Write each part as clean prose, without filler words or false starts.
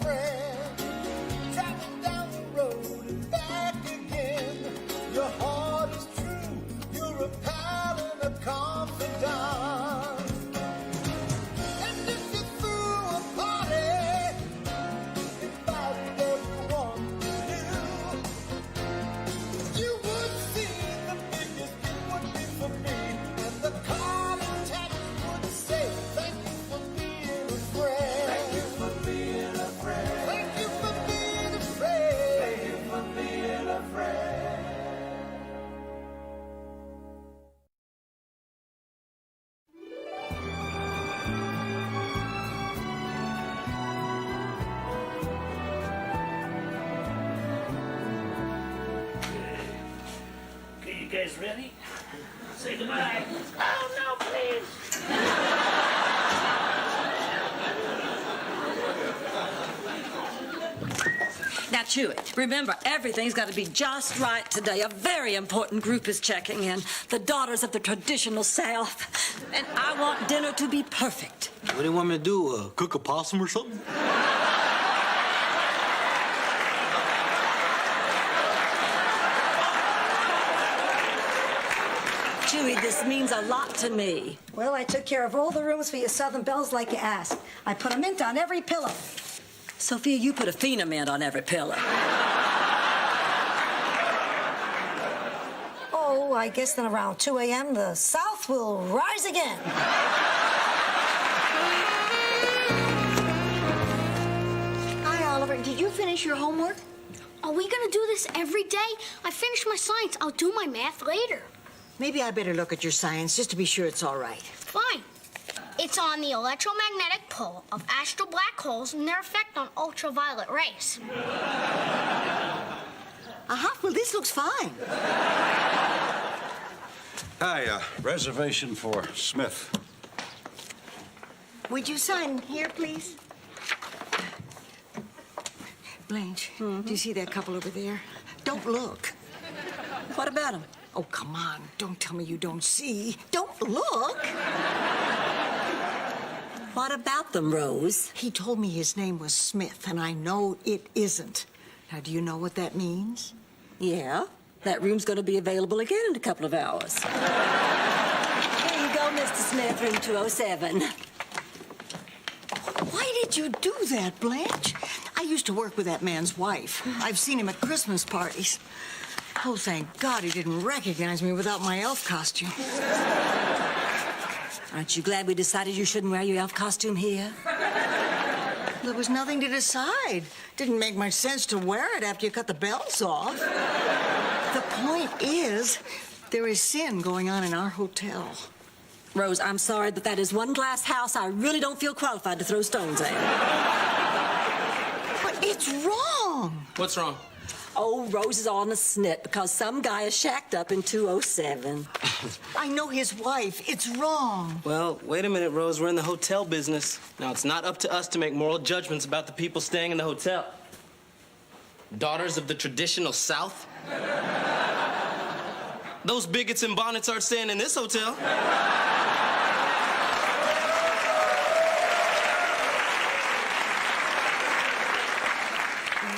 friend. Traveling down the road and back again. Your heart is true, you're a pal and a confidant. And if you threw a party, invited everyone you would see the biggest gift would be for me. And the card attached would say, thank you for being a friend. Thank you for being a friend. Thank you for being a friend. Thank you for being a friend. Okay, you guys ready? Say goodbye. Oh, no, please. Now, Chewy, remember, everything's got to be just right today. A very important group is checking in. The daughters of the traditional South. And I want dinner to be perfect. What do you want me to do? Cook a possum or something? Chewy, this means a lot to me. Well, I took care of all the rooms for your Southern Belles like you asked. I put a mint on every pillow. Sophia, you put a phenoment on every pillow. Oh, I guess then around 2 a.m. the South will rise again. Hi, Oliver. Did you finish your homework? Are we gonna do this every day? I finished my science. I'll do my math later. Maybe I better look at your science just to be sure it's all right. Fine. It's on the electromagnetic pull of astral black holes and their effect on ultraviolet rays. Well, this looks fine. Hi, reservation for Smith. Would you sign here, please? Blanche, do you see that couple over there? Don't look. What about him? Oh, come on. Don't tell me you don't see. Don't look. What about them, Rose? He told me his name was Smith, and I know it isn't. Now, do you know what that means? Yeah, that room's going to be available again in a couple of hours. Here you go, Mr. Smith, room 207. Why did you do that, Blanche? I used to work with that man's wife. I've seen him at Christmas parties. Oh, thank God he didn't recognize me without my elf costume. Aren't you glad we decided you shouldn't wear your elf costume here? There was nothing to decide. Didn't make much sense to wear it after you cut the bells off. The point is, there is sin going on in our hotel. Rose, I'm sorry, but that is one glass house I really don't feel qualified to throw stones at. But it's wrong. What's wrong? Oh, Rose is on a snit because some guy is shacked up in 207. I know his wife. It's wrong. Well, wait a minute, Rose. We're in the hotel business. Now, it's not up to us to make moral judgments about the people staying in the hotel. Daughters of the traditional South? Those bigots in bonnets aren't staying in this hotel.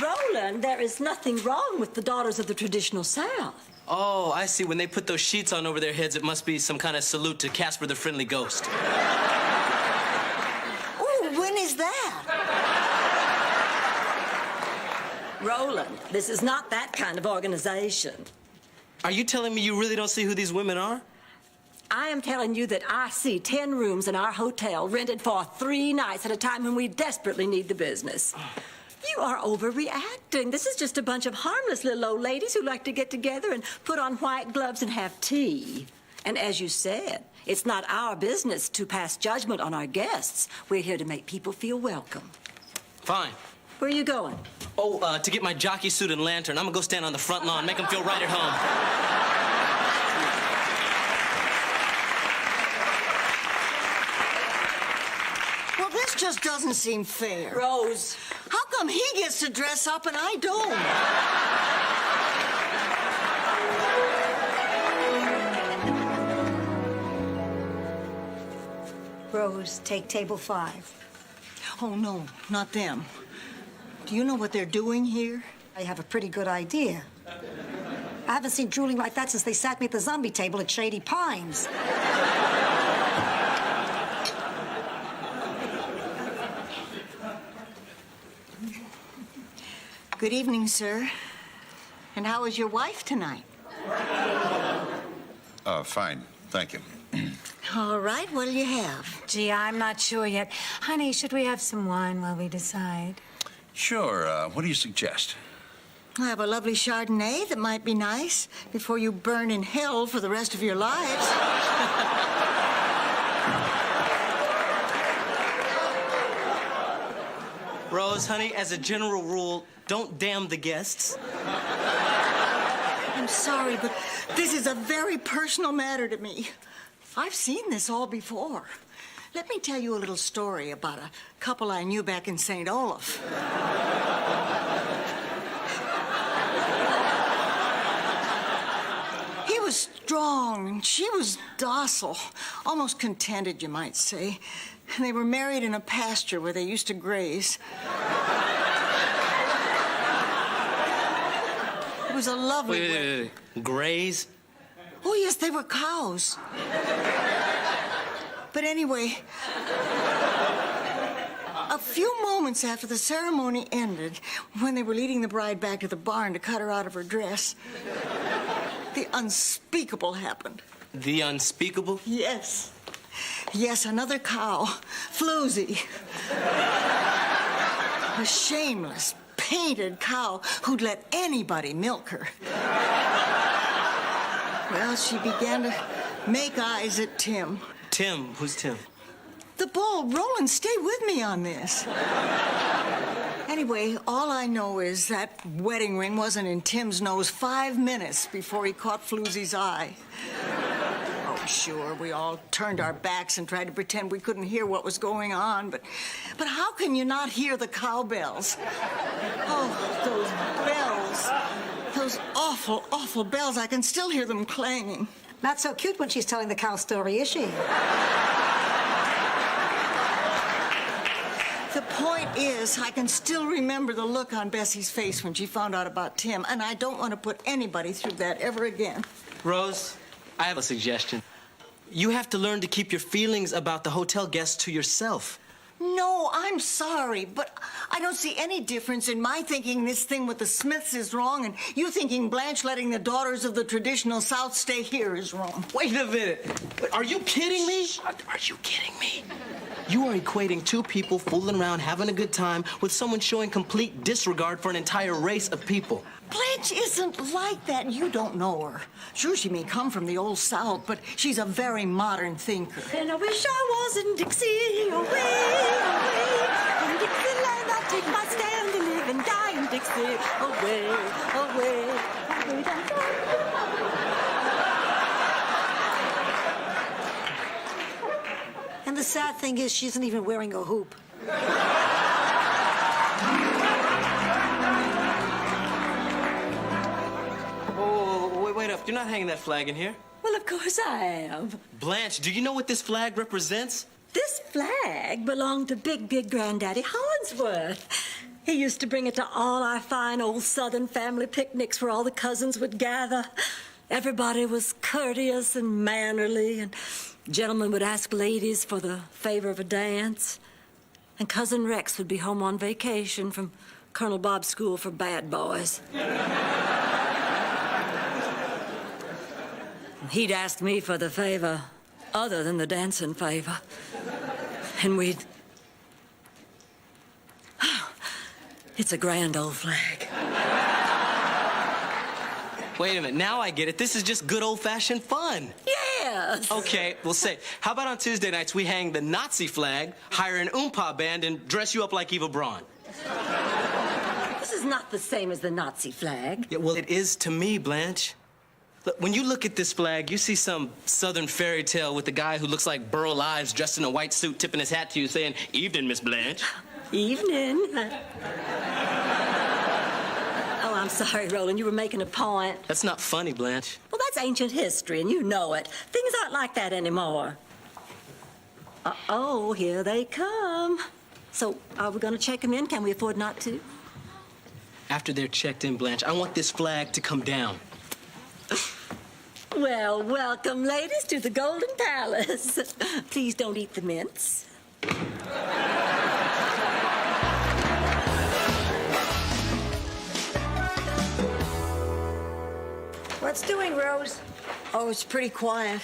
Roland, there is nothing wrong with the daughters of the traditional South. Oh, I see. When they put those sheets on over their heads, it must be some kind of salute to Casper the Friendly Ghost. Oh, when is that? Roland, this is not that kind of organization. Are you telling me you really don't see who these women are? I am telling you that I see 10 rooms in our hotel rented for 3 nights at a time when we desperately need the business. You are overreacting. This is just a bunch of harmless little old ladies who like to get together and put on white gloves and have tea. And as you said, it's not our business to pass judgment on our guests. We're here to make people feel welcome. Fine. Where are you going? Oh, to get my jockey suit and lantern. I'm gonna go stand on the front lawn, make them feel right at home. Well, this just doesn't seem fair. Rose. How come he gets to dress up and I don't? Rose, take table 5. Oh, no, not them. Do you know what they're doing here? I have a pretty good idea. I haven't seen drooling like that since they sat me at the zombie table at Shady Pines. Good evening, sir. And how is your wife tonight? Fine. Thank you. All right, what'll you have? Gee, I'm not sure yet. Honey, should we have some wine while we decide? Sure. What do you suggest? I have a lovely Chardonnay that might be nice before you burn in hell for the rest of your lives. Rose, honey, as a general rule, don't damn the guests. I'm sorry, but this is a very personal matter to me. I've seen this all before. Let me tell you a little story about a couple I knew back in St. Olaf. He was strong, and she was docile, almost contented, you might say. And they were married in a pasture where they used to graze. It was a lovely Wait. Graze? Oh, yes, they were cows. But anyway, a few moments after the ceremony ended, when they were leading the bride back to the barn to cut her out of her dress, the unspeakable happened. The unspeakable? Yes. Yes, another cow, Floozy. A shameless, painted cow who'd let anybody milk her. Well, she began to make eyes at Tim. Tim? Who's Tim? The bull. Roland, stay with me on this. Anyway, all I know is that wedding ring wasn't in Tim's nose 5 minutes before he caught Floozy's eye. Oh, sure, we all turned our backs and tried to pretend we couldn't hear what was going on, but how can you not hear the cowbells? Oh, those bells. Those awful, awful bells. I can still hear them clanging. Not so cute when she's telling the cow story, is she? The point is, I can still remember the look on Bessie's face when she found out about Tim, and I don't want to put anybody through that ever again. Rose, I have a suggestion. You have to learn to keep your feelings about the hotel guests to yourself. No, I'm sorry, but I don't see any difference in my thinking this thing with the Smiths is wrong and you thinking Blanche letting the daughters of the traditional South stay here is wrong. Wait a minute. Are you kidding me? Are you kidding me? You are equating two people fooling around, having a good time, with someone showing complete disregard for an entire race of people. Blanche isn't like that. You don't know her. Sure, she may come from the old South, but she's a very modern thinker. And I wish I was in Dixie, away, away. In Dixieland, I'll take my stand to live and die in Dixie, away, away, away down. And the sad thing is, she isn't even wearing a hoop. Wait up. You're not hanging that flag in here. Well, of course I am. Blanche, do you know what this flag represents? This flag belonged to Big Granddaddy Hollingsworth. He used to bring it to all our fine old Southern family picnics where all the cousins would gather. Everybody was courteous and mannerly, and gentlemen would ask ladies for the favor of a dance. And Cousin Rex would be home on vacation from Colonel Bob's school for bad boys. He'd ask me for the favor other than the dancing favor. And we'd... It's a grand old flag. Wait a minute. Now I get it. This is just good old-fashioned fun. Yes. Okay, well, say, how about on Tuesday nights we hang the Nazi flag, hire an oompa band, and dress you up like Eva Braun? This is not the same as the Nazi flag. Yeah, well, it is to me, Blanche. Look, when you look at this flag, you see some Southern fairy tale with the guy who looks like Burl Ives dressed in a white suit tipping his hat to you saying, "Evening, Miss Blanche." Evening. Oh, I'm sorry, Roland. You were making a point. That's not funny, Blanche. Well, that's ancient history, and you know it. Things aren't like that anymore. Uh-oh, here they come. So, are we going to check them in? Can we afford not to? After they're checked in, Blanche, I want this flag to come down. Well, welcome, ladies, to the Golden Palace. Please don't eat the mince. What's doing, Rose? Oh, it's pretty quiet.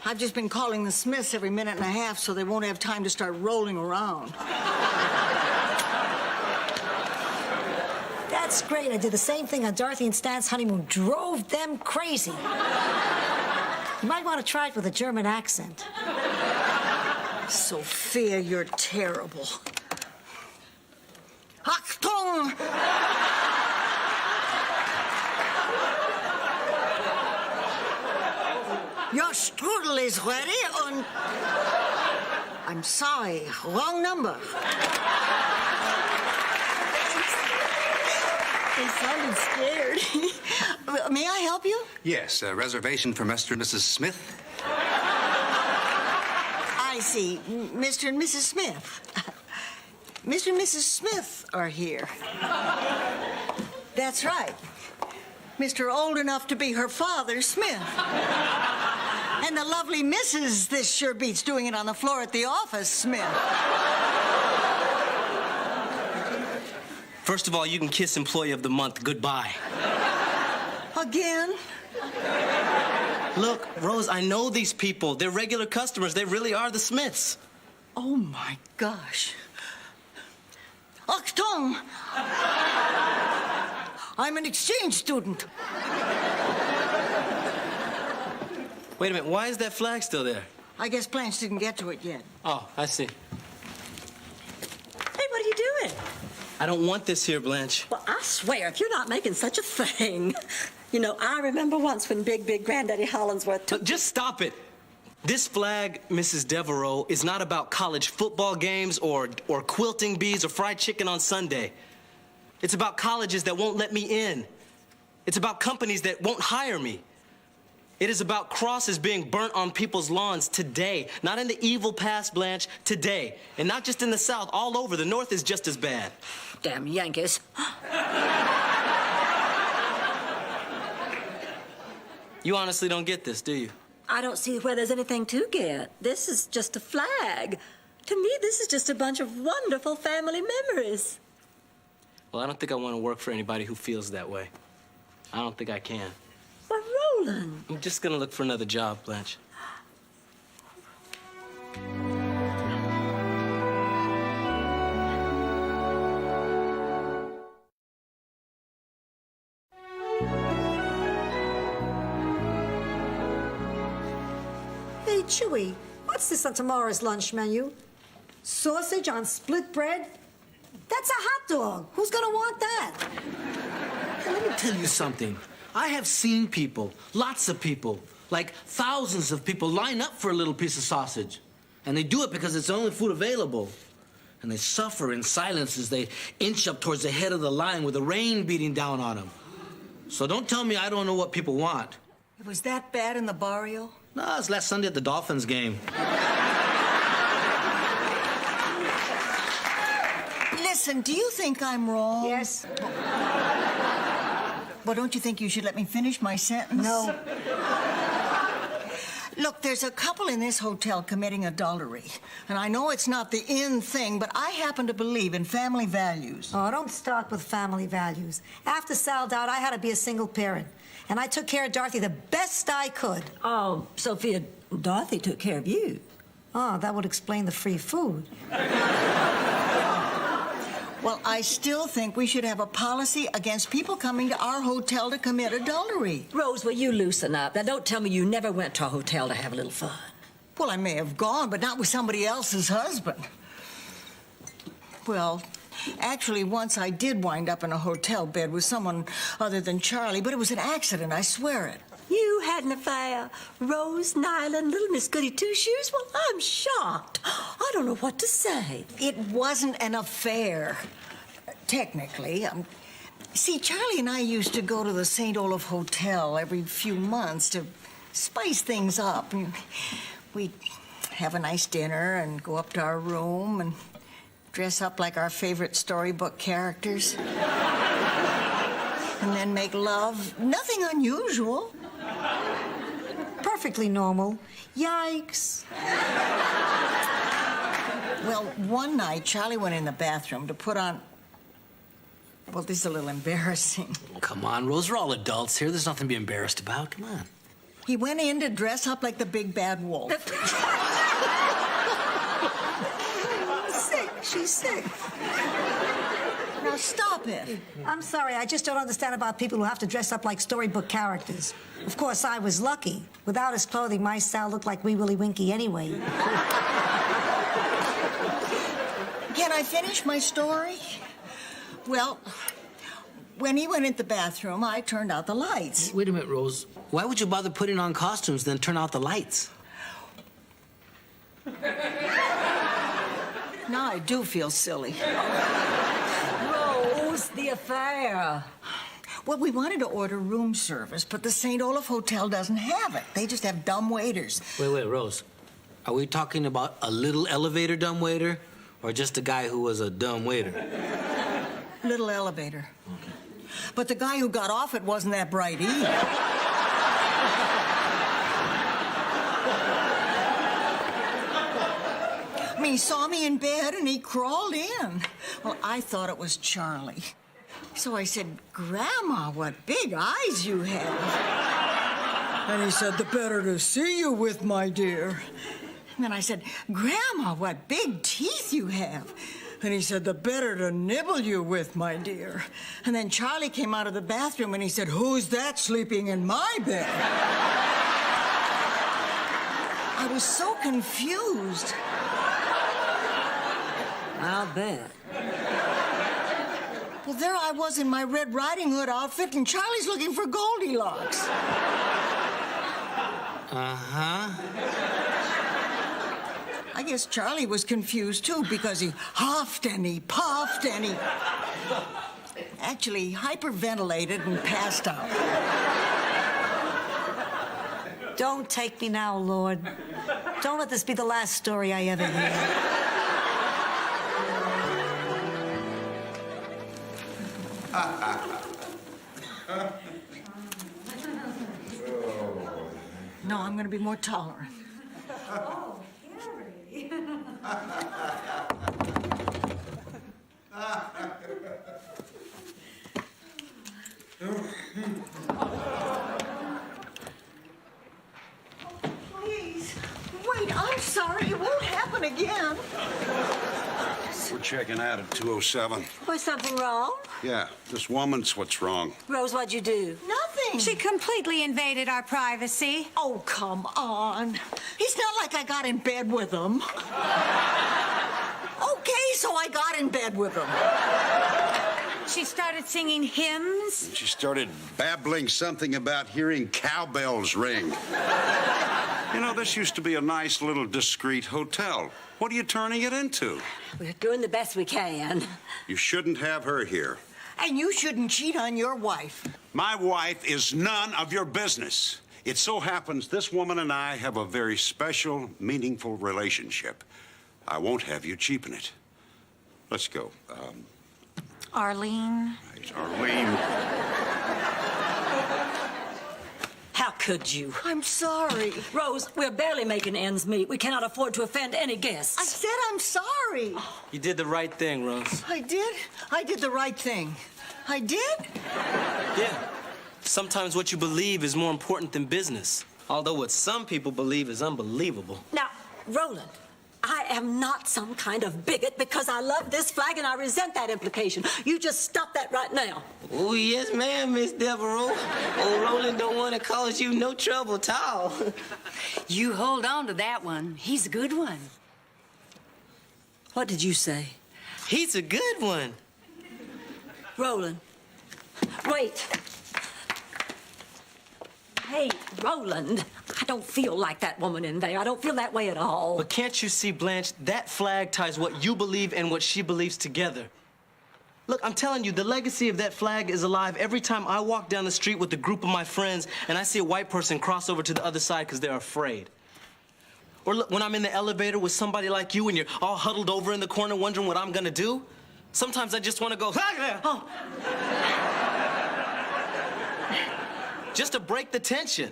I've just been calling the Smiths every minute and a half so they won't have time to start rolling around. That's great. I did the same thing on Dorothy and Stan's honeymoon. Drove them crazy. You might want to try it with a German accent. Sophia, you're terrible. Achtung! Your strudel is ready and... I'm sorry, wrong number. They sounded scared. May I help you? Yes, a reservation for Mr. and Mrs. Smith. I see. Mr. and Mrs. Smith. Mr. and Mrs. Smith are here. That's right. Mr. Old enough to be her father, Smith. And the lovely Mrs. This sure beats doing it on the floor at the office, Smith. First of all, you can kiss Employee of the Month goodbye. Again? Look, Rose, I know these people. They're regular customers. They really are the Smiths. Oh, my gosh. Achtung! I'm an exchange student. Wait a minute, why is that flag still there? I guess Blanche didn't get to it yet. Oh, I see. Hey, what are you doing? I don't want this here, Blanche. Well, I swear, if you're not making such a thing. You know, I remember once when Big Granddaddy Hollingsworth took... Look, just stop it. This flag, Mrs. Deveraux, is not about college football games or quilting bees or fried chicken on Sunday. It's about colleges that won't let me in. It's about companies that won't hire me. It is about crosses being burnt on people's lawns today. Not in the evil past, Blanche, today. And not just in the South, all over. The North is just as bad. Damn Yankees. You honestly don't get this, do you? I don't see where there's anything to get. This is just a flag. To me, this is just a bunch of wonderful family memories. Well, I don't think I want to work for anybody who feels that way. I don't think I can. But Roland... I'm just gonna look for another job, Blanche. Hey, Chewy, what's this on tomorrow's lunch menu? Sausage on split bread? That's a hot dog. Who's gonna want that? Hey, let me tell you something. I have seen people, lots of people, like thousands of people line up for a little piece of sausage. And they do it because it's the only food available. And they suffer in silence as they inch up towards the head of the line with the rain beating down on them. So don't tell me I don't know what people want. It was that bad in the barrio? No, it's last Sunday at the Dolphins game. Listen, do you think I'm wrong? Yes. Well, don't you think you should let me finish my sentence? No. Look, there's a couple in this hotel committing adultery. And I know it's not the in thing, but I happen to believe in family values. Oh, don't start with family values. After Sal died, I had to be a single parent. And I took care of Dorothy the best I could. Oh, Sophia, Dorothy took care of you. Oh, that would explain the free food. Well, I still think we should have a policy against people coming to our hotel to commit adultery. Rose, will you loosen up? Now, don't tell me you never went to a hotel to have a little fun. Well, I may have gone, but not with somebody else's husband. Well, actually, once I did wind up in a hotel bed with someone other than Charlie, but it was an accident, I swear it. You had an affair. Rose, Nyland, little Miss Goody Two-Shoes? Well, I'm shocked. I don't know what to say. It wasn't an affair, technically. See, Charlie and I used to go to the St. Olaf Hotel every few months to spice things up. We'd have a nice dinner and go up to our room and dress up like our favorite storybook characters. and then make love. Nothing unusual. Perfectly normal. Yikes. Well, one night, Charlie went in the bathroom to put on... Well, this is a little embarrassing. Come on, Rose, we're all adults here. There's nothing to be embarrassed about. Come on. He went in to dress up like the big bad wolf. Sick. She's sick. Now stop it. I'm sorry, I just don't understand about people who have to dress up like storybook characters. Of course, I was lucky. Without his clothing, my style looked like Wee Willie Winky anyway. Can I finish my story? Well, when he went into the bathroom, I turned out the lights. Wait a minute, Rose. Why would you bother putting on costumes, then turn out the lights? Now I do feel silly. Rose, the affair. Well, we wanted to order room service, but the St. Olaf Hotel doesn't have it. They just have dumb waiters. Wait, Rose. Are we talking about a little elevator dumbwaiter, or just a guy who was a dumb waiter? Little elevator. Okay. But the guy who got off it wasn't that bright either. I mean, he saw me in bed and he crawled in. Well, I thought it was Charlie. So I said, Grandma, what big eyes you have. And he said, the better to see you with, my dear. And then I said, Grandma, what big teeth you have. And he said, the better to nibble you with, my dear. And then Charlie came out of the bathroom and he said, who's that sleeping in my bed? I was so confused. I'll bet. Well, there I was in my Red Riding Hood outfit, and Charlie's looking for Goldilocks. Uh-huh. I guess Charlie was confused, too, because he huffed and he puffed and he actually hyperventilated and passed out. Don't take me now, Lord. Don't let this be the last story I ever hear. No, I'm going to be more tolerant. Oh, Harry. Please, wait, I'm sorry. It won't happen again. We're checking out at 207. Was something wrong? Yeah, this woman's what's wrong. Rose, what'd you do? Nothing. She completely invaded our privacy. Oh, come on. It's not like I got in bed with him. Okay, so I got in bed with him. She started singing hymns. She started babbling something about hearing cowbells ring. You know, this used to be a nice little discreet hotel. What are you turning it into? We're doing the best we can. You shouldn't have her here. And you shouldn't cheat on your wife. My wife is none of your business. It so happens this woman and I have a very special, meaningful relationship. I won't have you cheapen it. Let's go. Arlene. Right, Arlene. How could you? I'm sorry. Rose, we're barely making ends meet. We cannot afford to offend any guests. I said I'm sorry. You did the right thing, Rose. I did? I did the right thing. I did? Yeah. Sometimes what you believe is more important than business. Although what some people believe is unbelievable. Now, Roland, I am not some kind of bigot because I love this flag and I resent that implication. You just stop that right now. Oh, yes, ma'am, Miss Deveraux. Old Roland don't want to cause you no trouble at all. You hold on to that one. He's a good one. What did you say? He's a good one. Roland, wait. Hey, Roland, I don't feel like that woman in there. I don't feel that way at all. But can't you see, Blanche, that flag ties what you believe and what she believes together. Look, I'm telling you, the legacy of that flag is alive every time I walk down the street with a group of my friends and I see a white person cross over to the other side because they're afraid. Or look, when I'm in the elevator with somebody like you and you're all huddled over in the corner wondering what I'm gonna do, sometimes I just want to go, oh. just to break the tension.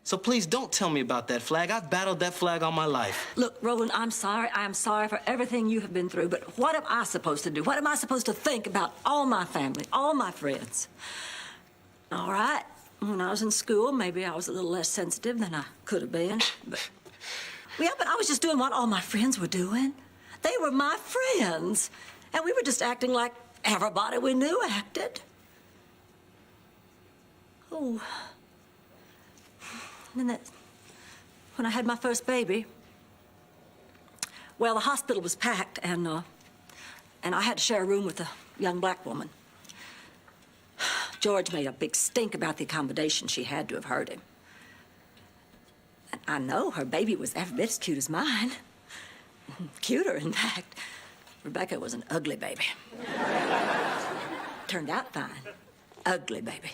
So please don't tell me about that flag. I've battled that flag all my life. Look, Roland, I'm sorry. I am sorry for everything you have been through, but what am I supposed to do? What am I supposed to think about all my family, all my friends? All right, when I was in school, maybe I was a little less sensitive than I could have been, but... Yeah, but I was just doing what all my friends were doing. They were my friends, and we were just acting like everybody we knew acted. Oh... And then when I had my first baby, well, the hospital was packed, and I had to share a room with a young black woman. George made a big stink about the accommodation. She had to have heard him. And I know her baby was every bit as cute as mine. Cuter, in fact. Rebecca was an ugly baby. Turned out fine. Ugly baby.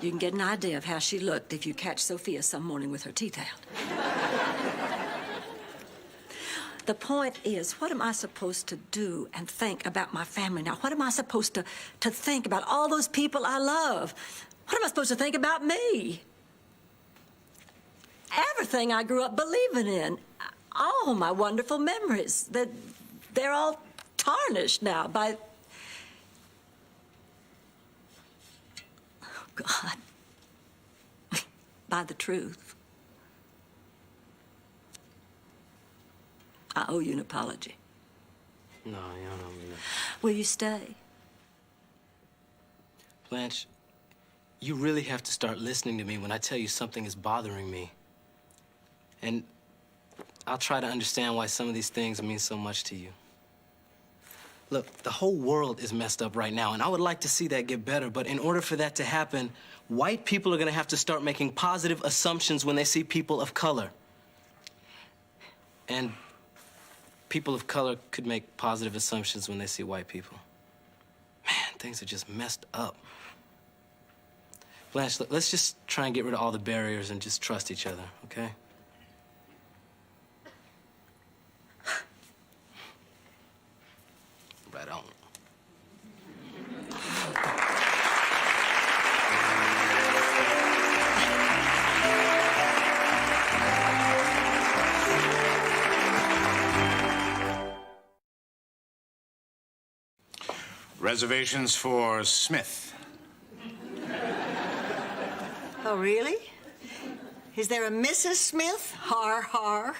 You can get an idea of how she looked if you catch Sophia some morning with her teeth out. The point is, what am I supposed to do and think about my family now? What am I supposed to think about all those people I love? What am I supposed to think about me? Everything I grew up believing in, all my wonderful memories, they're all tarnished now by... God, by the truth. I owe you an apology. No, you don't owe me that. Will you stay? Blanche, you really have to start listening to me when I tell you something is bothering me. And I'll try to understand why some of these things mean so much to you. Look, the whole world is messed up right now, and I would like to see that get better, but in order for that to happen, white people are gonna have to start making positive assumptions when they see people of color. And people of color could make positive assumptions when they see white people. Man, things are just messed up. Blanche, let's just try and get rid of all the barriers and just trust each other, okay? Right on. Reservations for Smith. Oh, really? Is there a Mrs. Smith? Har, har.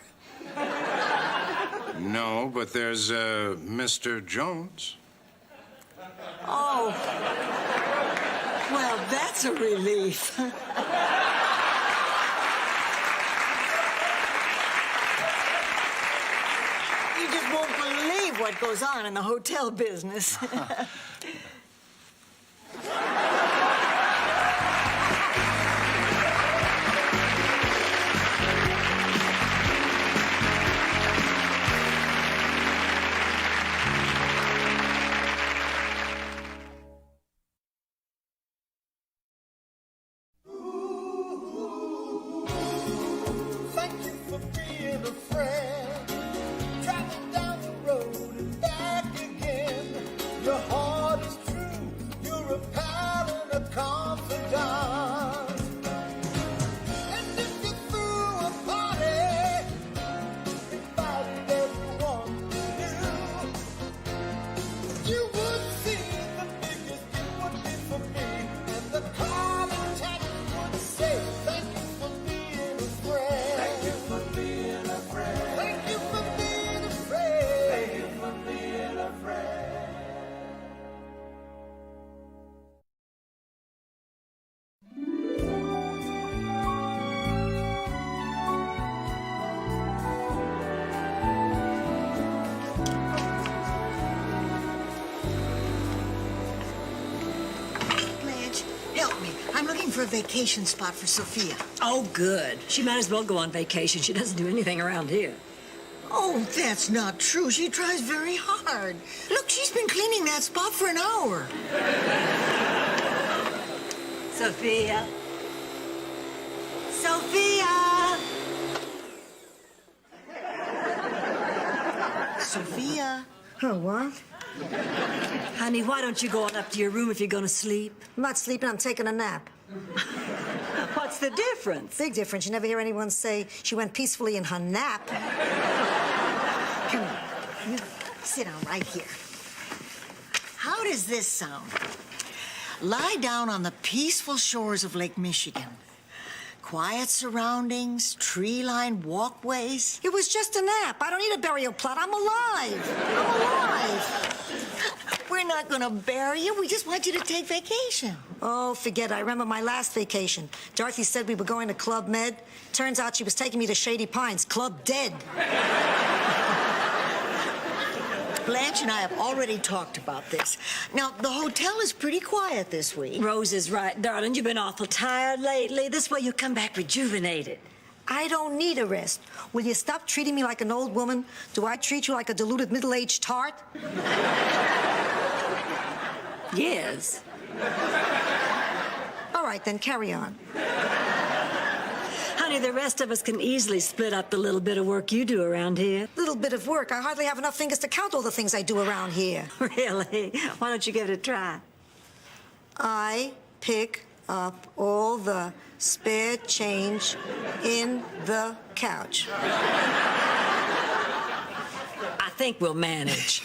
No, but there's Mr. Jones. Oh. Well, that's a relief. You just won't believe what goes on in the hotel business. Thank you for being a friend. Traveling down the road and back again. Your heart is true. You're a pal and a confidant. And if you threw a party, invited everyone you knew, you would see the biggest gift would be for me. And the card attached would say, thank you for being a friend. Thank you for being a friend. Thank you for being a friend. Thank you for being a friend. Blanche, help me. I'm looking for a vacation spot for Sophia. Oh, good. She might as well go on vacation. She doesn't do anything around here. Oh, that's not true. She tries very hard. Look, she's been cleaning that spot for an hour. Sophia. Sophia! Sophia. Oh, what? Honey, why don't you go on up to your room if you're gonna sleep? I'm not sleeping, I'm taking a nap. What's the difference? Big difference. You never hear anyone say she went peacefully in her nap. Come here. You sit down right here. How does this sound? Lie down on the peaceful shores of Lake Michigan. Quiet surroundings, tree-lined walkways. It was just a nap. I don't need a burial plot. I'm alive. I'm alive. We're not gonna bury you. We just want you to take vacation. Oh, forget it. I remember my last vacation. Dorothy said we were going to Club Med. Turns out she was taking me to Shady Pines. Club dead. Blanche and I have already talked about this. Now, the hotel is pretty quiet this week. Rose is right, darling. You've been awful tired lately. This way you come back rejuvenated. I don't need a rest. Will you stop treating me like an old woman? Do I treat you like a deluded middle-aged tart? Yes. All right, then, carry on. Honey, the rest of us can easily split up the little bit of work you do around here. Little bit of work. I hardly have enough fingers to count all the things I do around here. Really? Why don't you give it a try? I pick up all the spare change in the couch. I think we'll manage.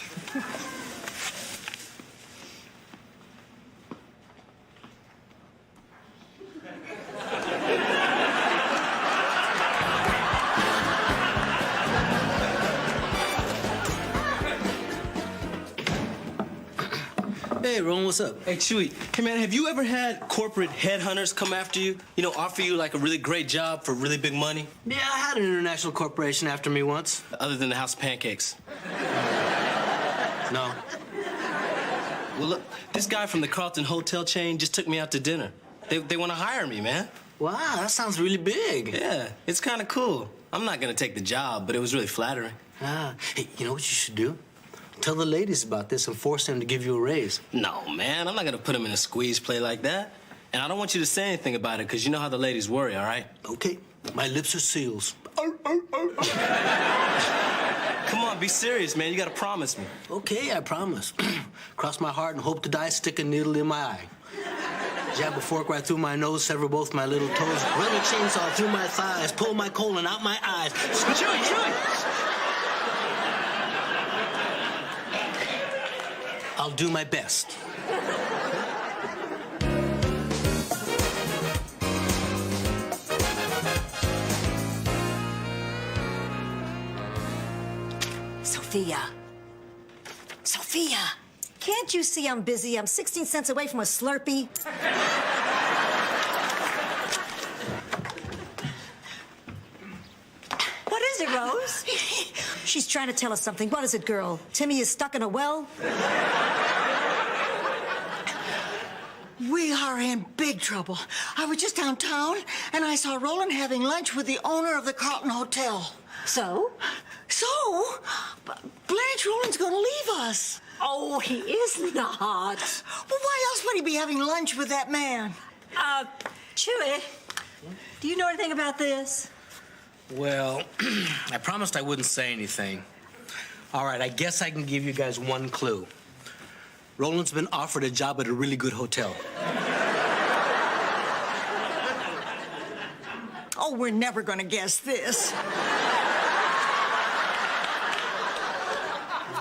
Hey, Roland, what's up? Hey, Chewy. Hey, man, have you ever had corporate headhunters come after you? You know, offer you like a really great job for really big money? Yeah, I had an international corporation after me once. Other than the House of Pancakes. No. Well, look, this guy from the Carlton Hotel chain just took me out to dinner. They want to hire me, man. Wow, that sounds really big. Yeah, it's kind of cool. I'm not going to take the job, but it was really flattering. Ah, hey, you know what you should do? Tell the ladies about this and force them to give you a raise. No, man, I'm not going to put them in a squeeze play like that. And I don't want you to say anything about it, because you know how the ladies worry, all right? Okay, my lips are seals. Come on, be serious, man. You got to promise me. Okay, I promise. Cross my heart and hope to die, stick a needle in my eye. Jab a fork right through my nose, sever both my little toes, run a chainsaw through my thighs, pull my colon out my eyes. Chewy, Chewy! I'll do my best. Sophia. Sophia! Can't you see I'm busy? I'm 16 cents away from a Slurpee. What is it, Rose? She's trying to tell us something. What is it, girl? Timmy is stuck in a well? We are in big trouble. I was just downtown, and I saw Roland having lunch with the owner of the Carlton Hotel. So? Blanche, Roland's gonna leave us. Oh, he is not. Well, why else would he be having lunch with that man? Chewy, do you know anything about this? Well, I promised I wouldn't say anything. All right, I guess I can give you guys one clue. Roland's been offered a job at a really good hotel. Oh, we're never gonna guess this.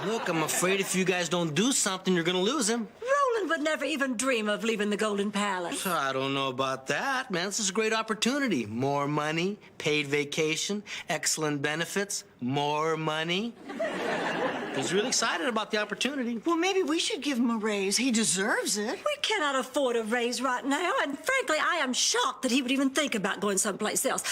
Look, I'm afraid if you guys don't do something, you're gonna lose him. Roland would never even dream of leaving the Golden Palace. I don't know about that, man. This is a great opportunity. More money, paid vacation, excellent benefits, more money. He's really excited about the opportunity. Well, maybe we should give him a raise. He deserves it. We cannot afford a raise right now, and frankly, I am shocked that he would even think about going someplace else.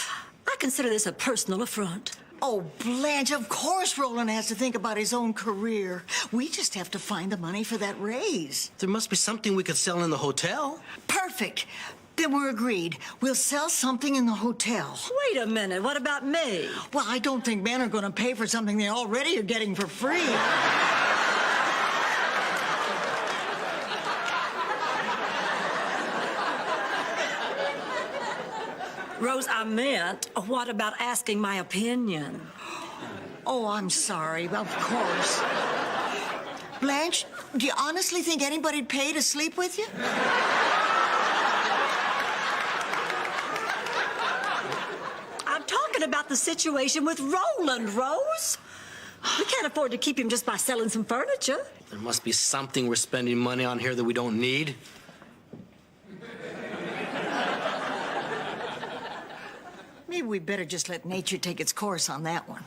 I consider this a personal affront. Oh, Blanche, of course Roland has to think about his own career. We just have to find the money for that raise. There must be something we could sell in the hotel. Perfect. Then we're agreed. We'll sell something in the hotel. Wait a minute. What about me? Well, I don't think men are going to pay for something they already are getting for free. Rose, I meant, what about asking my opinion? Oh, I'm sorry. Of course. Blanche, do you honestly think anybody'd pay to sleep with you? I'm talking about the situation with Roland, Rose. We can't afford to keep him just by selling some furniture. There must be something we're spending money on here that we don't need. Maybe we better just let nature take its course on that one.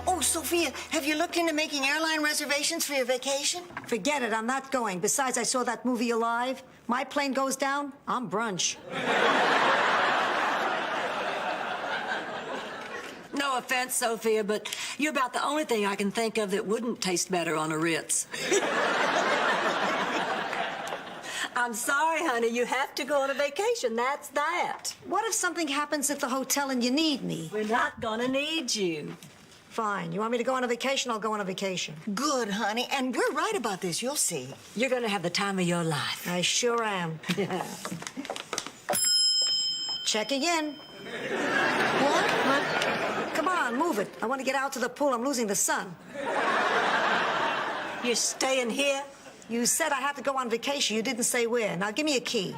Oh, Sophia, have you looked into making airline reservations for your vacation? Forget it, I'm not going. Besides, I saw that movie Alive. My plane goes down, I'm brunch. No offense, Sophia, but you're about the only thing I can think of that wouldn't taste better on a Ritz. I'm sorry, honey. You have to go on a vacation. That's that. What if something happens at the hotel and you need me? We're not gonna need you. Fine. You want me to go on a vacation? I'll go on a vacation. Good, honey. And we're right about this. You'll see. You're gonna have the time of your life. I sure am. Checking in. What? Huh? Come on, move it. I want to get out to the pool. I'm losing the sun. You're staying here? You said I had to go on vacation. You didn't say where. Now give me a key.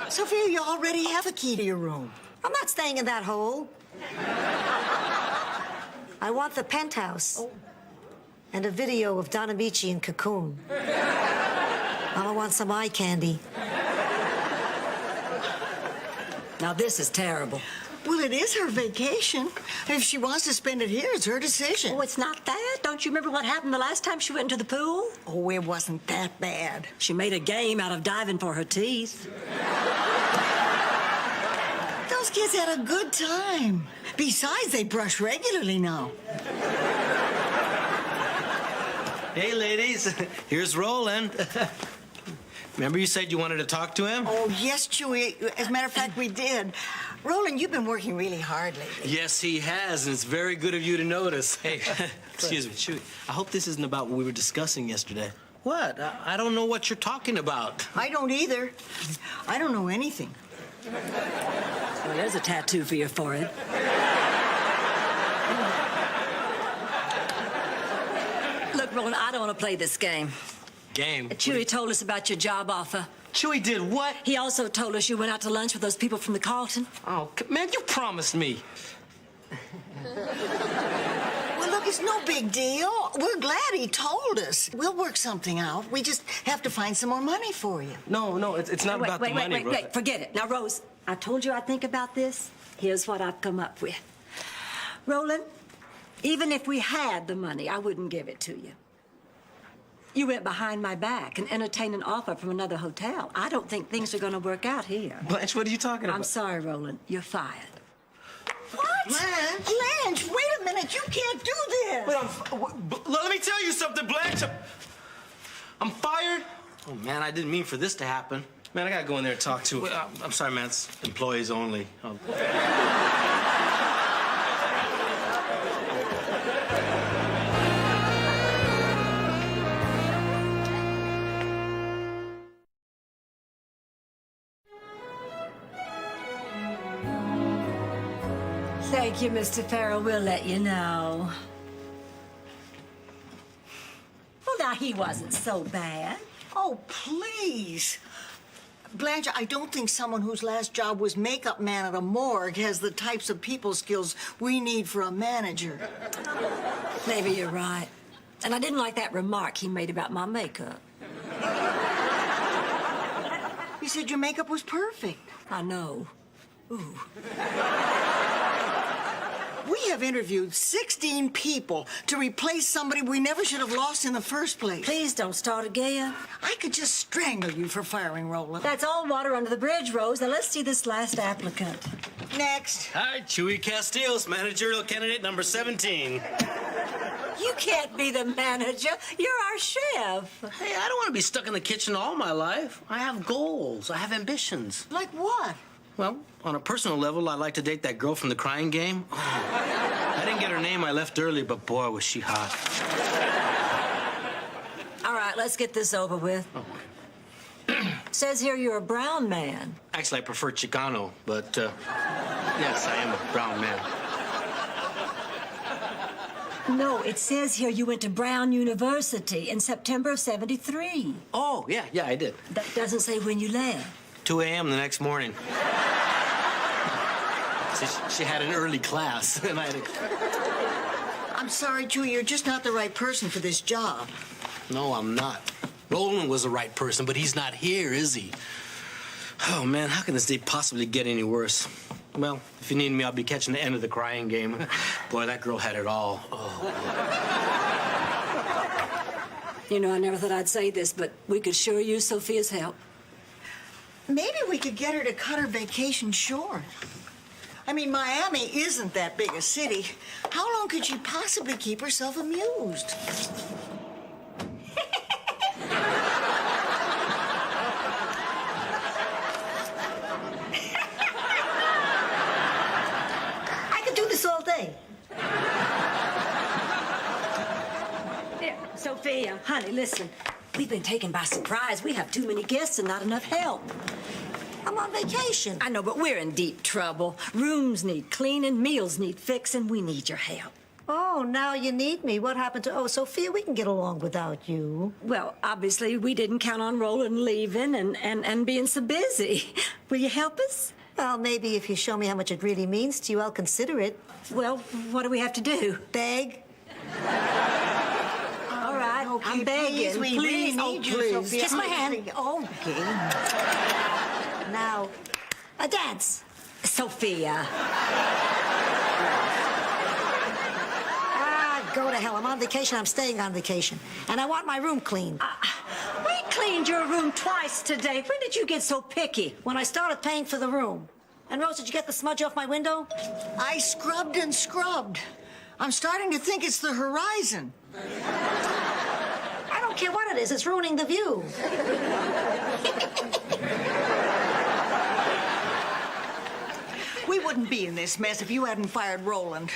Sophia, you already have a key to your room. I'm not staying in that hole. I want the penthouse. And a video of Don Amici in Cocoon. I want some eye candy. Now this is terrible. Well, it is her vacation. If she wants to spend it here, it's her decision. Oh, it's not that. Don't you remember what happened the last time she went into the pool? Oh, it wasn't that bad. She made a game out of diving for her teeth. Those kids had a good time. Besides, they brush regularly now. Hey, ladies. Here's Roland. Remember you said you wanted to talk to him? Oh, yes, Chewy. As a matter of fact, we did. Roland, you've been working really hard lately. Yes, he has, and it's very good of you to notice. Hey, excuse me, Chewy. I hope this isn't about what we were discussing yesterday. What? I don't know what you're talking about. I don't either. I don't know anything. Well, there's a tattoo for your forehead. Look, Roland, I don't want to play this game. Game? Chewy told us about your job offer. Chewy did what? He also told us you went out to lunch with those people from the Carlton. Oh, man, you promised me. Well, look, it's no big deal. We're glad he told us. We'll work something out. We just have to find some more money for you. No, it's not about the money, Rose. Wait, forget it. Now, Rose, I told you I'd think about this. Here's what I've come up with. Roland, even if we had the money, I wouldn't give it to you. You went behind my back and entertained an offer from another hotel. I don't think things are going to work out here. Blanche, what are you talking about? I'm sorry, Roland. You're fired. What? Blanche, wait a minute. You can't do this. But let me tell you something, Blanche. I'm fired? Oh, man, I didn't mean for this to happen. Man, I got to go in there and talk to him. I'm sorry, man. It's employees only. Thank you, Mr. Farrell. We'll let you know. Well, now, he wasn't so bad. Oh, please. Blanche, I don't think someone whose last job was makeup man at a morgue has the types of people skills we need for a manager. Maybe you're right. And I didn't like that remark he made about my makeup. You said your makeup was perfect. I know. Ooh. We have interviewed 16 people to replace somebody we never should have lost in the first place. Please don't start again. I could just strangle you for firing Roland. That's all water under the bridge, Rose. Now let's see this last applicant. Next. Hi, Chewy Castiles, managerial candidate number 17. You can't be the manager. You're our chef. Hey, I don't want to be stuck in the kitchen all my life. I have goals. I have ambitions. Like what? Well, on a personal level, I'd like to date that girl from the Crying Game. Oh, I didn't get her name. I left early, but boy, was she hot. All right, let's get this over with. Oh. Says here you're a brown man. Actually, I prefer Chicano, but yes, I am a brown man. No, it says here you went to Brown University in September of '73. Oh, yeah, I did. That doesn't say when you left. 2 a.m. the next morning. She had an early class, and I had a... I'm sorry, Chewy, you're just not the right person for this job. No, I'm not. Roland was the right person, but he's not here, is he? Oh, man, how can this day possibly get any worse? Well, if you need me, I'll be catching the end of the crying game. Boy, that girl had it all. Oh. You know, I never thought I'd say this, but we could sure use Sophia's help. Maybe we could get her to cut her vacation short. I mean, Miami isn't that big a city. How long could she possibly keep herself amused? I could do this all day. Here, Sophia, honey, listen. We've been taken by surprise. We have too many guests and not enough help. I'm on vacation. I know, but we're in deep trouble. Rooms need cleaning, meals need fixing. We need your help. Oh, now you need me. What happened to... Oh, Sophia, we can get along without you. Well, obviously, we didn't count on Roland leaving and being so busy. Will you help us? Well, maybe if you show me how much it really means to you, I'll consider it. Well, what do we have to do? Beg? All right, Okay, I'm begging. please, we really need you, please. Sophia. Kiss my hand. Okay. Now, a dance. Sophia. Go to hell. I'm on vacation. I'm staying on vacation. And I want my room cleaned. We cleaned your room twice today. When did you get so picky? When I started paying for the room. And Rose, did you get the smudge off my window? I scrubbed and scrubbed. I'm starting to think it's the horizon. I don't care what it is. It's ruining the view. We wouldn't be in this mess if you hadn't fired Roland.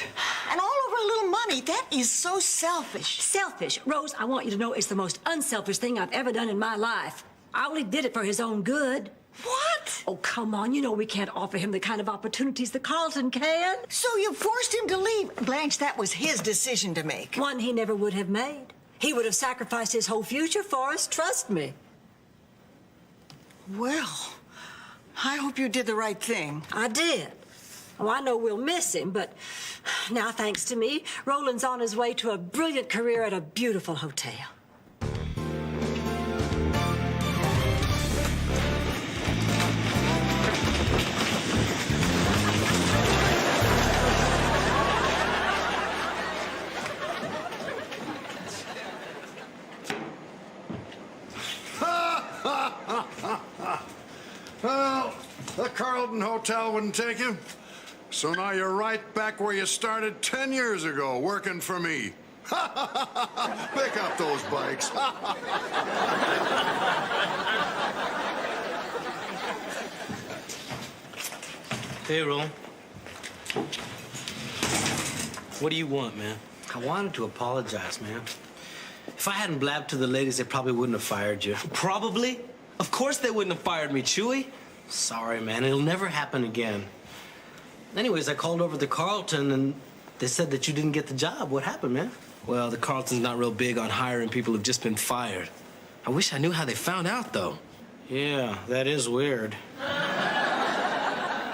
And all over a little money. That is so selfish. Selfish. Rose, I want you to know it's the most unselfish thing I've ever done in my life. I only did it for his own good. What? Oh, come on. You know we can't offer him the kind of opportunities that Carlton can. So you forced him to leave. Blanche, that was his decision to make. One he never would have made. He would have sacrificed his whole future for us, trust me. Well, I hope you did the right thing. I did. Oh, I know we'll miss him, but now, thanks to me, Roland's on his way to a brilliant career at a beautiful hotel. Well, the Carlton Hotel wouldn't take you. So now you're right back where you started 10 years ago, working for me. Pick up those bikes. Hey, Roland. What do you want, man? I wanted to apologize, man. If I hadn't blabbed to the ladies, they probably wouldn't have fired you. Probably? Of course they wouldn't have fired me, Chewy. Sorry, man. It'll never happen again. Anyways, I called over to Carlton, and they said that you didn't get the job. What happened, man? Well, the Carlton's not real big on hiring people who've just been fired. I wish I knew how they found out, though. Yeah, that is weird.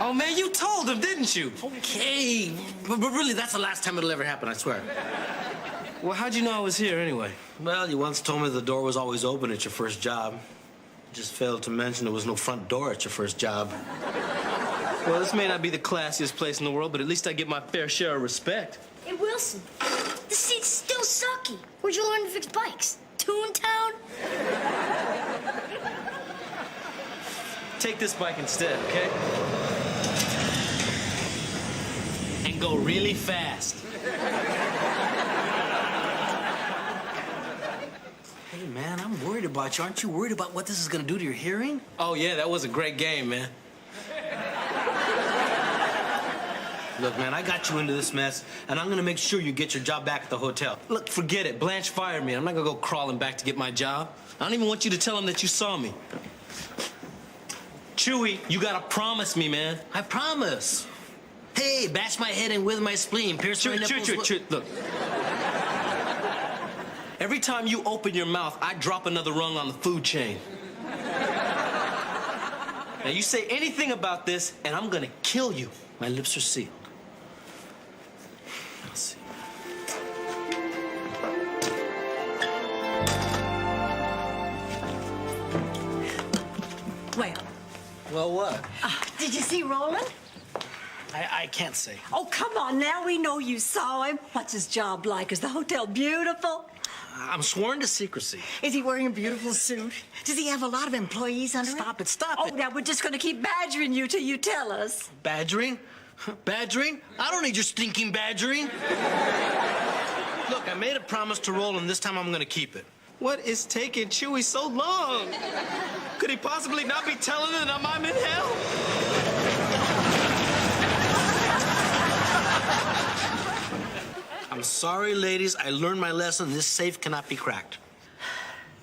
Oh, man, you told them, didn't you? Okay. But really, that's the last time it'll ever happen, I swear. Well, how'd you know I was here, anyway? Well, you once told me the door was always open at your first job. You just failed to mention there was no front door at your first job. Well, this may not be the classiest place in the world, but at least I get my fair share of respect. Hey, Wilson, the seat's still sucky. Where'd you learn to fix bikes? Toontown? Take this bike instead, okay? And go really fast. Hey, man, I'm worried about you. Aren't you worried about what this is gonna do to your hearing? Oh, yeah, that was a great game, man. Look, man, I got you into this mess, and I'm gonna make sure you get your job back at the hotel. Look, forget it. Blanche fired me. I'm not gonna go crawling back to get my job. I don't even want you to tell him that you saw me. Chewy, you gotta promise me, man. I promise. Hey, bash my head in with my spleen, pierce my nipples. Look. Every time you open your mouth, I drop another rung on the food chain. Now, you say anything about this, and I'm gonna kill you. My lips are sealed. Let's see. Well, what? Did you see Roland? I can't say. Oh, come on now. We know you saw him. What's his job like? Is the hotel beautiful? I'm sworn to secrecy. Is he wearing a beautiful suit? Does he have a lot of employees under him? Stop Oh, it. now we're just going to keep badgering you till you tell us. Badgering? Badgering? I don't need your stinking badgering. Look, I made a promise to Roland. This time I'm gonna keep it. What is taking Chewy so long? Could he possibly not be telling them I'm in hell? I'm sorry, ladies. I learned my lesson. This safe cannot be cracked.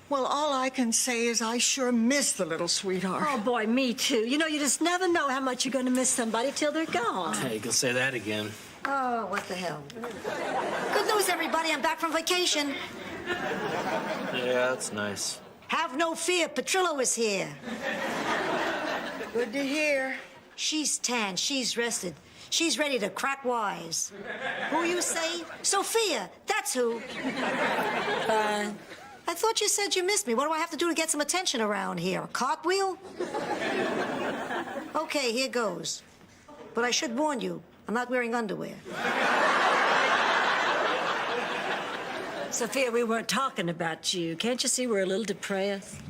Well, all I can say is I sure miss the little sweetheart. Oh, boy, me too. You know, you just never know how much you're going to miss somebody till they're gone. Hey, you can say that again. Oh, what the hell. Good news, everybody. I'm back from vacation. Yeah, that's nice. Have no fear. Petrillo is here. Good to hear. She's tan. She's rested. She's ready to crack wise. Who you say? Sophia. That's who. I thought you said you missed me. What do I have to do to get some attention around here? A cartwheel? Okay, here goes. But I should warn you, I'm not wearing underwear. Sophia, we weren't talking about you. Can't you see we're a little depressed?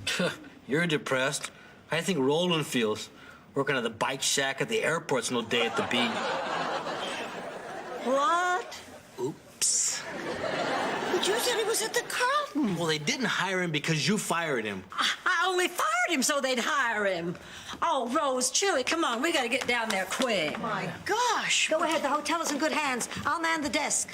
You're depressed. I think Roland feels. Working at the bike shack at the airport's no day at the beach. What? Oops. But you said he was at the Carlton. Well, they didn't hire him because you fired him. I only fired him so they'd hire him. Oh, Rose, Chewy, come on. We got to get down there quick. My gosh. Go ahead. The hotel is in good hands. I'll man the desk.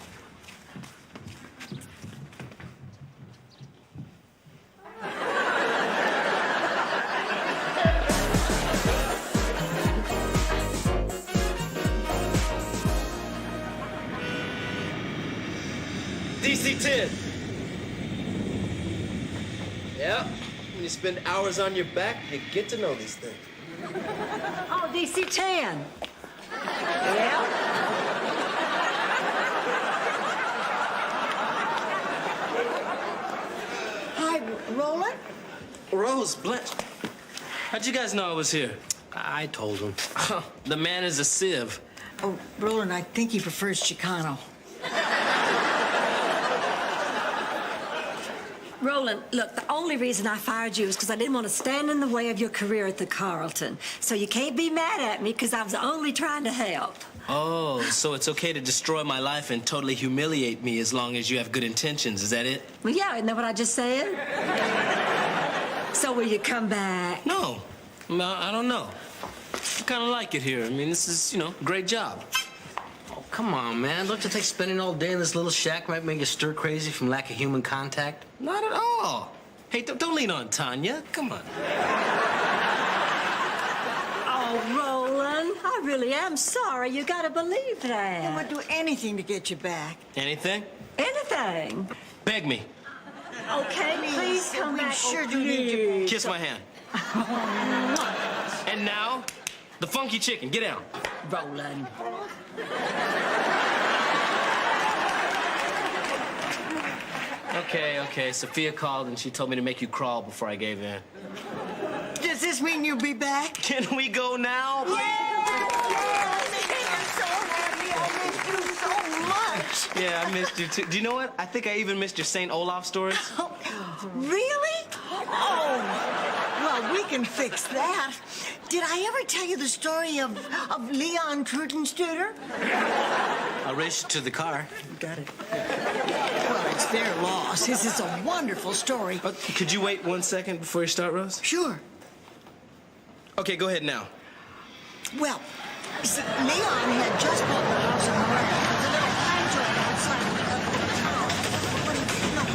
DC-10. Yeah, when you spend hours on your back, you get to know these things. Oh, DC-10. Yeah? Hi, Roland. Rose, Blanche, how'd you guys know I was here? I told him. The man is a sieve. Oh, Roland, I think he prefers Chicano. Roland, look, the only reason I fired you is because I didn't want to stand in the way of your career at the Carlton. So you can't be mad at me because I was only trying to help. Oh, so it's okay to destroy my life and totally humiliate me as long as you have good intentions. Is that it? Well, yeah, isn't that what I just said? So will you come back? No, I don't know. I kind of like it here. I mean, this is, a great job. Oh, come on, man. Don't you think spending all day in this little shack might make you stir crazy from lack of human contact? Not at all. Hey, don't lean on Tanya. Come on. Oh, Roland, I really am sorry. You gotta believe that. I would do anything to get you back. Anything? Anything. Beg me. Okay, please come we back. sure Oh, do need you. please. Kiss my hand. And now, the funky chicken. Get down. Roland. Okay. Sophia called and she told me to make you crawl before I gave in. Does this mean you'll be back? Can we go now, please? I'm so happy. I missed you so much. Yeah, I missed you too. Do you know what? I think I even missed your St. Olaf stories. Really? Oh, well, we can fix that. Did I ever tell you the story of Leon Trudenstuder? I'll race you to the car. Got it. Well, it's their loss. This is a wonderful story. Could you wait 1 second before you start, Rose? Sure. Okay, go ahead now. Well, you see, Leon had just bought the house on the right. The little pine joint outside of the town. When he didn't know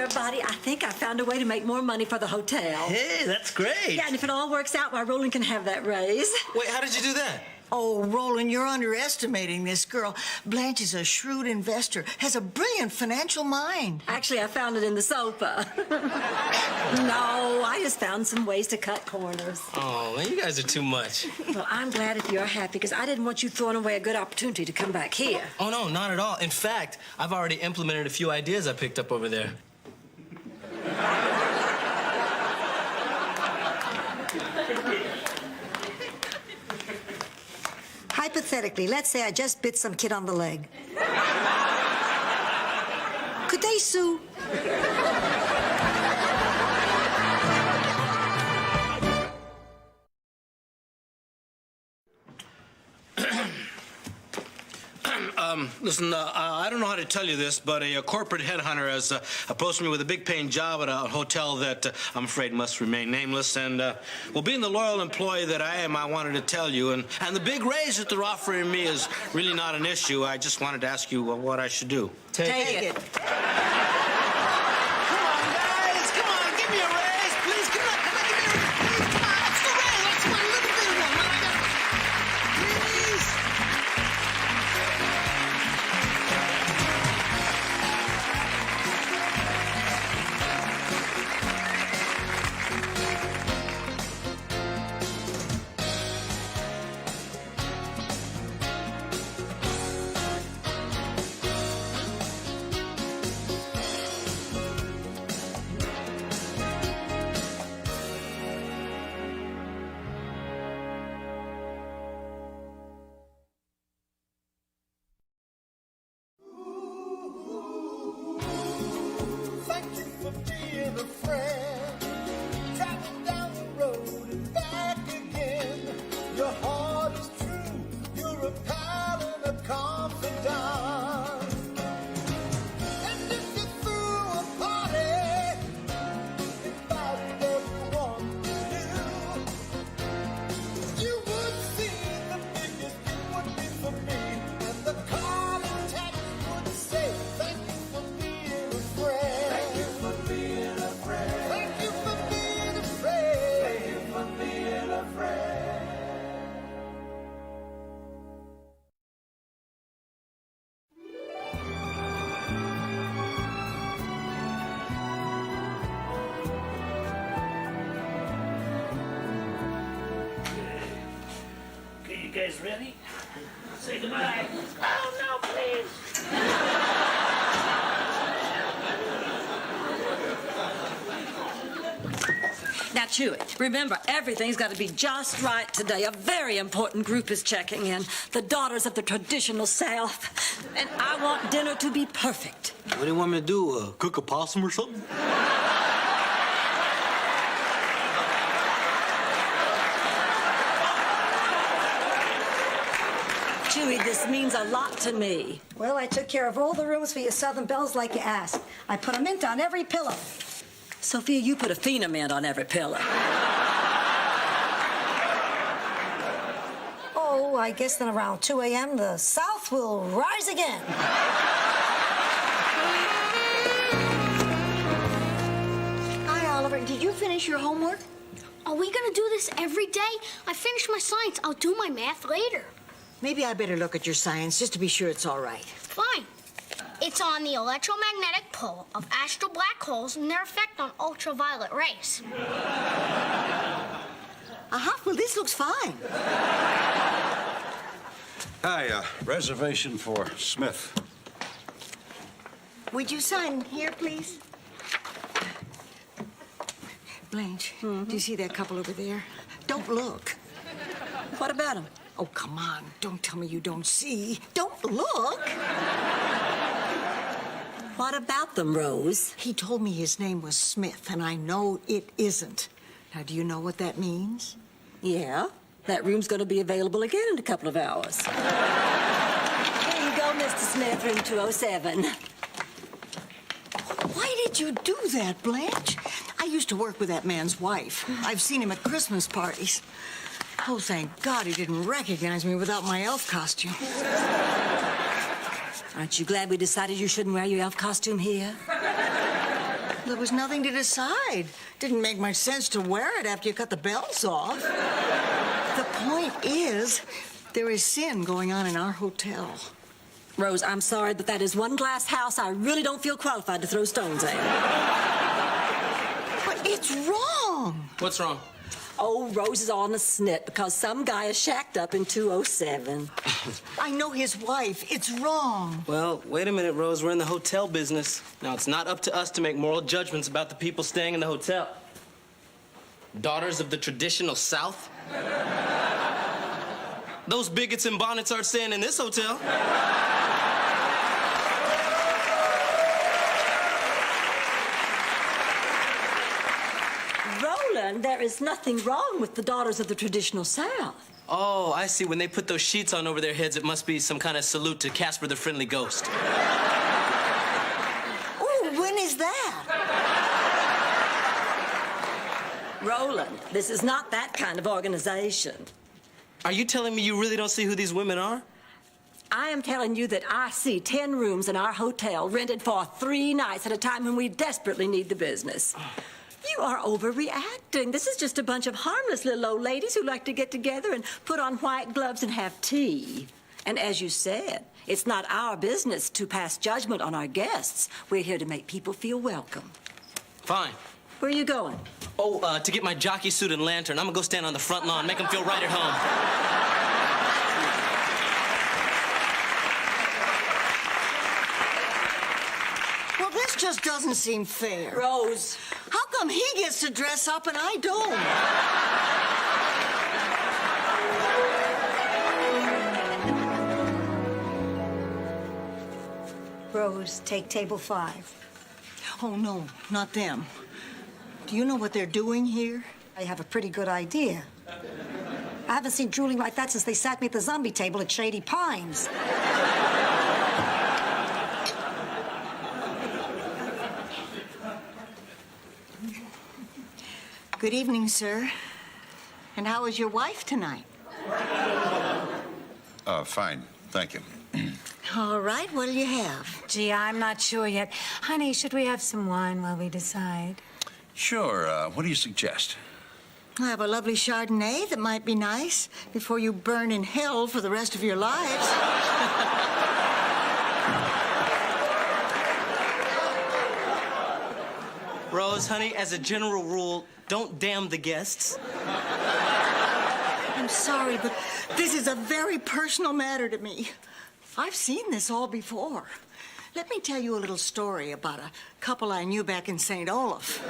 everybody. I think I found a way to make more money for the hotel. Hey, that's great. Yeah, and if it all works out, why, Roland can have that raise. Wait, how did you do that? Oh, Roland, you're underestimating this girl. Blanche is a shrewd investor, has a brilliant financial mind. Actually, I found it in the sofa. No, I just found some ways to cut corners. Oh, man, you guys are too much. Well, I'm glad if you're happy, because I didn't want you throwing away a good opportunity to come back here. Oh, no, not at all. In fact, I've already implemented a few ideas I picked up over there. Hypothetically, let's say I just bit some kid on the leg. Could they sue? Listen, I don't know how to tell you this, but a corporate headhunter has approached me with a big-paying job at a hotel that I'm afraid must remain nameless. And, well, being the loyal employee that I am, I wanted to tell you. And the big raise that they're offering me is really not an issue. I just wanted to ask you what I should do. Take it. Come on, guys. Come on, give me a raise, please. Come on, give me a raise. Please, come on. What's the raise? Let's one little bit of one. Please. Thank you for being a friend. Traveling down the road and back again. Your heart is true. You're a pal and a confidant. And if you threw a party, invite everyone you knew, you would see the biggest it would be for me. And the card intact would say, thank you for being a friend. Thank you for being a friend. Thank you for being a friend. Thank you for being a friend. Okay, you guys ready? Say goodbye. Oh, no, please. Now, Chewy, remember, everything's got to be just right today. A very important group is checking in. The daughters of the traditional South. And I want dinner to be perfect. What do you want me to do? Cook a possum or something? Chewy, this means a lot to me. Well, I took care of all the rooms for your Southern Belles like you asked. I put a mint on every pillow. Sophia, you put a phenoment on every pillow. Oh, I guess then around 2 a.m. the South will rise again. Hi, Oliver. Did you finish your homework? Are we gonna do this every day? I finished my science. I'll do my math later. Maybe I better look at your science just to be sure it's all right. Fine. It's on the electromagnetic pull of astral black holes and their effect on ultraviolet rays. Well, this looks fine. Hi, reservation for Smith. Would you sign here, please? Blanche, do you see that couple over there? Don't look. What about him? Oh, come on. Don't tell me you don't see. Don't look. What about them, Rose? He told me his name was Smith, and I know it isn't. Now, do you know what that means? Yeah, that room's going to be available again in a couple of hours. Here you go, Mr. Smith, room 207. Why did you do that, Blanche? I used to work with that man's wife. I've seen him at Christmas parties. Oh, thank God he didn't recognize me without my elf costume. Aren't you glad we decided you shouldn't wear your elf costume here? There was nothing to decide. Didn't make much sense to wear it after you cut the bells off. The point is, there is sin going on in our hotel. Rose, I'm sorry, but that is one glass house I really don't feel qualified to throw stones at. But it's wrong. What's wrong? Oh, Rose is on a snit because some guy is shacked up in 207. I know his wife. It's wrong. Well, wait a minute, Rose. We're in the hotel business. Now, it's not up to us to make moral judgments about the people staying in the hotel. Daughters of the traditional South? Those bigots in bonnets aren't staying in this hotel. Roland, there is nothing wrong with the daughters of the traditional South. Oh, I see. When they put those sheets on over their heads, it must be some kind of salute to Casper the Friendly Ghost. Oh, when is that? Roland, this is not that kind of organization. Are you telling me you really don't see who these women are? I am telling you that I see 10 rooms in our hotel rented for 3 nights at a time when we desperately need the business. You are overreacting. This is just a bunch of harmless little old ladies who like to get together and put on white gloves and have tea. And as you said, it's not our business to pass judgment on our guests. We're here to make people feel welcome. Fine. Where are you going? Oh, to get my jockey suit and lantern. I'm gonna go stand on the front lawn, make them feel right at home. Well, this just doesn't seem fair. Rose. How come he gets to dress up and I don't? Rose, take table 5. Oh, no, not them. Do you know what they're doing here? I have a pretty good idea. I haven't seen drooling like that since they sat me at the zombie table at Shady Pines. Good evening, sir. And how is your wife tonight? Fine. Thank you. All right, what'll you have? Gee, I'm not sure yet. Honey, should we have some wine while we decide? Sure. What do you suggest? I have a lovely Chardonnay that might be nice before you burn in hell for the rest of your lives. Rose, honey, as a general rule, don't damn the guests. I'm sorry, but this is a very personal matter to me. I've seen this all before. Let me tell you a little story about a couple I knew back in St. Olaf.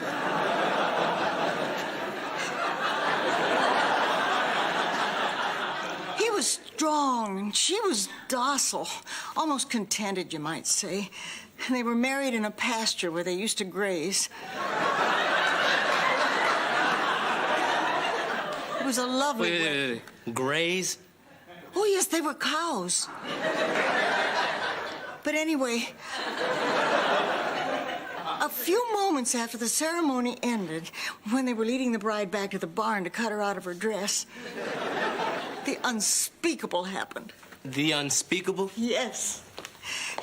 He was strong, and she was docile, almost contented, you might say. And they were married in a pasture where they used to graze. It was a lovely Wait. Graze? Oh, yes, they were cows. But anyway, a few moments after the ceremony ended, when they were leading the bride back to the barn to cut her out of her dress, the unspeakable happened. The unspeakable? Yes.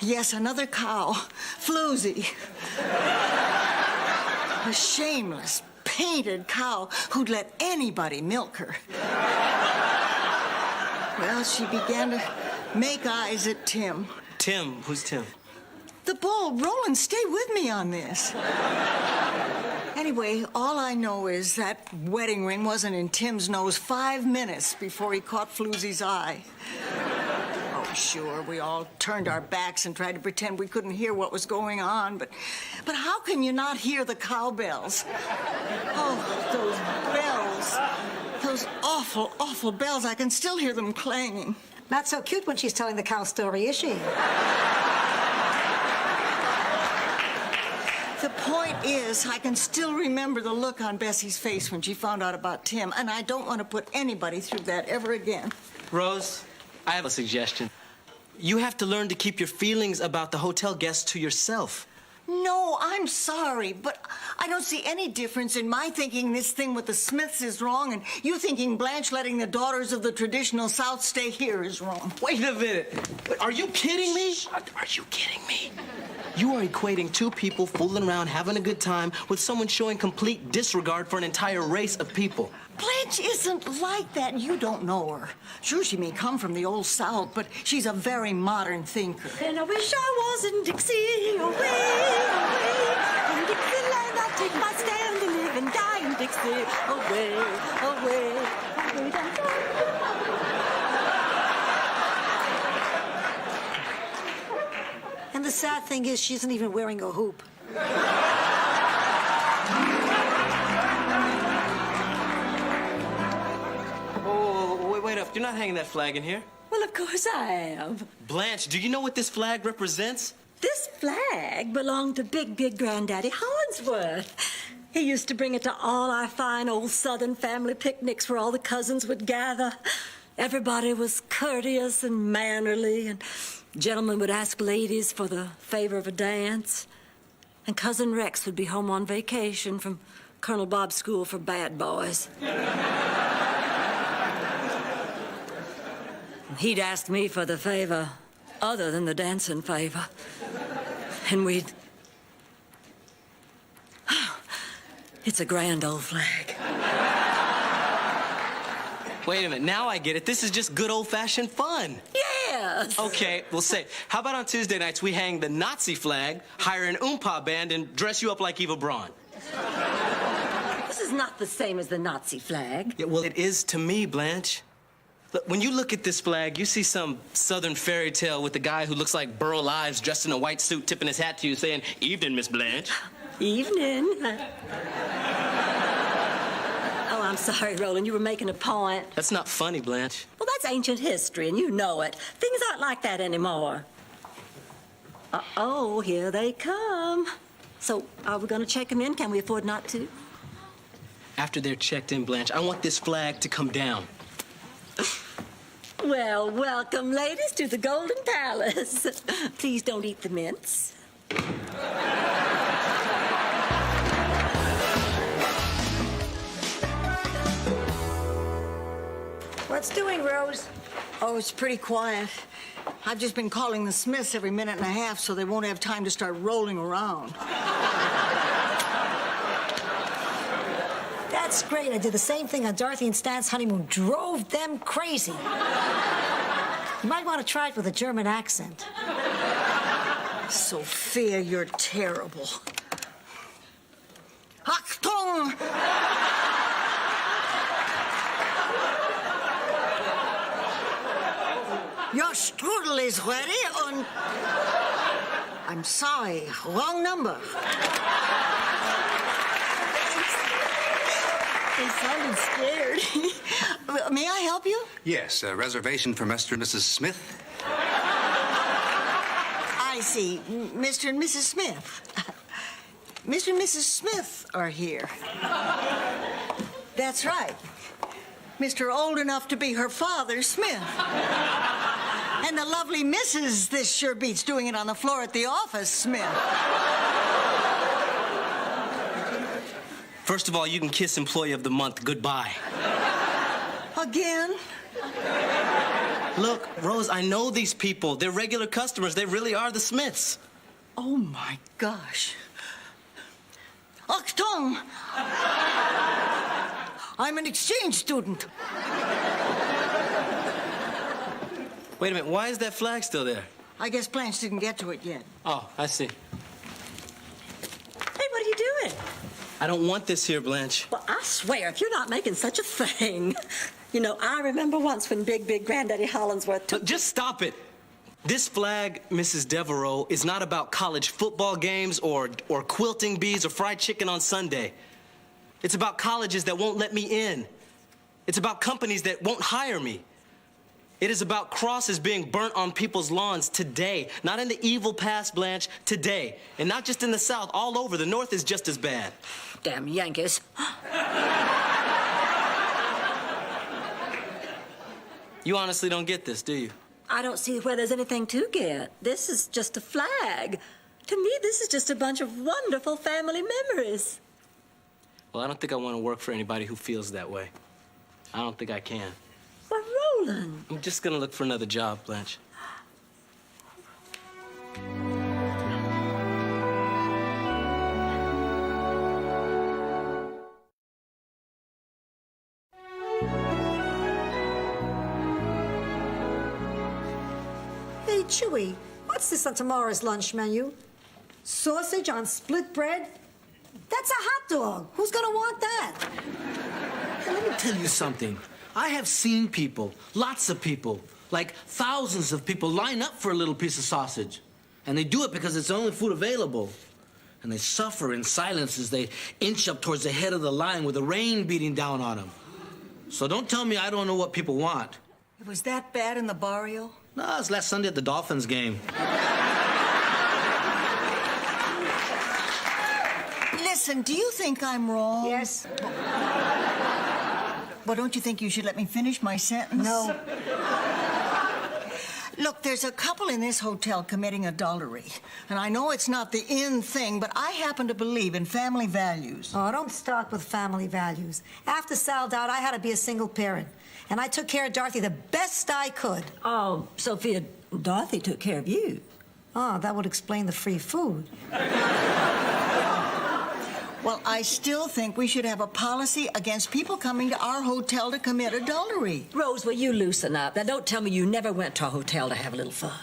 Yes, another cow, Floozy. A shameless, painted cow who'd let anybody milk her. Well, she began to make eyes at Tim. Tim? Who's Tim? The bull. Roland, stay with me on this. Anyway, all I know is that wedding ring wasn't in Tim's nose 5 minutes before he caught Floozy's eye. Oh, sure, we all turned our backs and tried to pretend we couldn't hear what was going on, but how can you not hear the cowbells? Oh, those bells. Those awful, awful bells. I can still hear them clanging. Not so cute when she's telling the cow story, is she? The point is, I can still remember the look on Bessie's face when she found out about Tim, and I don't want to put anybody through that ever again. Rose, I have a suggestion. You have to learn to keep your feelings about the hotel guests to yourself. No, I'm sorry, but I don't see any difference in my thinking this thing with the Smiths is wrong and you thinking Blanche letting the daughters of the traditional South stay here is wrong. Wait a minute. Are you kidding me? Are you kidding me? You are equating two people fooling around, having a good time, with someone showing complete disregard for an entire race of people. Blanche isn't like that. You don't know her. Sure, she may come from the old South, but she's a very modern thinker. And I wish I was in Dixie, away, away. In Dixieland, I'll take my stand to live and die in Dixie, away, away, away down. And the sad thing is, she isn't even wearing a hoop. Oh, wait up. You're not hanging that flag in here. Well, of course I am. Blanche, do you know what this flag represents? This flag belonged to Big Granddaddy Hollingsworth. He used to bring it to all our fine old Southern family picnics where all the cousins would gather. Everybody was courteous and mannerly, and gentlemen would ask ladies for the favor of a dance. And Cousin Rex would be home on vacation from Colonel Bob's school for bad boys. He'd ask me for the favor other than the dancing favor. And we'd... It's a grand old flag. Wait a minute, now I get it. This is just good old-fashioned fun. Yes! Okay, well, say, how about on Tuesday nights we hang the Nazi flag, hire an oompa band, and dress you up like Eva Braun? This is not the same as the Nazi flag. Yeah, well, it is to me, Blanche. Look, when you look at this flag, you see some Southern fairy tale with the guy who looks like Burl Ives dressed in a white suit tipping his hat to you saying, "Evening, Miss Blanche." Evening. Oh, I'm sorry, Roland. You were making a point. That's not funny, Blanche. Well, that's ancient history, and you know it. Things aren't like that anymore. Uh-oh, here they come. So, are we going to check them in? Can we afford not to? After they're checked in, Blanche, I want this flag to come down. Well, welcome, ladies, to the Golden Palace. Please don't eat the mince. What's doing, Rose? Oh, it's pretty quiet. I've just been calling the Smiths every minute and a half so they won't have time to start rolling around. That's great. I did the same thing on Dorothy and Stan's honeymoon. Drove them crazy. You might want to try it with a German accent. Sophia, you're terrible. Achtung! Your strudel is ready and... I'm sorry, wrong number. They sounded scared. May I help you? Yes, a reservation for Mr. and Mrs. Smith. I see. Mr. and Mrs. Smith. Mr. and Mrs. Smith are here. That's right. Mr. Old enough to be her father, Smith. And the lovely Mrs. This sure beats doing it on the floor at the office, Smith. First of all, you can kiss Employee of the Month goodbye. Again? Look, Rose, I know these people. They're regular customers. They really are the Smiths. Oh, my gosh. Achtung! I'm an exchange student. Wait a minute, why is that flag still there? I guess Blanche didn't get to it yet. Oh, I see. Hey, what are you doing? I don't want this here, Blanche. Well, I swear, if you're not making such a thing. You know, I remember once when Big Granddaddy Hollingsworth took... Look, just stop it. This flag, Mrs. Deveraux, is not about college football games or quilting bees or fried chicken on Sunday. It's about colleges that won't let me in. It's about companies that won't hire me. It is about crosses being burnt on people's lawns today. Not in the evil past, Blanche, today. And not just in the South, all over. The North is just as bad. Damn Yankees. You honestly don't get this, do you? I don't see where there's anything to get. This is just a flag. To me, this is just a bunch of wonderful family memories. Well, I don't think I want to work for anybody who feels that way. I don't think I can. But Roland... I'm just gonna look for another job, Blanche. Chewy, what's this on tomorrow's lunch menu? Sausage on split bread? That's a hot dog. Who's gonna want that? Hey, let me tell you something. I have seen people, lots of people, like thousands of people line up for a little piece of sausage. And they do it because it's the only food available. And they suffer in silence as they inch up towards the head of the line with the rain beating down on them. So don't tell me I don't know what people want. It was that bad in the barrio? No, it's last Sunday at the Dolphins game. Listen, do you think I'm wrong? Yes. Well, don't you think you should let me finish my sentence? No. Look, there's a couple in this hotel committing adultery. And I know it's not the in thing, but I happen to believe in family values. Oh, don't start with family values. After Sal died, I had to be a single parent. And I took care of Dorothy the best I could. Oh, Sophia, Dorothy took care of you. Oh, that would explain the free food. Well, I still think we should have a policy against people coming to our hotel to commit adultery. Rose, will you loosen up? Now, don't tell me you never went to a hotel to have a little fun.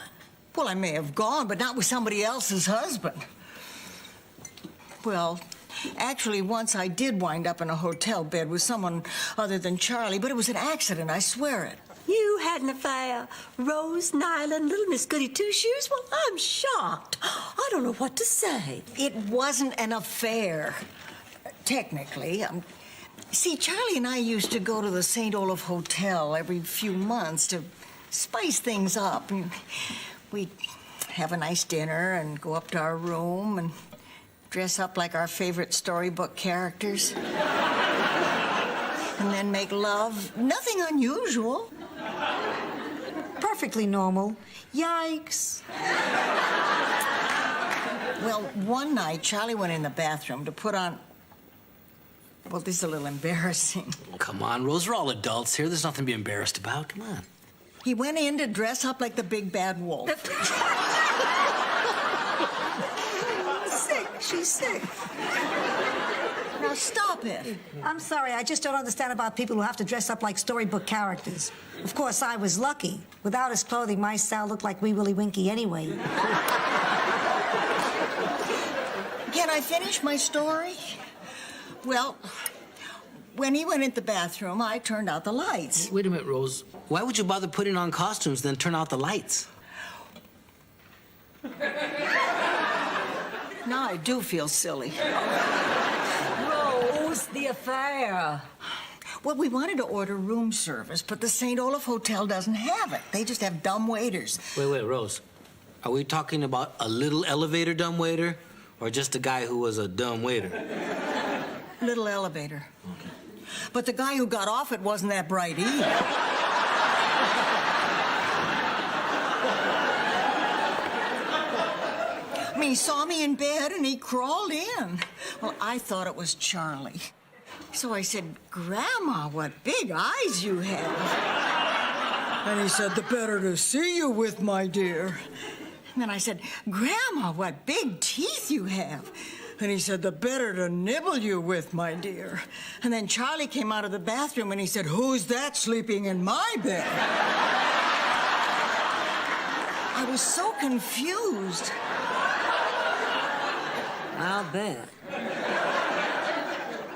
Well, I may have gone, but not with somebody else's husband. Well, actually, once I did wind up in a hotel bed with someone other than Charlie, but it was an accident, I swear it. You had an affair? Rose, Nyland, little Miss Goody Two-Shoes? Well, I'm shocked. I don't know what to say. It wasn't an affair, technically. See, Charlie and I used to go to the St. Olaf Hotel every few months to spice things up. And we'd have a nice dinner and go up to our room and dress up like our favorite storybook characters. And then make love. Nothing unusual. Perfectly normal. Yikes. Well, one night, Charlie went in the bathroom to put on... Well, this is a little embarrassing. Come on, Rose, we're all adults here. There's nothing to be embarrassed about. Come on. He went in to dress up like the big bad wolf. Sick. She's sick. Now, stop it. I'm sorry, I just don't understand about people who have to dress up like storybook characters. Of course, I was lucky. Without his clothing, my Sal looked like Wee Willie Winky anyway. Can I finish my story? Well, when he went into the bathroom, I turned out the lights. Wait a minute, Rose. Why would you bother putting on costumes, then turn out the lights? Now I do feel silly. Rose, the affair. Well, we wanted to order room service, but the St. Olaf Hotel doesn't have it. They just have dumb waiters. Wait, Rose. Are we talking about a little elevator dumb waiter, or just a guy who was a dumb waiter? Little elevator. Okay. But the guy who got off it wasn't that bright either. I mean, he saw me in bed and he crawled in. Well, I thought it was Charlie. So I said, Grandma, what big eyes you have. And he said, the better to see you with, my dear. And then I said, Grandma, what big teeth you have. And he said, the better to nibble you with, my dear. And then Charlie came out of the bathroom and he said, who's that sleeping in my bed? I was so confused. I'll bet.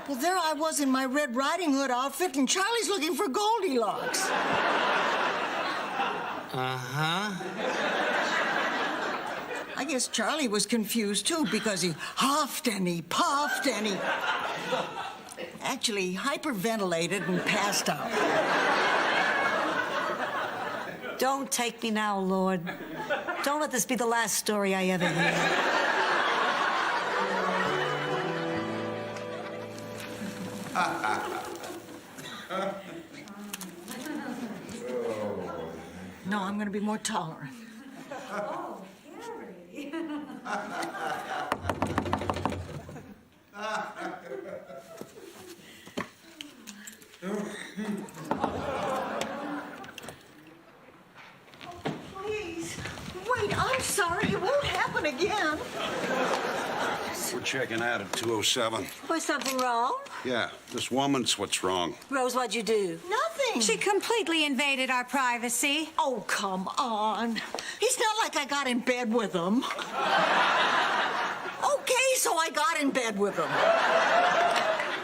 Well, there I was in my Red Riding Hood outfit, and Charlie's looking for Goldilocks. Uh-huh. I guess Charlie was confused, too, because he huffed and he puffed and he actually hyperventilated and passed out. Don't take me now, Lord. Don't let this be the last story I ever hear. No, I'm going to be more tolerant. Oh, Harry. Please, wait, I'm sorry. It won't happen again. We're checking out at 207. Was something wrong? Yeah, this woman's what's wrong. Rose, what'd you do? Nothing. doing? She completely invaded our privacy. Oh, come on. It's not like I got in bed with him. Okay, so I got in bed with him.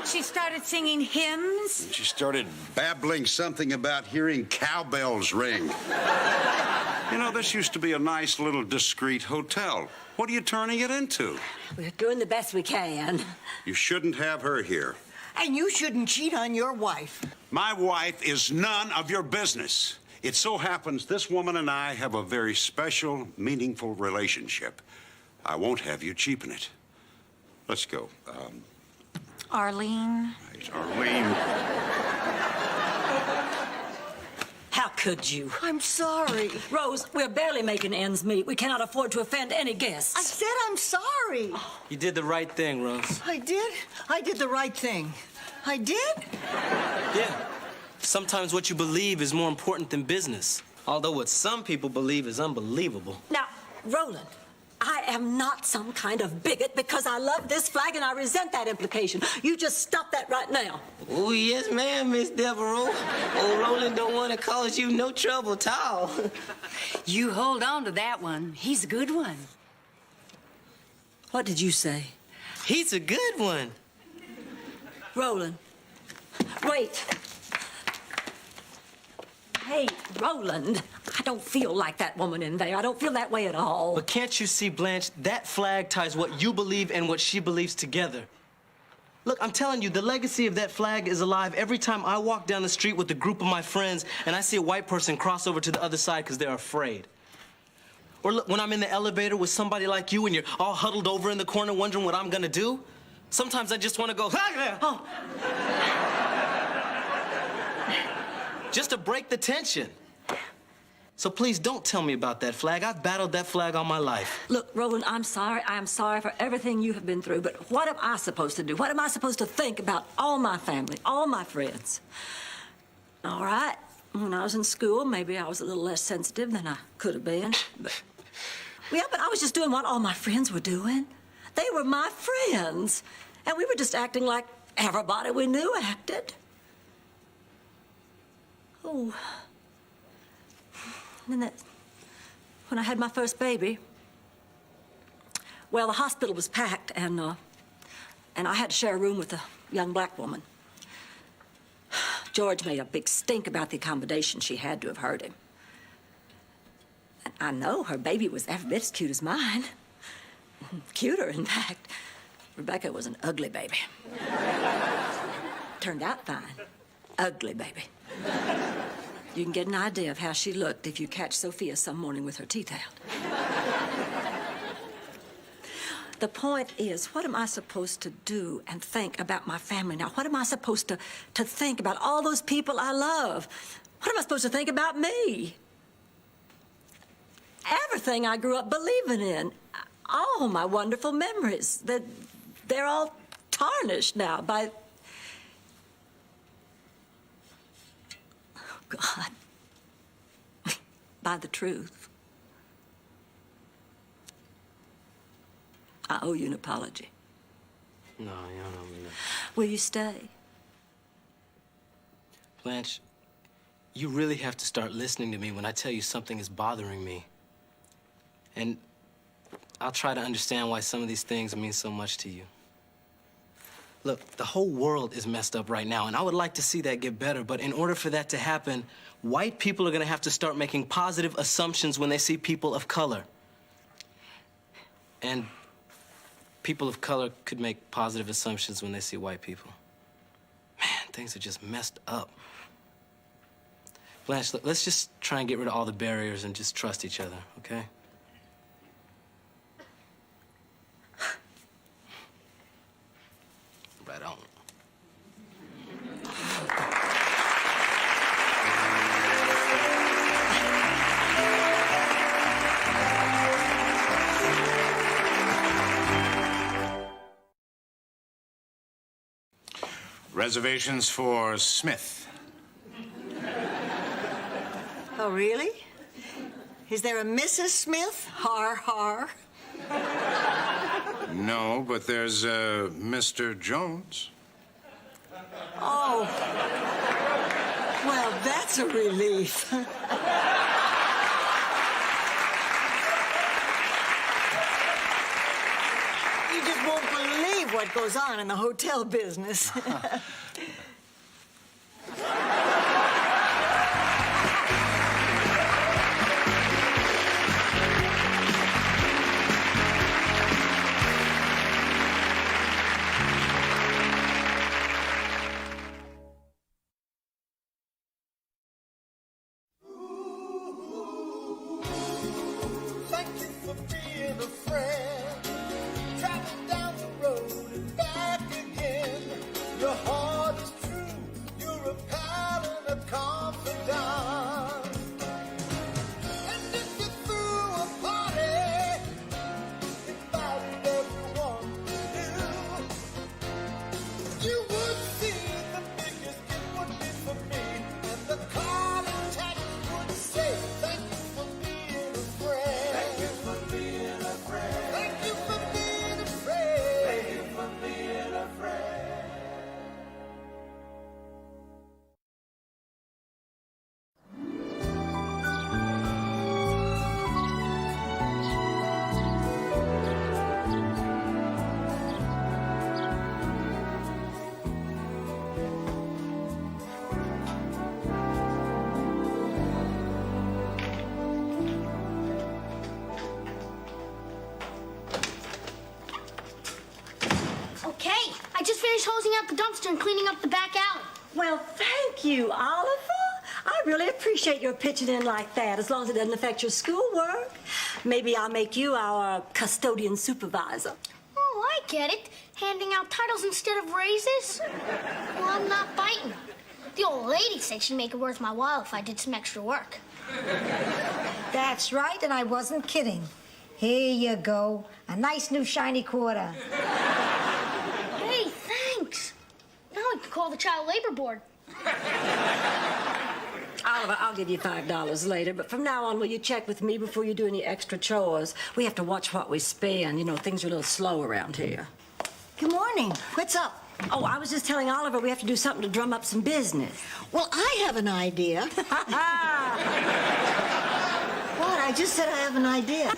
She started singing hymns. She started babbling something about hearing cowbells ring. You know, this used to be a nice little discreet hotel. What are you turning it into? We're doing the best we can. You shouldn't have her here. And you shouldn't cheat on your wife. My wife is none of your business. It so happens this woman and I have a very special, meaningful relationship. I won't have you cheapen it. Let's go. Arlene. Arlene. How could you? I'm sorry. Rose, we're barely making ends meet. We cannot afford to offend any guests. I said I'm sorry. You did the right thing, Rose. I did? I did the right thing. I did? Yeah. Sometimes what you believe is more important than business. Although what some people believe is unbelievable. Now, Roland, I am not some kind of bigot because I love this flag and I resent that implication. You just stop that right now. Oh, yes, ma'am, Miss Devereaux. Oh, Roland don't want to cause you no trouble at all. You hold on to that one. He's a good one. What did you say? He's a good one. Roland, wait. Hey, Roland, I don't feel like that woman in there. I don't feel that way at all. But can't you see, Blanche, that flag ties what you believe and what she believes together. Look, I'm telling you, the legacy of that flag is alive every time I walk down the street with a group of my friends and I see a white person cross over to the other side because they're afraid. Or look, when I'm in the elevator with somebody like you and you're all huddled over in the corner wondering what I'm gonna do, sometimes I just want to go, oh. Just to break the tension. So please don't tell me about that flag. I've battled that flag all my life. Look, Roland, I'm sorry. I am sorry for everything you have been through, but what am I supposed to do? What am I supposed to think about all my family, all my friends? All right, when I was in school, maybe I was a little less sensitive than I could have been. But I was just doing what all my friends were doing. They were my friends, and we were just acting like everybody we knew acted. Oh. And then when I had my first baby, well, the hospital was packed, and I had to share a room with a young black woman. George made a big stink about the accommodation. She had to have heard him. And I know her baby was every bit as cute as mine. Cuter, in fact. Rebecca was an ugly baby. Turned out fine. Ugly baby. You can get an idea of how she looked if you catch Sophia some morning with her teeth out. The point is, what am I supposed to do and think about my family now? What am I supposed to think about all those people I love? What am I supposed to think about me? Everything I grew up believing in, all my wonderful memories, they're all tarnished now by... God, by the truth. I owe you an apology. No, you don't owe me that. Will you stay? Blanche, you really have to start listening to me when I tell you something is bothering me. And I'll try to understand why some of these things mean so much to you. Look, the whole world is messed up right now, and I would like to see that get better, but in order for that to happen, white people are gonna have to start making positive assumptions when they see people of color. And people of color could make positive assumptions when they see white people. Man, things are just messed up. Blanche, look, let's just try and get rid of all the barriers and just trust each other, okay? Right on. Reservations for Smith. Oh, really? Is there a Mrs. Smith? Har, har. No, but there's Mr. Jones. Oh. Well, that's a relief. You just won't believe what goes on in the hotel business. Thank you for being a friend. Traveling down the road and back again. Your heart is true. You're a pal and a confidant. And if you threw a party, invited everyone you would see the biggest gift would be for me. And the card intact would say, thank you for being a friend. Thank you for being a friend. Thank you for being a friend. Thank you for being a friend. Okay, I just finished hosing out the dumpster and cleaning up the back alley. Well, thank you, Oliver. I really appreciate your pitching in like that, as long as it doesn't affect your schoolwork. Maybe I'll make you our custodian supervisor. Oh, I get it. Handing out titles instead of raises? Well, I'm not biting. The old lady said she'd make it worth my while if I did some extra work. That's right, and I wasn't kidding. Here you go. A nice new shiny quarter. Hey, thanks. Now I can call the child labor board. Oliver, I'll give you $5 later, but from now on, will you check with me before you do any extra chores? We have to watch what we spend. You know, things are a little slow around here. Good morning. What's up? Oh, I was just telling Oliver we have to do something to drum up some business. Well, I have an idea. What? I just said I have an idea.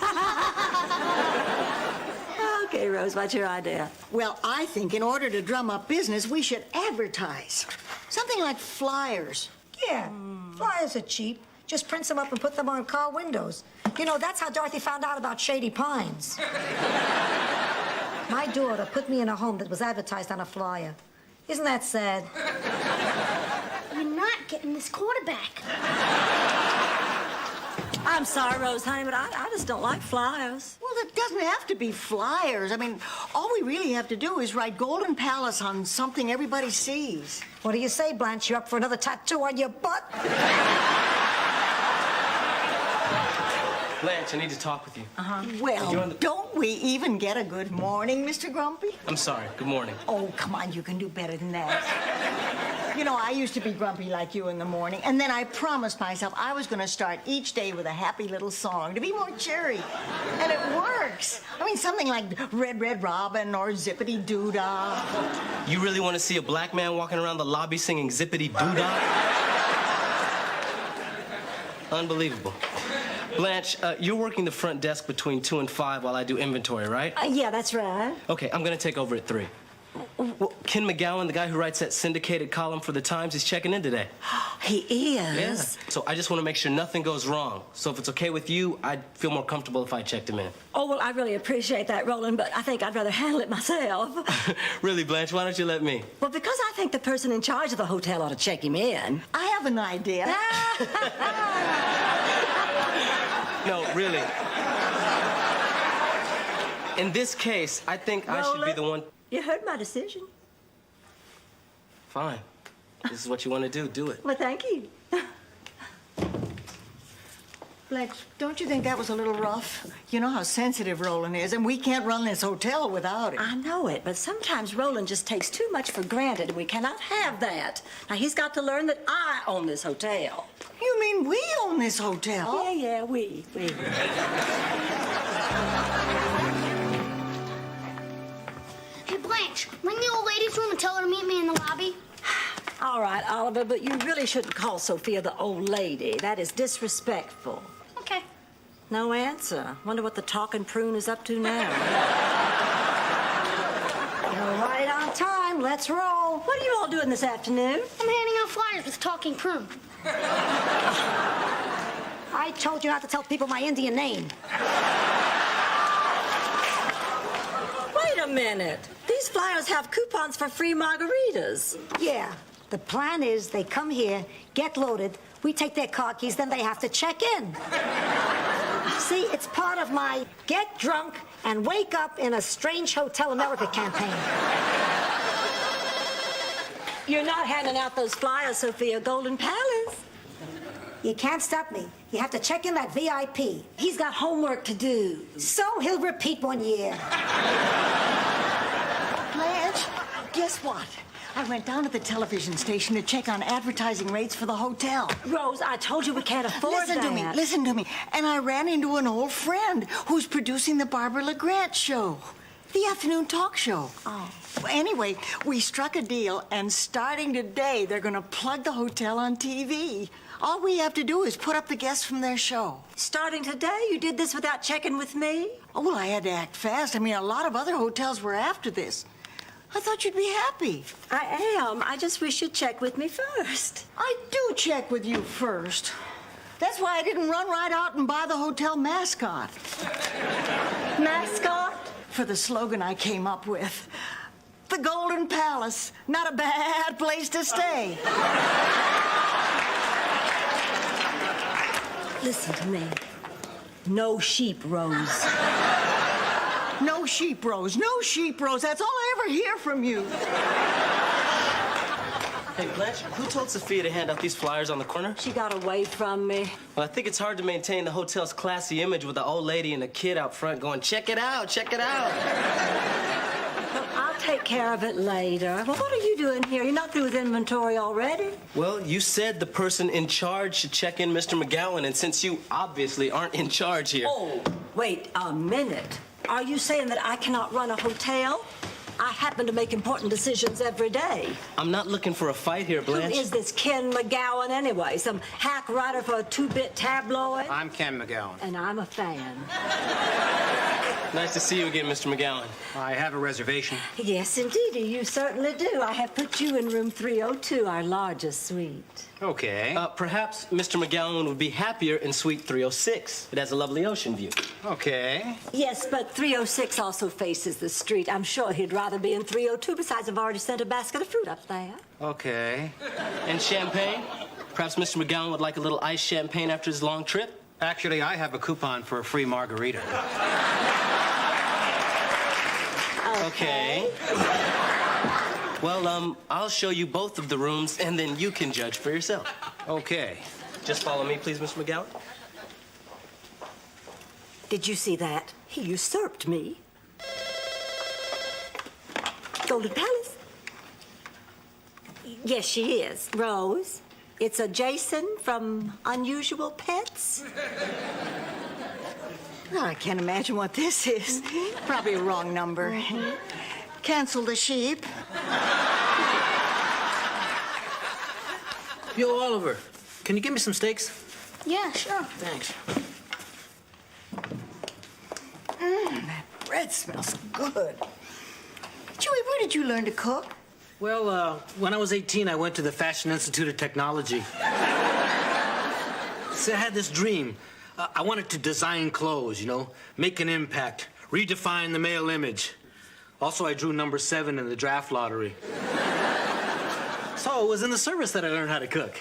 Okay, Rose, what's your idea? Well, I think in order to drum up business, we should advertise. Something like flyers. Yeah, flyers are cheap. Just print them up and put them on car windows. You know, that's how Dorothy found out about Shady Pines. My daughter put me in a home that was advertised on a flyer. Isn't that sad? You're not getting this quarterback. I'm sorry, Rose, honey, but I just don't like flyers. Well, it doesn't have to be flyers. I mean, all we really have to do is write Golden Palace on something everybody sees. What do you say, Blanche? You up for another tattoo on your butt? Blanche, I need to talk with you. Well, don't we even get a good morning, Mr. Grumpy? I'm sorry. Good morning. Oh, come on, you can do better than that. You know, I used to be grumpy like you in the morning, and then I promised myself I was going to start each day with a happy little song to be more cheery. And it works. I mean, something like Red, Red Robin or Zippity Doo-Dah. You really want to see a black man walking around the lobby singing Zippity Doo-Dah? Unbelievable. Blanche, you're working the front desk between 2 and 5 while I do inventory, right? Yeah, that's right. Okay, I'm going to take over at 3. Well, Ken McGowan, the guy who writes that syndicated column for the Times, is checking in today. He is? Yeah. So I just want to make sure nothing goes wrong. So if it's okay with you, I'd feel more comfortable if I checked him in. Oh, well, I really appreciate that, Roland, but I think I'd rather handle it myself. Really, Blanche, why don't you let me? Well, because I think the person in charge of the hotel ought to check him in. I have an idea. No, really. In this case, I think I should be the one... You heard my decision. Fine. This is what you want to do. Do it. Well, thank you. Blanche, don't you think that was a little rough? You know how sensitive Roland is, and we can't run this hotel without him. I know it, but sometimes Roland just takes too much for granted, and we cannot have that. Now, he's got to learn that I own this hotel. You mean we own this hotel? Yeah, we. Hey, Blanche, ring the old lady's room and tell her to meet me in the lobby. All right, Oliver, but you really shouldn't call Sophia the old lady. That is disrespectful. Okay. No answer. Wonder what the talking prune is up to now. You're right on time. Let's roll. What are you all doing this afternoon? I'm handing out flyers with talking prune. I told you not to tell people my Indian name. Wait a minute. These flyers have coupons for free margaritas. Yeah. The plan is they come here, get loaded, we take their car keys, then they have to check in. See, it's part of my get drunk and wake up in a strange Hotel America campaign. You're not handing out those flyers, Sophia. Goldenpalace. You can't stop me. You have to check in that VIP. He's got homework to do. So he'll repeat 1 year. Blanche, guess what? I went down to the television station to check on advertising rates for the hotel. Rose, I told you we can't afford that. Listen to me. And I ran into an old friend who's producing the Barbara LeGrant show, the afternoon talk show. Oh. Well, anyway, we struck a deal, and starting today, they're going to plug the hotel on TV. All we have to do is put up the guests from their show. Starting today? You did this without checking with me? Oh, well, I had to act fast. I mean, a lot of other hotels were after this. I thought you'd be happy. I am. I just wish you'd check with me first. I do check with you first. That's why I didn't run right out and buy the hotel mascot. Mascot? For the slogan I came up with. The Golden Palace, not a bad place to stay. Listen to me. No sheep, Rose. No sheep, Rose. No sheep, Rose. That's all I ever hear from you. Hey, Blanche, who told Sophia to hand out these flyers on the corner? She got away from me. Well, I think it's hard to maintain the hotel's classy image with an old lady and a kid out front going, check it out, check it out. Well, I'll take care of it later. Well, what are you doing here? You're not through with inventory already? Well, you said the person in charge should check in Mr. McGowan, and since you obviously aren't in charge here... Oh, wait a minute. Are you saying that I cannot run a hotel? I happen to make important decisions every day. I'm not looking for a fight here, Blanche. Who is this Ken McGowan anyway? Some hack writer for a two-bit tabloid? I'm Ken McGowan. And I'm a fan. Nice to see you again, Mr. McGowan. I have a reservation. Yes, indeedy, you certainly do. I have put you in room 302, our largest suite. Okay. Perhaps Mr. McGowan would be happier in suite 306. It has a lovely ocean view. Okay. Yes, but 306 also faces the street. I'm sure he'd rather be in 302. Besides, I've already sent a basket of fruit up there. Okay. And champagne? Perhaps Mr. McGowan would like a little iced champagne after his long trip? Actually, I have a coupon for a free margarita. Okay. Well, I'll show you both of the rooms, and then you can judge for yourself. Okay. Just follow me, please, Mr. McGowan. Did you see that? He usurped me. Golden Palace? Yes, she is. Rose. It's a Jason from Unusual Pets. Oh, I can't imagine what this is. Probably a wrong number. Cancel the sheep. Yo, Oliver, can you give me some steaks? Yeah, sure. Thanks. That bread smells good. Chewy, where did you learn to cook? Well, when I was 18, I went to the Fashion Institute of Technology. See, I had this dream. I wanted to design clothes, you know, make an impact, redefine the male image. Also, I drew number 7 in the draft lottery. So it was in the service that I learned how to cook.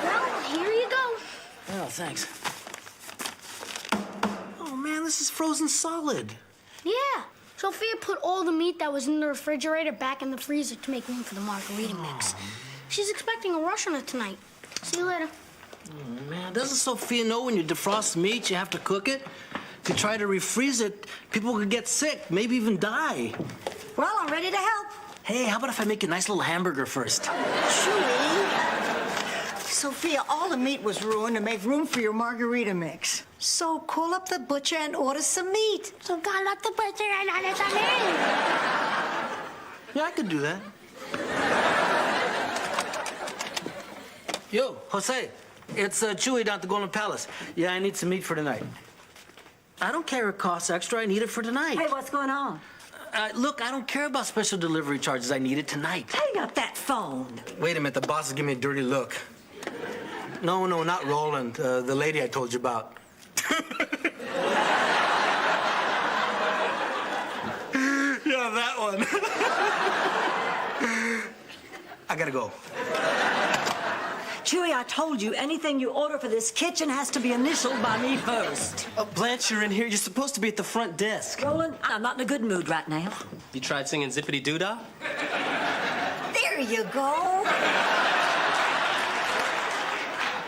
Well, here you go. Oh, thanks. Oh, man, this is frozen solid. Yeah. Sophia put all the meat that was in the refrigerator back in the freezer to make room for the margarita mix. She's expecting a rush on it tonight. See you later. Oh, man, doesn't Sophia know when you defrost meat, you have to cook it? If you try to refreeze it, people could get sick, maybe even die. Well, I'm ready to help. Hey, how about if I make a nice little hamburger first? Chewy. Sophia, all the meat was ruined to make room for your margarita mix. So call up the butcher and order some meat. So call up the butcher and order some meat. Yeah, I could do that. Yo, Jose, it's Chewy down at the Golden Palace. Yeah, I need some meat for tonight. I don't care if it costs extra. I need it for tonight. Hey, what's going on? Look, I don't care about special delivery charges. I need it tonight. Hang up that phone. Wait a minute. The boss is giving me a dirty look. No, not Roland. The lady I told you about. Yeah, that one. I gotta go. Chewy, I told you, anything you order for this kitchen has to be initialed by me first. Blanche, you're in here. You're supposed to be at the front desk. Roland, I'm not in a good mood right now. You tried singing Zippity Doo-Dah? There you go.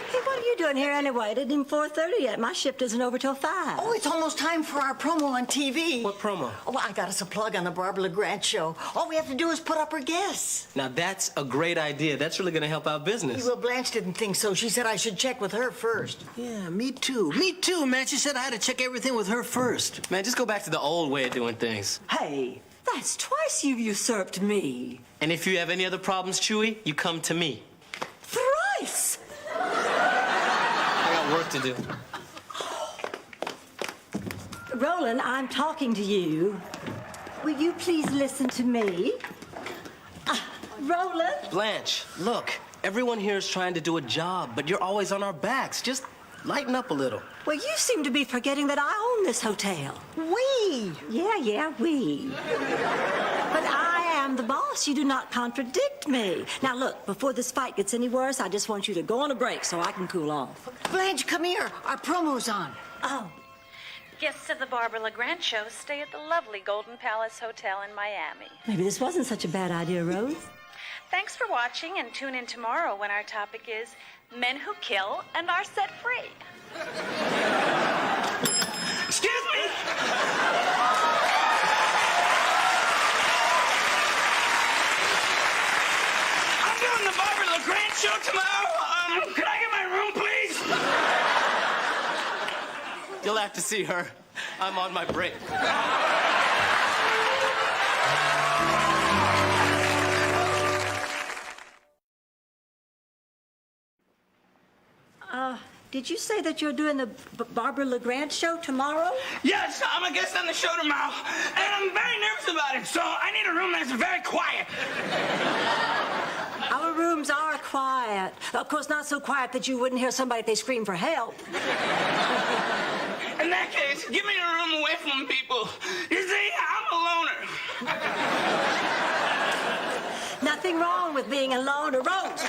Hey, what are you doing here anyway? It isn't even 4:30 yet. My shift isn't over till 5. Oh, it's almost time for our promo on TV. What promo? Oh, I got us a plug on the Barbara LeGrand show. All we have to do is put up her guests. Now, that's a great idea. That's really going to help out business. Well, Blanche didn't think so. She said I should check with her first. Yeah, me too. Me too, man. She said I had to check everything with her first. Man, just go back to the old way of doing things. Hey, that's twice you've usurped me. And if you have any other problems, Chewy, you come to me. Thrice! I got work to do. Roland, I'm talking to you. Will you please listen to me? Roland? Blanche, look. Everyone here is trying to do a job, but you're always on our backs. Just lighten up a little. Well, you seem to be forgetting that I own this hotel. We? Yeah, we. But I am the boss. You do not contradict me. Now, look, before this fight gets any worse, I just want you to go on a break so I can cool off. Blanche, come here. Our promo's on. Oh. Guests of the Barbara LeGrand show stay at the lovely Goldenpalacehotel in Miami. Maybe this wasn't such a bad idea, Rose. Thanks for watching, and tune in tomorrow when our topic is Men Who Kill and Are Set Free. Excuse me? I'm doing the Barbara LeGrand show tomorrow. Could I get my room, please? You'll have to see her. I'm on my break. Did you say that you're doing the Barbara LeGrand show tomorrow? Yes, I'm a guest on the show tomorrow, and I'm very nervous about it, so I need a room that's very quiet. Our rooms are quiet. Of course, not so quiet that you wouldn't hear somebody if they scream for help. In that case, give me a room away from people. You see, I'm a loner. Nothing wrong with being a loner, Rose.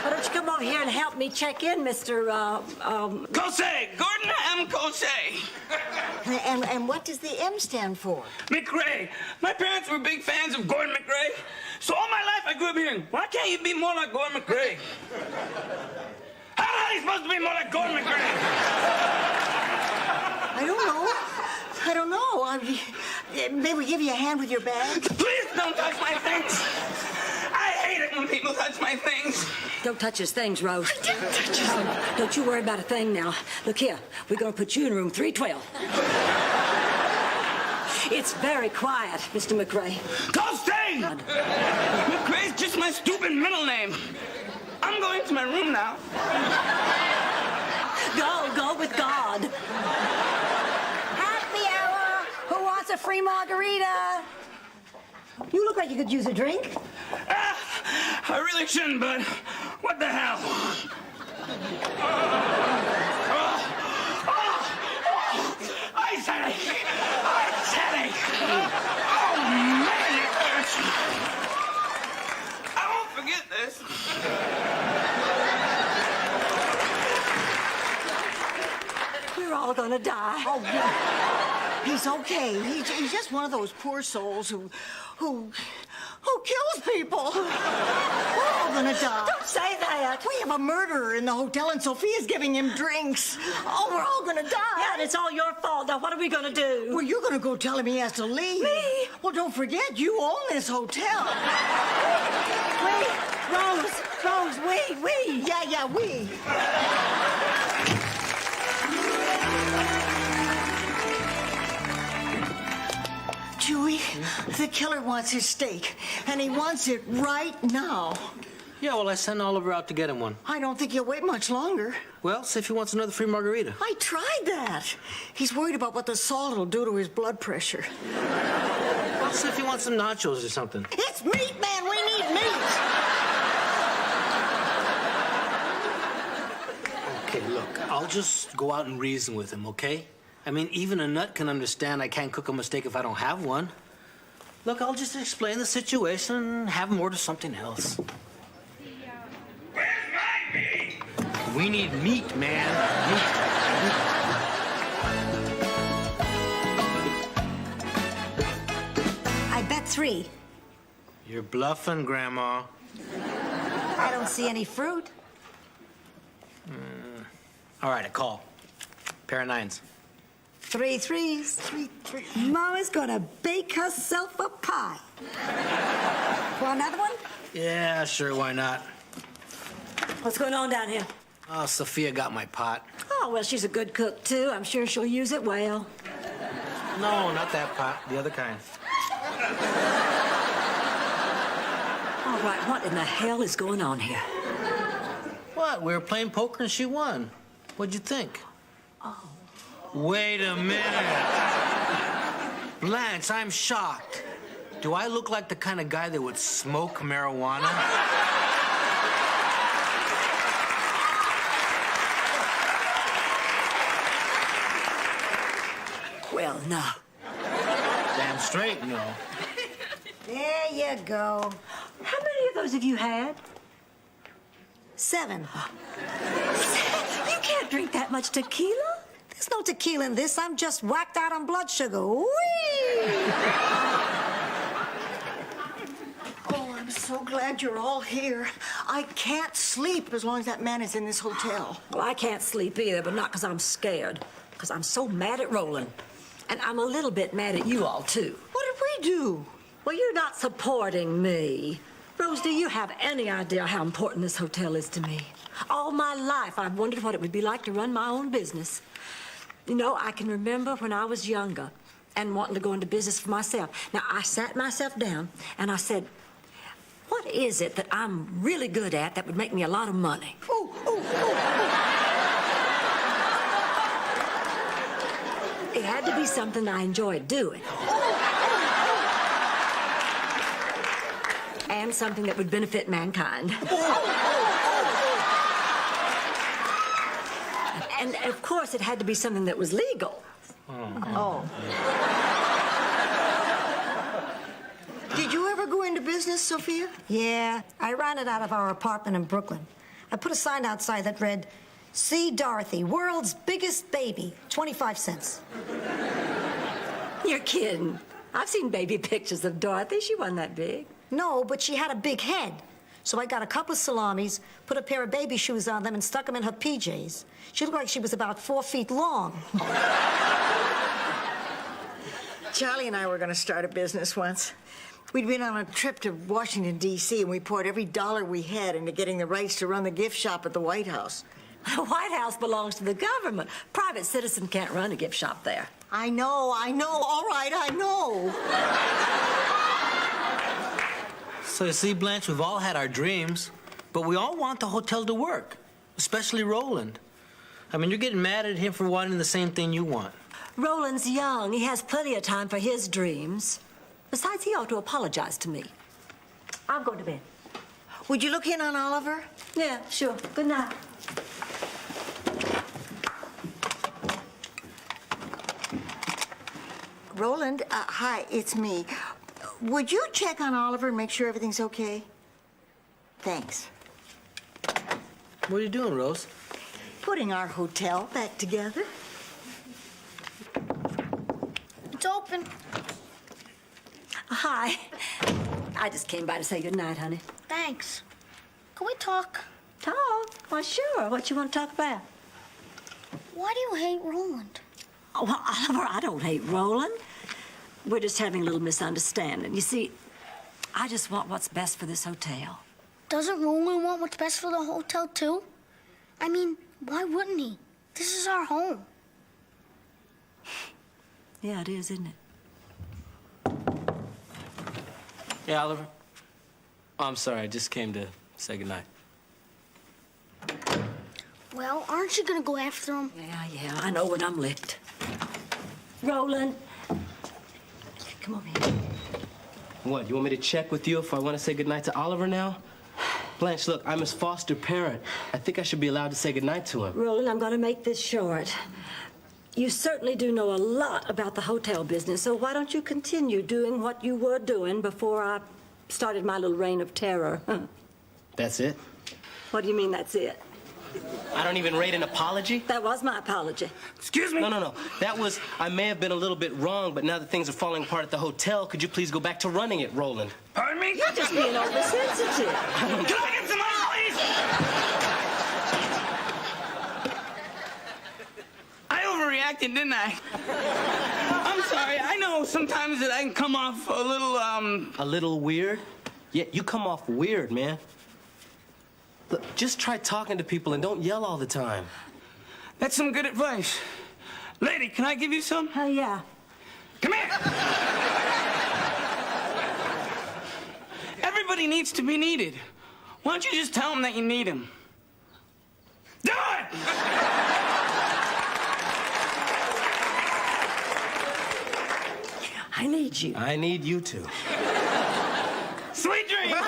Why don't you come over here and help me check in, Mr. Cosay, Gordon M. Cosay. And what does the M stand for? McRae. My parents were big fans of Gordon McRae, so all my life I grew up hearing, why can't you be more like Gordon McRae? How are you supposed to be more like Gordon McRae? I don't know. Maybe give you a hand with your bag? Please don't touch my things. I hate it when people touch my things. Don't touch his things, Rose. I didn't touch his things. Don't you worry about a thing now. Look here, we're going to put you in room 312. It's very quiet, Mr. McRae. Don't stay! McRae's just my stupid middle name. I'm going to my room now. Go with God. Happy hour. Who wants a free margarita? You look like you could use a drink. I really shouldn't, but what the hell? Ice headache! Ice headache! Oh, man, it hurts. I won't forget this. We're all gonna die. Oh, yeah. He's okay. He's just one of those poor souls who kills people. We're all gonna die. Don't say that. We have a murderer in the hotel, and Sophia's giving him drinks. Oh, we're all gonna die. Yeah, and it's all your fault. Now, what are we gonna do? Well, you're gonna go tell him he has to leave. Me? Well, don't forget, you own this hotel. Rose, we. Yeah, we. Chewy, the killer wants his steak, and he wants it right now. Yeah, well, I sent Oliver out to get him one. I don't think he'll wait much longer. Well, see if he wants another free margarita. I tried that. He's worried about what the salt will do to his blood pressure. Well, see if he wants some nachos or something. It's meat, man. We need meat. Okay, look, I'll just go out and reason with him, okay? I mean, even a nut can understand I can't cook a mistake if I don't have one. Look, I'll just explain the situation and have him order something else. We need meat, man. I bet 3. You're bluffing, Grandma. I don't see any fruit. All right, a call. Pair of 9s. 3 threes. 3 threes. Mama's gonna bake herself a pie. Want another one? Yeah, sure, why not? What's going on down here? Oh, Sophia got my pot. Oh, well, she's a good cook, too. I'm sure she'll use it well. No, not that pot. The other kind. All right, what in the hell is going on here? What? We were playing poker and she won. What'd you think? Oh. Wait a minute. Blanche, I'm shocked. Do I look like the kind of guy that would smoke marijuana? Well, no. Damn straight, no. There you go. How many of those have you had? 7. You can't drink that much tequila. There's no tequila in this. I'm just whacked out on blood sugar. Whee! Oh, I'm so glad you're all here. I can't sleep as long as that man is in this hotel. Well, I can't sleep either, but not because I'm scared. Because I'm so mad at Roland. And I'm a little bit mad at you all, too. What did we do? Well, you're not supporting me. Rose, do you have any idea how important this hotel is to me? All my life, I've wondered what it would be like to run my own business. You know, I can remember when I was younger and wanting to go into business for myself. Now, I sat myself down and I said, what is it that I'm really good at that would make me a lot of money? Ooh, ooh, ooh, ooh. It had to be something I enjoyed doing. And something that would benefit mankind. And, of course, it had to be something that was legal. Oh. Did you ever go into business, Sophia? Yeah, I ran it out of our apartment in Brooklyn. I put a sign outside that read, "See Dorothy, world's biggest baby, 25 cents. You're kidding. I've seen baby pictures of Dorothy. She wasn't that big. No, but she had a big head. So I got a couple of salamis, put a pair of baby shoes on them, and stuck them in her PJs. She looked like she was about 4 feet long. Charlie and I were going to start a business once. We'd been on a trip to Washington, D.C., and we poured every dollar we had into getting the rights to run the gift shop at the White House. The White House belongs to the government. Private citizen can't run a gift shop there. I know. All right, I know. So you see, Blanche, we've all had our dreams, but we all want the hotel to work, especially Roland. I mean, you're getting mad at him for wanting the same thing you want. Roland's young. He has plenty of time for his dreams. Besides, he ought to apologize to me. I'm going to bed. Would you look in on Oliver? Yeah, sure. Good night. Roland, hi, it's me. Would you check on Oliver and make sure everything's okay? Thanks. What are you doing, Rose? Putting our hotel back together. It's open. Hi. I just came by to say good night, honey. Thanks. Can we talk? Talk? Why, sure. What you want to talk about? Why do you hate Roland? Oh, well, Oliver, I don't hate Roland. We're just having a little misunderstanding. You see, I just want what's best for this hotel. Doesn't Roland want what's best for the hotel, too? I mean, why wouldn't he? This is our home. Yeah, it is, isn't it? Yeah, Oliver? Oh, I'm sorry. I just came to Say goodnight. Well, aren't you gonna go after him? Yeah, I know when I'm licked. Roland, come over here. What, you want me to check with you if I want to say goodnight to Oliver now? Blanche, look, I'm his foster parent. I think I should be allowed to say goodnight to him. Roland, I'm going to make this short. You certainly do know a lot about the hotel business, so why don't you continue doing what you were doing before I started my little reign of terror? That's it? What do you mean, that's it? I don't even rate an apology? That was my apology. Excuse me? No. That was, I may have been a little bit wrong, but now that things are falling apart at the hotel, could you please go back to running it, Roland? Pardon me? You're just being oversensitive. Can I get some money, please? I overreacted, didn't I? I'm sorry. I know sometimes that I can come off a little, A little weird? Yeah, you come off weird, man. Look, just try talking to people and don't yell all the time. That's some good advice. Lady, can I give you some? Yeah. Come here! Everybody needs to be needed. Why don't you just tell them that you need them? Do it! I need you. I need you to. Sweet dreams!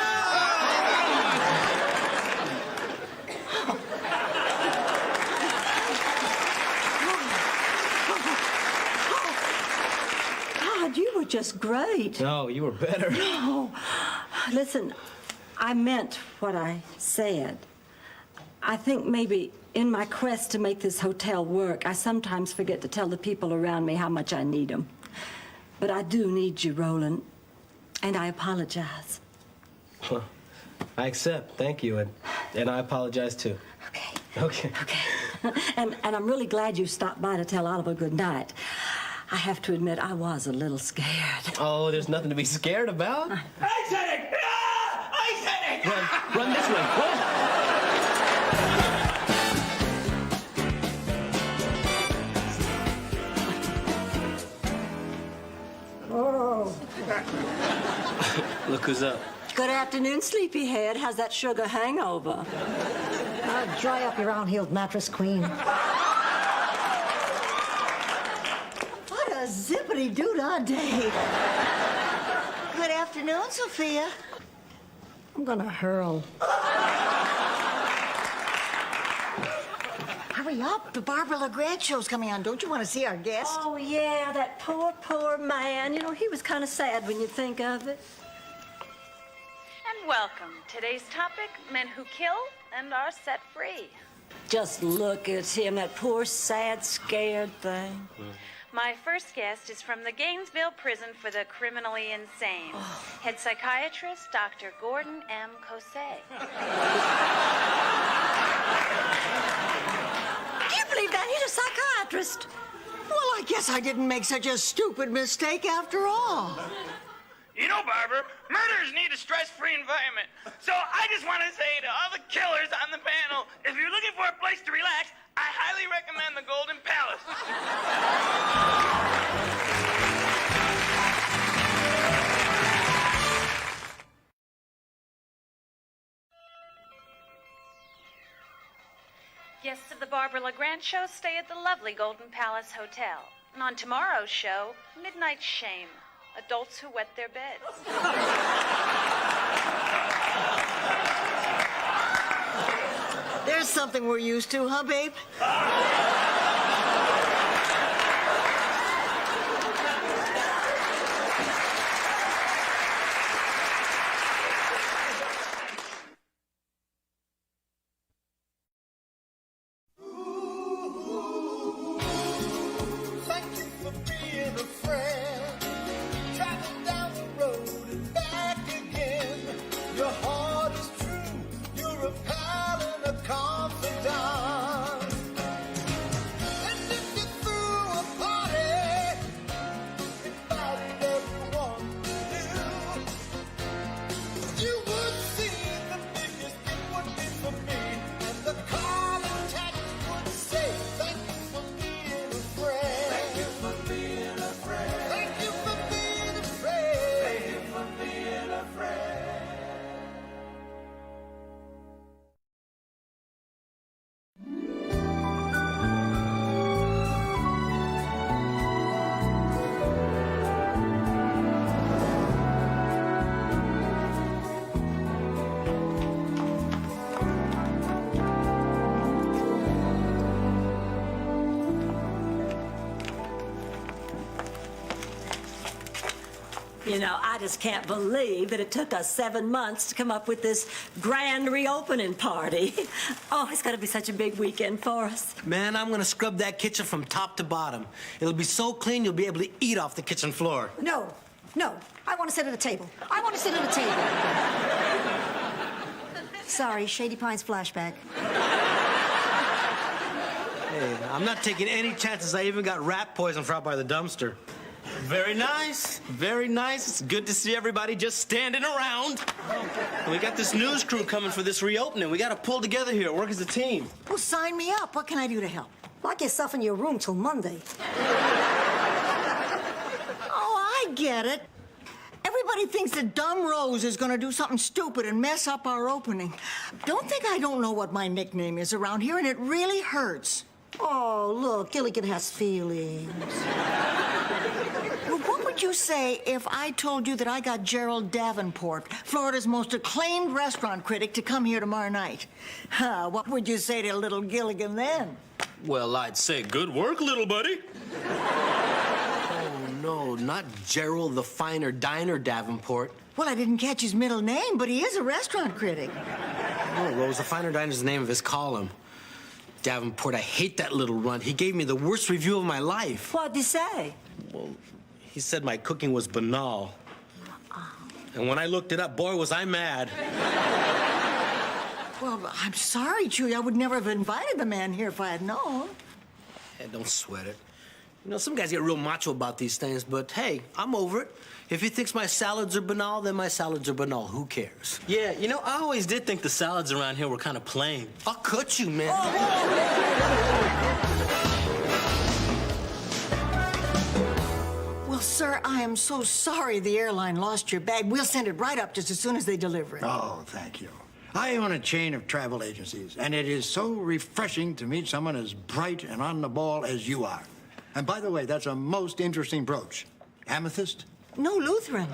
God, you were just great. No, you were better. No. Listen, I meant what I said. I think maybe in my quest to make this hotel work, I sometimes forget to tell the people around me how much I need them. But I do need you, Roland, and I apologize. Well, I accept. Thank you, and I apologize too. Okay. And I'm really glad you stopped by to tell Oliver good night. I have to admit, I was a little scared. Oh, there's nothing to be scared about. I said it! I said it! Run this way. Run! Oh. Look who's up. Good afternoon, sleepyhead. How's that sugar hangover? Dry up your round-heeled mattress, queen. What a zippity-doo-dah day. Good afternoon, Sophia. I'm gonna hurl. Hurry up. The Barbara LeGrand show's coming on. Don't you want to see our guest? Oh, yeah, that poor man. You know, he was kind of sad when you think of it. And welcome. Today's topic, men who kill and are set free. Just look at him, that poor, sad, scared thing. My first guest is from the Gainesville Prison for the Criminally Insane. Head psychiatrist, Dr. Gordon M. Cosset. Do you believe that? He's a psychiatrist. Well, I guess I didn't make such a stupid mistake after all. You know, Barbara, murderers need a stress-free environment. So I just want to say to all the killers on the panel, if you're looking for a place to relax, I highly recommend the Golden Palace. Guests of the Barbara LeGrand show stay at the lovely Goldenpalacehotel. And on tomorrow's show, Midnight Shame. Adults who wet their beds. There's something we're used to, huh, babe? Thank you for being a friend. Traveling down the road and back again. Your heart is true. You're a pal and a confidant. And if you threw a party, invited everyone you would see the biggest it would be for me. And the calling text would say, thank you for being a friend. Thank you for being a friend. You know, I just can't believe that it took us 7 months to come up with this grand reopening party. Oh, it's gonna be such a big weekend for us. Man, I'm gonna scrub that kitchen from top to bottom. It'll be so clean you'll be able to eat off the kitchen floor. No, no. I want to sit at a table. I want to sit at a table. Sorry, Shady Pines flashback. Hey, I'm not taking any chances. I even got rat poison for out by the dumpster. Very nice. Very nice. It's good to see everybody just standing around. We got this news crew coming for this reopening. We got to pull together here, work as a team. Well, sign me up. What can I do to help? Lock yourself in your room till Monday. Oh, I get it. Everybody thinks that Dumb Rose is going to do something stupid and mess up our opening. Don't think I don't know what my nickname is around here, and it really hurts. Oh, look, Gilligan has feelings. Well, what would you say if I told you that I got Gerald Davenport, Florida's most acclaimed restaurant critic, to come here tomorrow night? What would you say to little Gilligan then? Well, I'd say good work, little buddy. Oh, no, not Gerald the Finer Diner Davenport. Well, I didn't catch his middle name, but he is a restaurant critic. No, Rose, the Finer Diner's the name of his column. Davenport, I hate that little runt. He gave me the worst review of my life. What'd he say? Well, he said my cooking was banal. And when I looked it up, boy, was I mad. Well, I'm sorry, Chewy. I would never have invited the man here if I had known. Hey, don't sweat it. You know, some guys get real macho about these things, but hey, I'm over it. If he thinks my salads are banal, then my salads are banal. Who cares? Yeah, you know, I always did think the salads around here were kind of plain. I'll cut you, man. Well, sir, I am so sorry the airline lost your bag. We'll send it right up just as soon as they deliver it. Oh, thank you. I own a chain of travel agencies, and it is so refreshing to meet someone as bright and on the ball as you are. And by the way, that's a most interesting brooch. Amethyst? No, Lutheran.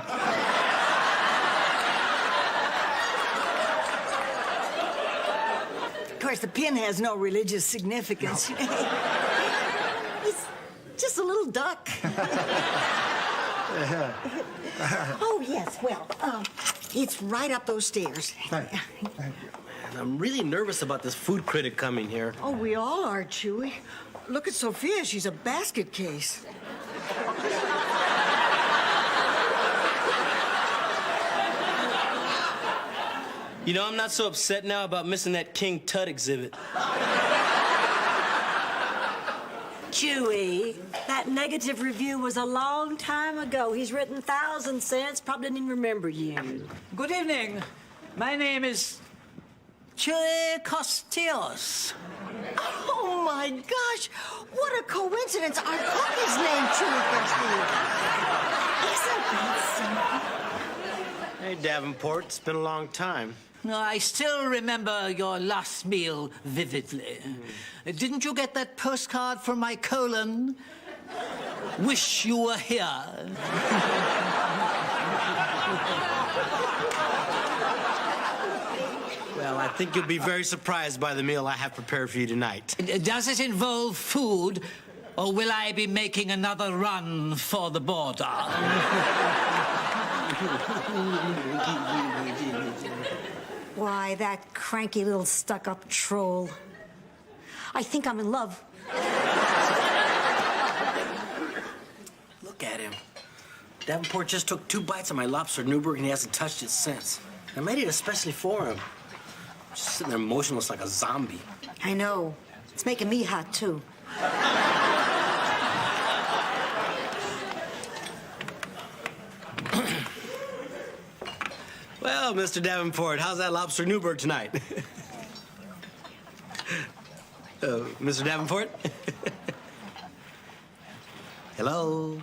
Of course, the pin has no religious significance. No. It's just a little duck. Oh, yes, well, it's right up those stairs. Thank you. Thank you. Man, I'm really nervous about this food critic coming here. Oh, we all are, Chewy. Look at Sophia. She's a basket case. You know, I'm not so upset now about missing that King Tut exhibit. Chewy, that negative review was a long time ago. He's written 1,000 cents, probably didn't even remember you. Good evening. My name is Chewy Costios. Oh, my gosh. What a coincidence. Our cook is named Chewy Costios. Isn't that something? Hey, Davenport, it's been a long time. No, I still remember your last meal vividly. Didn't you get that postcard from my colon? Wish you were here. Well, I think you'll be very surprised by the meal I have prepared for you tonight. Does it involve food, or will I be making another run for the border? Why, that cranky little stuck-up troll. I think I'm in love. Look at him. Davenport just took 2 bites of my lobster Newburg and he hasn't touched it since. I made it especially for him. Just sitting there motionless like a zombie. I know. It's making me hot, too. Well, Mr. Davenport, how's that lobster Newburg tonight? Mr. Davenport? Hello?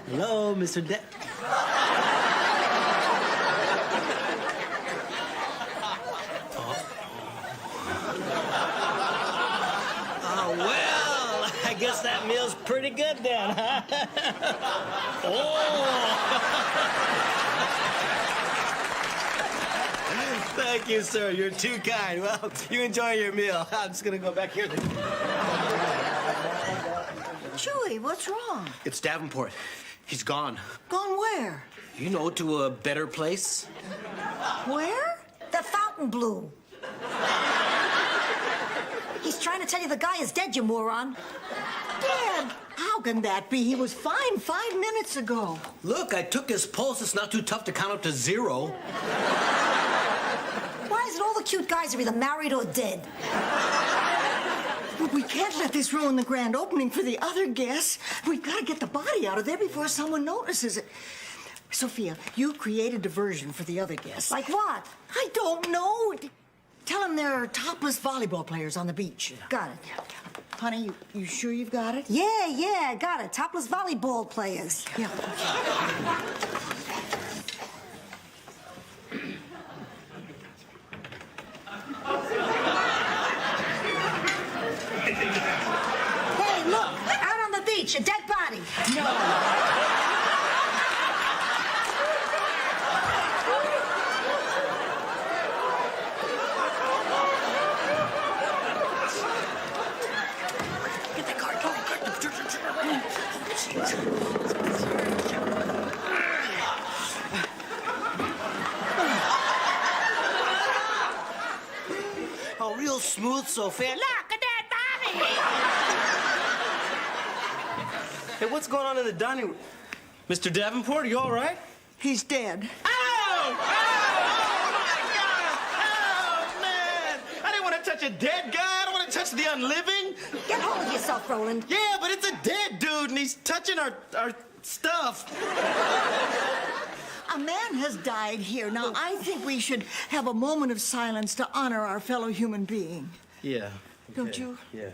Hello, Mr. Oh, well, I guess that meal's pretty good then, huh? Thank you, sir. You're too kind. Well, you enjoy your meal. I'm just gonna go back here. Chewy, what's wrong? It's Davenport. He's gone. Gone where? You know, to a better place. Where? The Fontainebleau. He's trying to tell you the guy is dead, you moron. Dad, how can that be? He was fine 5 minutes ago. Look, I took his pulse. It's not too tough to count up to 0. Why is it all the cute guys are either married or dead? But we can't let this ruin the grand opening for the other guests. We've got to get the body out of there before someone notices it. Sophia, you create a diversion for the other guests. Like what? I don't know. Tell them there are topless volleyball players on the beach. Got it. Honey, you sure you've got it? Yeah, got it. Topless volleyball players. Yeah. Hey, look, out on the beach, a dead body. No. Oh, real smooth, Sophia. Look at that body! Hey, what's going on in the dining room? Mr. Davenport, are you all right? He's dead. Oh, my God! Oh, man! I didn't want to touch a dead guy. I don't want to touch the unliving. Get hold of yourself, Roland. Yeah, but it's a dead dude, and he's touching our stuff. A man has died here. Now, I think we should have a moment of silence to honor our fellow human being. Yeah. Okay. Don't you? Yeah.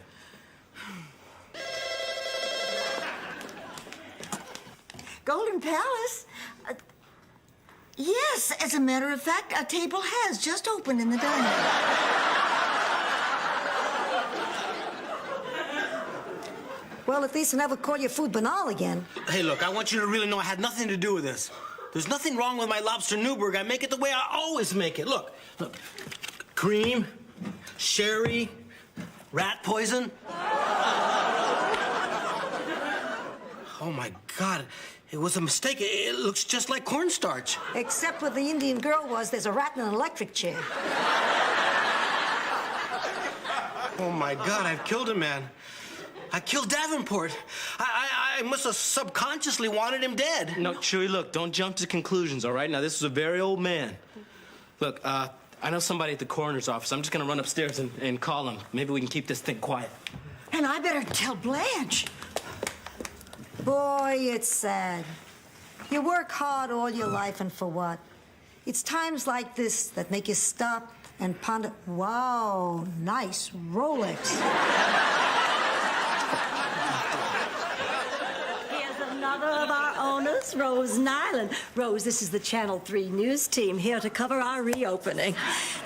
Golden Palace? Yes, as a matter of fact, a table has just opened in the dining room. Well, at least I never call your food banal again. Hey, look, I want you to really know I had nothing to do with this. There's nothing wrong with my lobster Newburg. I make it the way I always make it. Look. Cream, sherry, rat poison. Oh, my God. It was a mistake. It looks just like cornstarch. Except where the Indian girl was, there's a rat in an electric chair. Oh, my God, I've killed a man. I killed Davenport. I must have subconsciously wanted him dead. No, Chewy, look, don't jump to conclusions, all right? Now, this is a very old man. Look, I know somebody at the coroner's office. I'm just gonna run upstairs and call him. Maybe we can keep this thing quiet. And I better tell Blanche. Boy, it's sad. You work hard all your life, and for what? It's times like this that make you stop and ponder. Wow, nice Rolex. Another of our owners, Rose Nyland. Rose, this is the Channel 3 news team here to cover our reopening.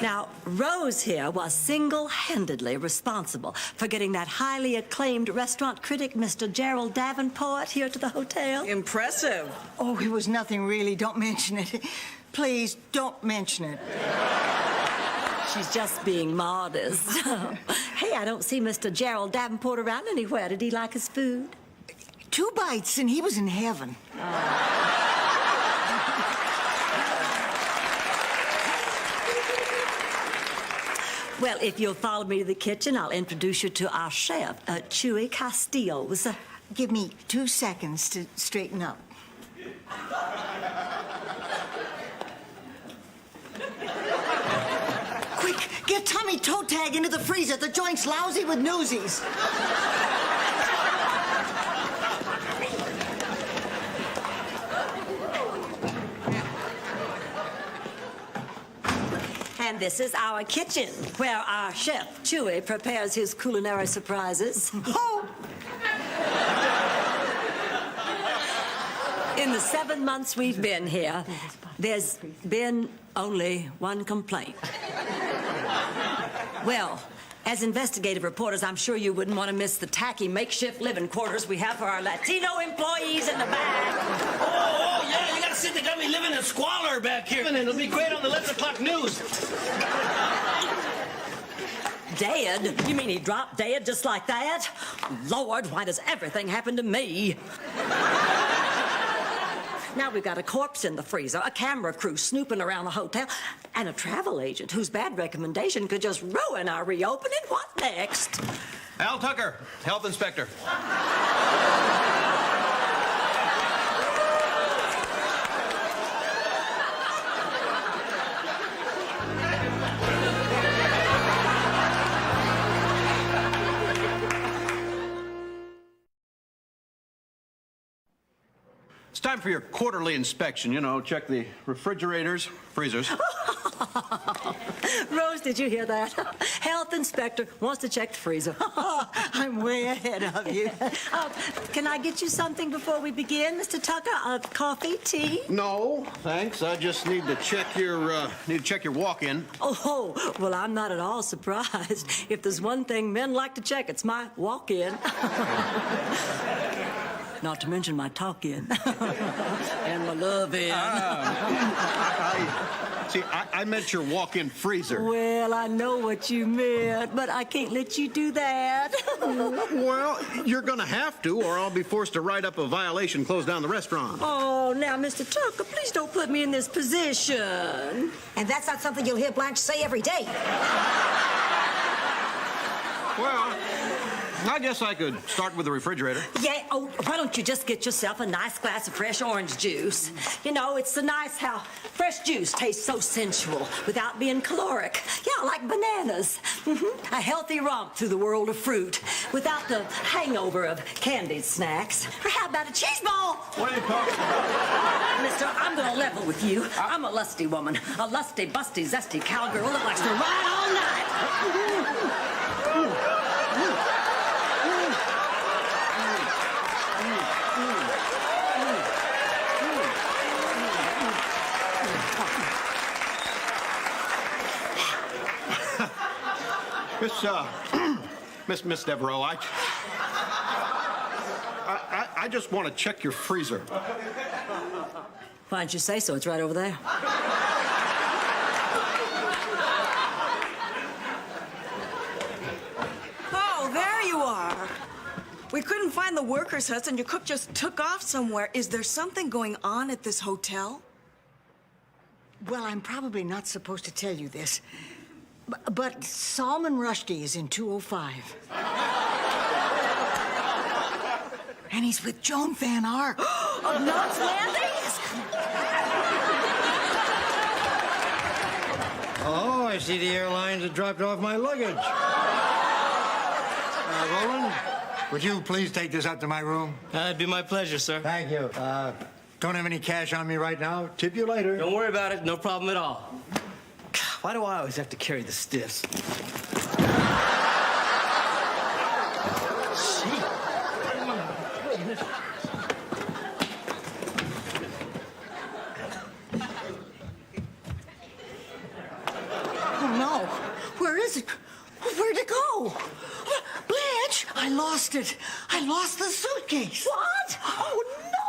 Now, Rose here was single-handedly responsible for getting that highly acclaimed restaurant critic, Mr. Gerald Davenport, here to the hotel. Impressive. Oh, it was nothing really. Don't mention it. Please, don't mention it. She's just being modest. Hey, I don't see Mr. Gerald Davenport around anywhere. Did he like his food? 2 bites and he was in heaven. Well, if you'll follow me to the kitchen, I'll introduce you to our chef, Chewy Castillos. Give me 2 seconds to straighten up. Quick, get Tommy toe tag into the freezer. The joint's lousy with newsies. And this is our kitchen, where our chef, Chewy, prepares his culinary surprises. Oh! In the 7 months we've been here, there's been only one complaint. Well, as investigative reporters, I'm sure you wouldn't want to miss the tacky makeshift living quarters we have for our Latino employees in the back. Oh, yeah, you gotta see they got me living in squalor back here. And it'll be great on the 11 o'clock news. Dead? You mean he dropped dead just like that? Lord, why does everything happen to me? Now we've got a corpse in the freezer, a camera crew snooping around the hotel, and a travel agent whose bad recommendation could just ruin our reopening. What next? Al Tucker, health inspector. It's time for your quarterly inspection. You know, check the refrigerators, freezers. Rose, did you hear that? Health inspector wants to check the freezer. I'm way ahead of you. Can I get you something before we begin, Mr. Tucker? Coffee, tea? No, thanks. I just need to check your walk-in. Oh, well, I'm not at all surprised. If there's one thing men like to check, it's my walk-in. Not to mention my talk-in. And my love-in. I meant your walk-in freezer. Well, I know what you meant, but I can't let you do that. Well, you're gonna have to, or I'll be forced to write up a violation, close down the restaurant. Oh, now, Mr. Tucker, please don't put me in this position. And that's not something you'll hear Blanche say every day. Well, I guess I could start with the refrigerator. Yeah, oh, why don't you just get yourself a nice glass of fresh orange juice? You know, it's so nice how fresh juice tastes so sensual without being caloric. Yeah, like bananas. A healthy romp through the world of fruit without the hangover of candied snacks. Or how about a cheese ball? What are you talking about? Mister, I'm gonna level with you. I'm a lusty woman. A lusty, busty, zesty cowgirl that likes to ride all night. Miss Deveraux, I just want to check your freezer. Why didn't you say so? It's right over there. Oh, there you are. We couldn't find the workers' huts, and your cook just took off somewhere. Is there something going on at this hotel? Well, I'm probably not supposed to tell you this, but Salman Rushdie is in 205. And he's with Joan Van Ark. Of Knots Landing? Oh, I see the airlines have dropped off my luggage. Roland, would you please take this up to my room? It'd be my pleasure, sir. Thank you. Don't have any cash on me right now. Tip you later. Don't worry about it. No problem at all. Why do I always have to carry the stiffs? Oh, no. Where is it? Where'd it go? Blanche, I lost it. I lost the suitcase. What? Oh, no.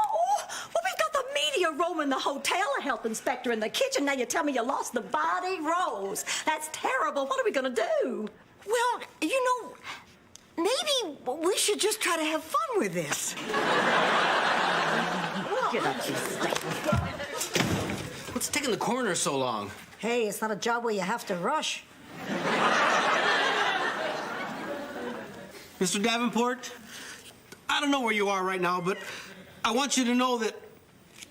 Well, we've got the media roaming the hotel, a health inspector in the kitchen. Now you tell me you lost the body, Rose. That's terrible. What are we going to do? Well, you know, maybe we should just try to have fun with this. Get up, you stink. What's taking the coroner so long? Hey, it's not a job where you have to rush. Mr. Davenport, I don't know where you are right now, but I want you to know that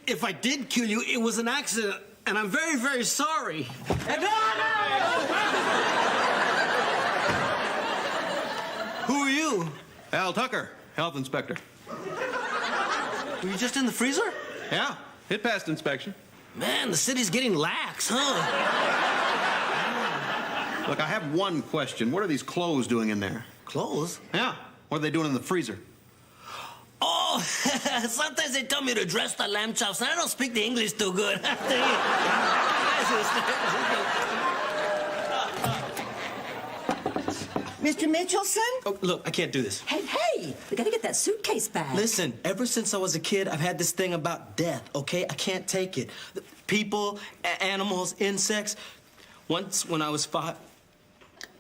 if I did kill you, it was an accident, and I'm very, very sorry. Who are you? Al Tucker, health inspector. Were you just in the freezer? Yeah, it passed inspection. Man, the city's getting lax, huh? Look, I have one question. What are these clothes doing in there? Clothes? Yeah. What are they doing in the freezer? Oh, sometimes they tell me to dress the lamb chops, and I don't speak the English too good. Mr. Mitchelson? Oh, look, I can't do this. Hey, we gotta get that suitcase back. Listen, ever since I was a kid, I've had this thing about death, okay? I can't take it. People, animals, insects. Once when I was 5...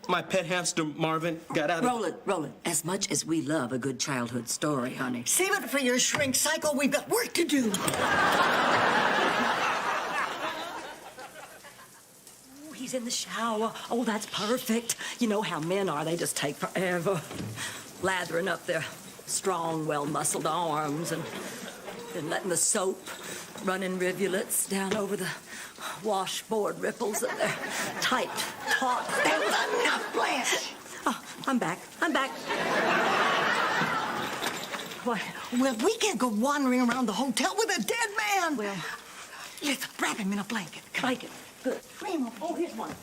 my pet hamster Marvin got out of... Roland, as much as we love a good childhood story, honey. Save it for your shrink cycle. We've got work to do. Oh, he's in the shower. Oh, that's perfect. You know how men are. They just take forever. Lathering up their strong, well-muscled arms and then letting the soap run in rivulets down over the washboard ripples of their tight, taut... Enough, Blanche! Oh, I'm back. What? Well, we can't go wandering around the hotel with a dead man. Well... Let's wrap him in a blanket. Blanket. Good. Oh, here's one.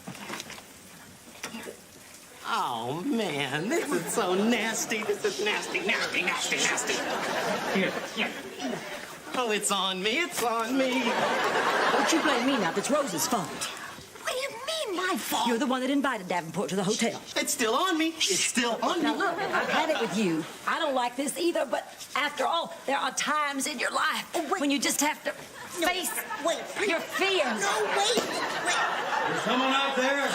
Oh, man, this is so nasty. This is nasty. Here. Oh, it's on me. Don't you blame me now. It's Rose's fault. What do you mean, my fault? You're the one that invited Davenport to the hotel. It's still on me. Now, look, I've had it with you. I don't like this either, but after all, there are times in your life when you just have to face your fears. No, wait. There's someone out there.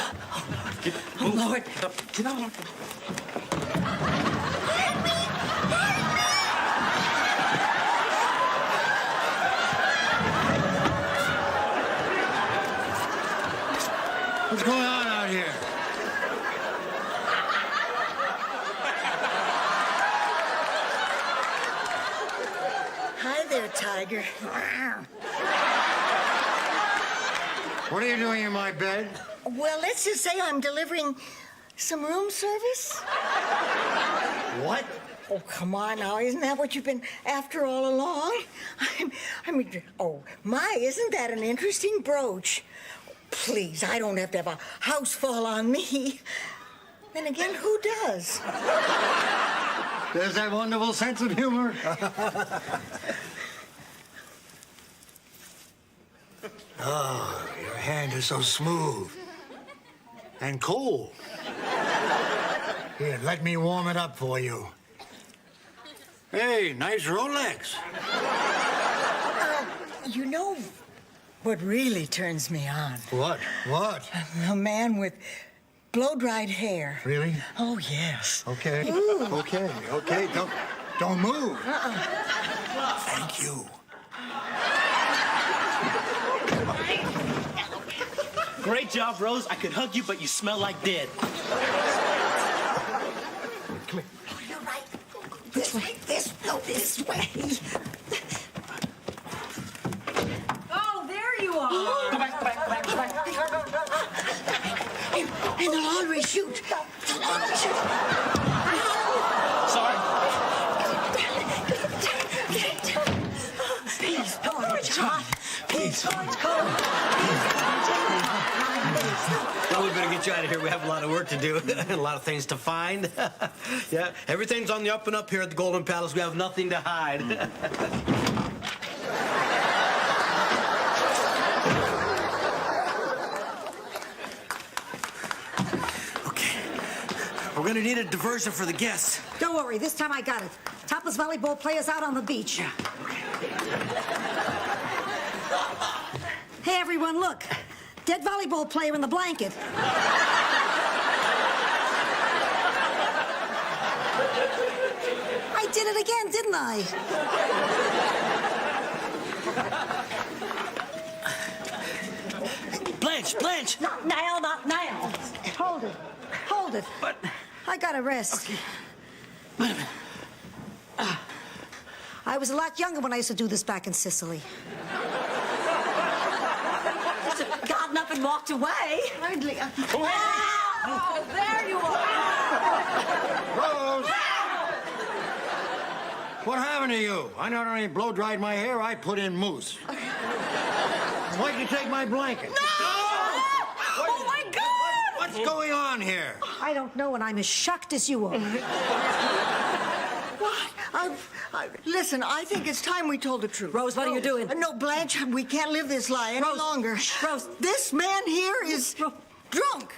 Oh, Lord. Get on. What's going on out here? Hi there, Tiger. What are you doing in my bed? Well, let's just say I'm delivering some room service. What? Oh, come on now. Isn't that what you've been after all along? I mean, isn't that an interesting brooch? Please, I don't have to have a house fall on me. Then again, who does? There's that wonderful sense of humor. Oh, your hand is so smooth. And cool. Here, let me warm it up for you. Hey, nice Rolex. You know what really turns me on? What? A man with blow-dried hair. Really? Oh, yes. Okay. Ooh. Okay. Don't move. Thank you. Great job, Rose. I could hug you, but you smell like dead. Come here. Oh, you're right. This way. This way. Oh, there you are. Go back. In the laundry chute. Sorry. Please, it's hot. Please, it's cold. Well, we better get you out of here. We have a lot of work to do and a lot of things to find. Yeah, everything's on the up and up here at the Golden Palace. We have nothing to hide. Okay. We're gonna need a diversion for the guests. Don't worry, this time I got it. Topless volleyball players out on the beach. Yeah. Hey, everyone, look. Dead volleyball player in the blanket. I did it again, didn't I? Blanche! Not now. Hold it. What? I gotta rest. Okay. Wait a minute. I was a lot younger when I used to do this back in Sicily. Gotten up and walked away. Hardly. Oh, there you are. Rose! What happened to you? I not only blow-dried my hair, I put in mousse. Why'd you take my blanket? No! Oh, my God! What's going on here? I don't know, and I'm as shocked as you are. What? Listen, I think it's time we told the truth. Rose, what are you doing? No, Blanche, we can't live this lie any longer. Rose. This man here is drunk.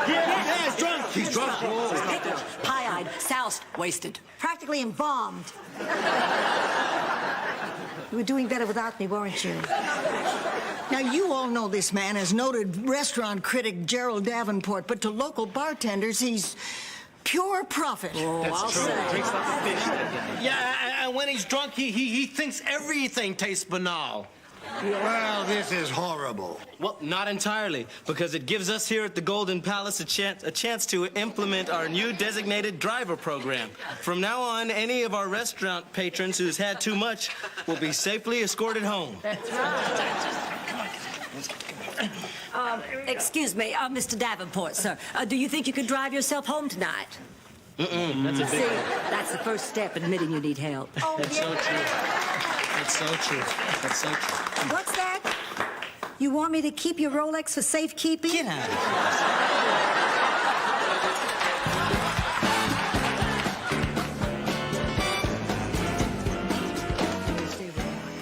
Yeah, he's drunk. He's drunk. Pie-eyed, soused, wasted. Practically embalmed. You were doing better without me, weren't you? Now, you all know this man as noted restaurant critic Gerald Davenport, but to local bartenders, he's pure profit. Oh, That's I'll true. say. Drinks like a fish. Yeah, and when he's drunk, he thinks everything tastes banal. Well, this is horrible. Well, not entirely, because it gives us here at the Golden Palace a chance to implement our new designated driver program. From now on, any of our restaurant patrons who's had too much will be safely escorted home. That's right. Excuse me, Mr. Davenport, sir. Do you think you could drive yourself home tonight? That's a See, big... that's the first step admitting you need help. Oh, That's so true. That's so true. That's so true. What's that? You want me to keep your Rolex for safekeeping? Get out of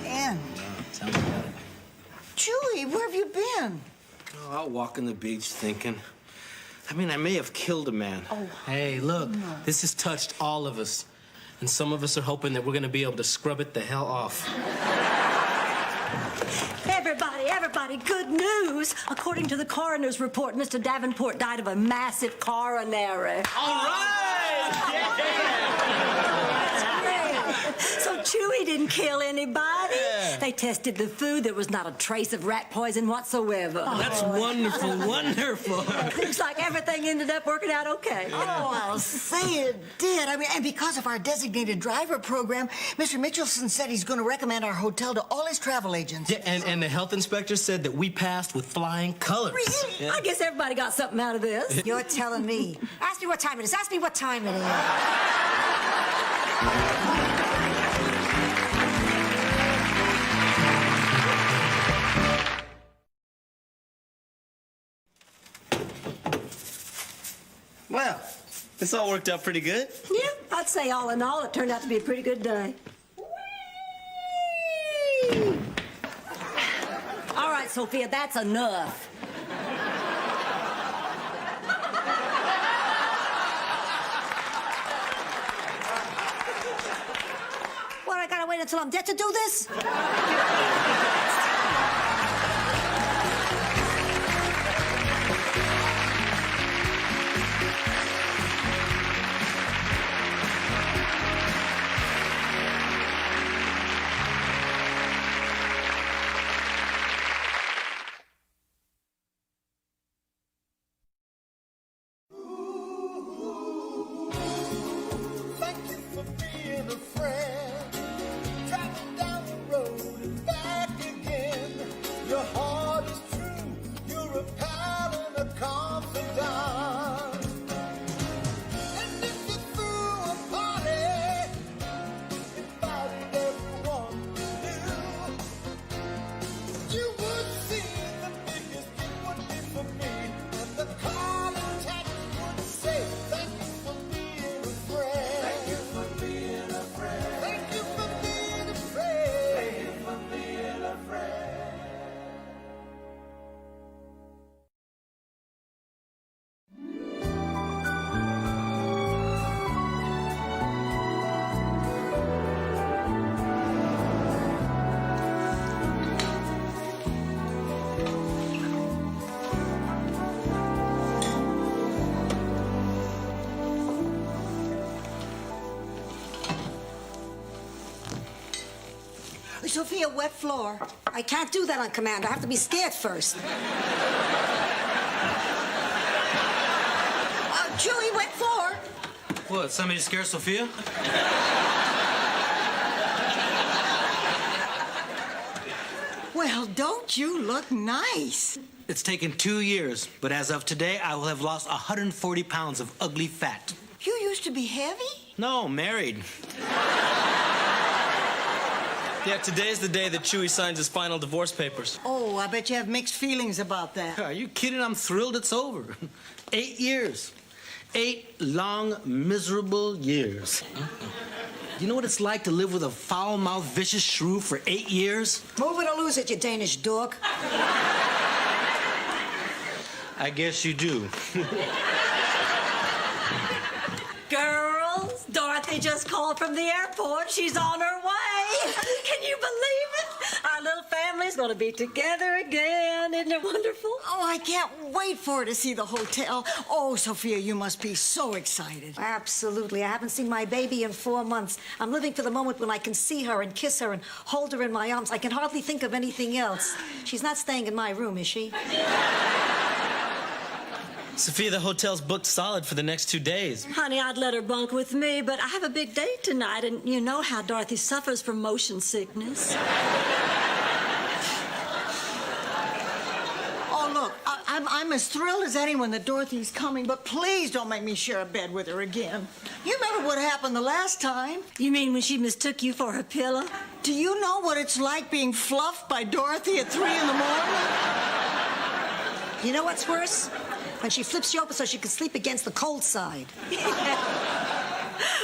here. And Chewy, where have you been? Oh, out walking the beach thinking. I mean, I may have killed a man. Oh. Hey, look, this has touched all of us. And some of us are hoping that we're going to be able to scrub it the hell off. Everybody, good news. According to the coroner's report, Mr. Davenport died of a massive coronary. All right! So Chewy didn't kill anybody. They tested the food. There was not a trace of rat poison whatsoever. That's wonderful, wonderful. Looks like everything ended up working out okay. Oh, I'll say it did. I mean, and because of our designated driver program, Mr. Mitchelson said he's going to recommend our hotel to all his travel agents. Yeah, and the health inspector said that we passed with flying colors. Really? Yeah. I guess everybody got something out of this. You're telling me. Ask me what time it is. Ask me what time it is. Well, this all worked out pretty good. Yeah, I'd say all in all, it turned out to be a pretty good day. All right, Sophia, that's enough. What, I gotta wait until I'm dead to do this? Thank you for being a friend. Driving down the road and back again. Your heart is true. You're a pal and a confidant. And if you threw a party, invited everyone you knew, you would see the biggest gift would be for me. And the call and text would say, thank you for being a friend. Thank you for being a friend. Thank you for being a friend. Thank you for being a friend. Sophia, wet floor. I can't do that on command. I have to be scared first. Chewy, wet floor. What, somebody to scare Sophia? Well, don't you look nice? It's taken 2 years, but as of today, I will have lost 140 pounds of ugly fat. You used to be heavy? No, married. Yeah, today's the day that Chewy signs his final divorce papers. Oh, I bet you have mixed feelings about that. Are you kidding? I'm thrilled it's over. 8 years. 8 long, miserable years. You know what it's like to live with a foul-mouthed, vicious shrew for 8 years? Move it or lose it, you Danish dog. I guess you do. Girls, girls. Dorothy just called from the airport. She's on her way. Can you believe it? Our little family's gonna be together again. Isn't it wonderful? Oh, I can't wait for her to see the hotel. Oh, Sophia, you must be so excited. Absolutely. I haven't seen my baby in 4 months. I'm living for the moment when I can see her and kiss her and hold her in my arms. I can hardly think of anything else. She's not staying in my room, is she? Sophia, the hotel's booked solid for the next 2 days. Honey, I'd let her bunk with me, but I have a big date tonight, and you know how Dorothy suffers from motion sickness. Oh, look, I'm as thrilled as anyone that Dorothy's coming, but please don't make me share a bed with her again. You remember what happened the last time? You mean when she mistook you for her pillow? Do you know what it's like being fluffed by Dorothy at 3 in the morning? You know what's worse? When she flips you open so she can sleep against the cold side.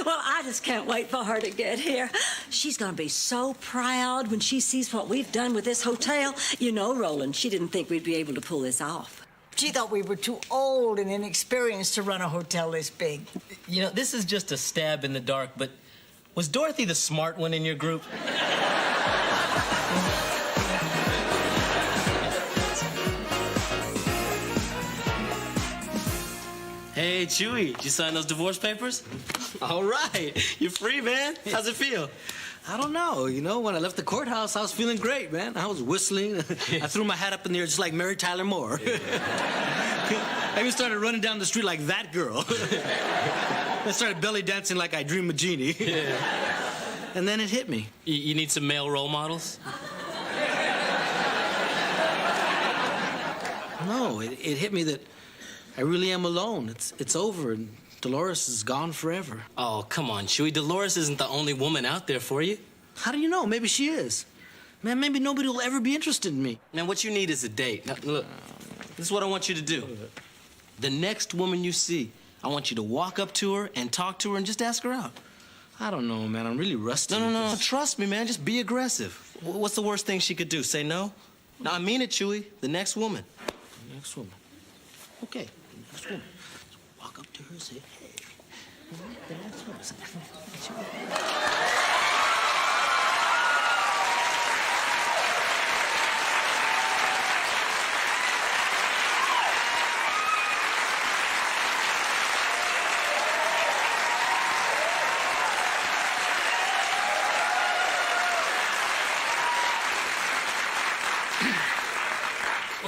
Well, I just can't wait for her to get here. She's gonna be so proud when she sees what we've done with this hotel. You know, Roland, she didn't think we'd be able to pull this off. She thought we were too old and inexperienced to run a hotel this big. You know, this is just a stab in the dark, but was Dorothy the smart one in your group? Hey, Chewy, did you sign those divorce papers? All right, you're free, man. How's it feel? I don't know. You know, when I left the courthouse, I was feeling great, man. I was whistling. I threw my hat up in the air just like Mary Tyler Moore. I even started running down the street like that girl. I started belly dancing like I Dream of Jeannie. Yeah. And then it hit me. You need some male role models? No, it hit me that I really am alone. It's over, and Dolores is gone forever. Oh, come on, Chewy. Dolores isn't the only woman out there for you. How do you know? Maybe she is. Man, maybe nobody will ever be interested in me. Man, what you need is a date. Now, look, this is what I want you to do. The next woman you see, I want you to walk up to her and talk to her and just ask her out. I don't know, man. I'm really rusty. No. Trust me, man. Just be aggressive. What's the worst thing she could do? Say no? No, I mean it, Chewy. The next woman. The next woman. Okay, the next woman. Walk up to her and say, hey. The next woman.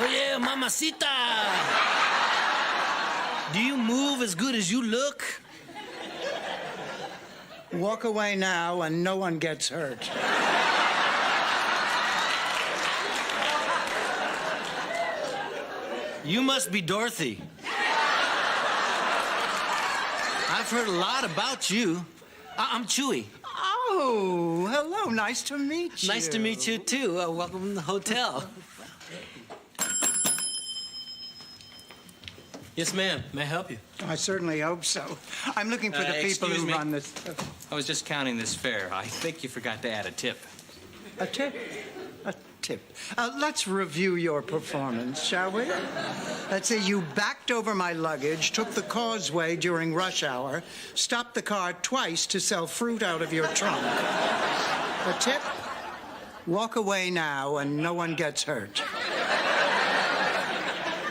Oye, mamacita! Do you move as good as you look? Walk away now and no one gets hurt. You must be Dorothy. I've heard a lot about you. I'm Chewy. Oh, hello. Nice to meet you. Nice to meet you, too. Welcome to the hotel. Yes, ma'am. May I help you? I certainly hope so. I'm looking for the people excuse who me. run this. I was just counting this fare. I think you forgot to add a tip. A tip? A tip. Let's review your performance, shall we? Let's say you backed over my luggage, took the causeway during rush hour, stopped the car twice to sell fruit out of your trunk. A tip? Walk away now and no one gets hurt.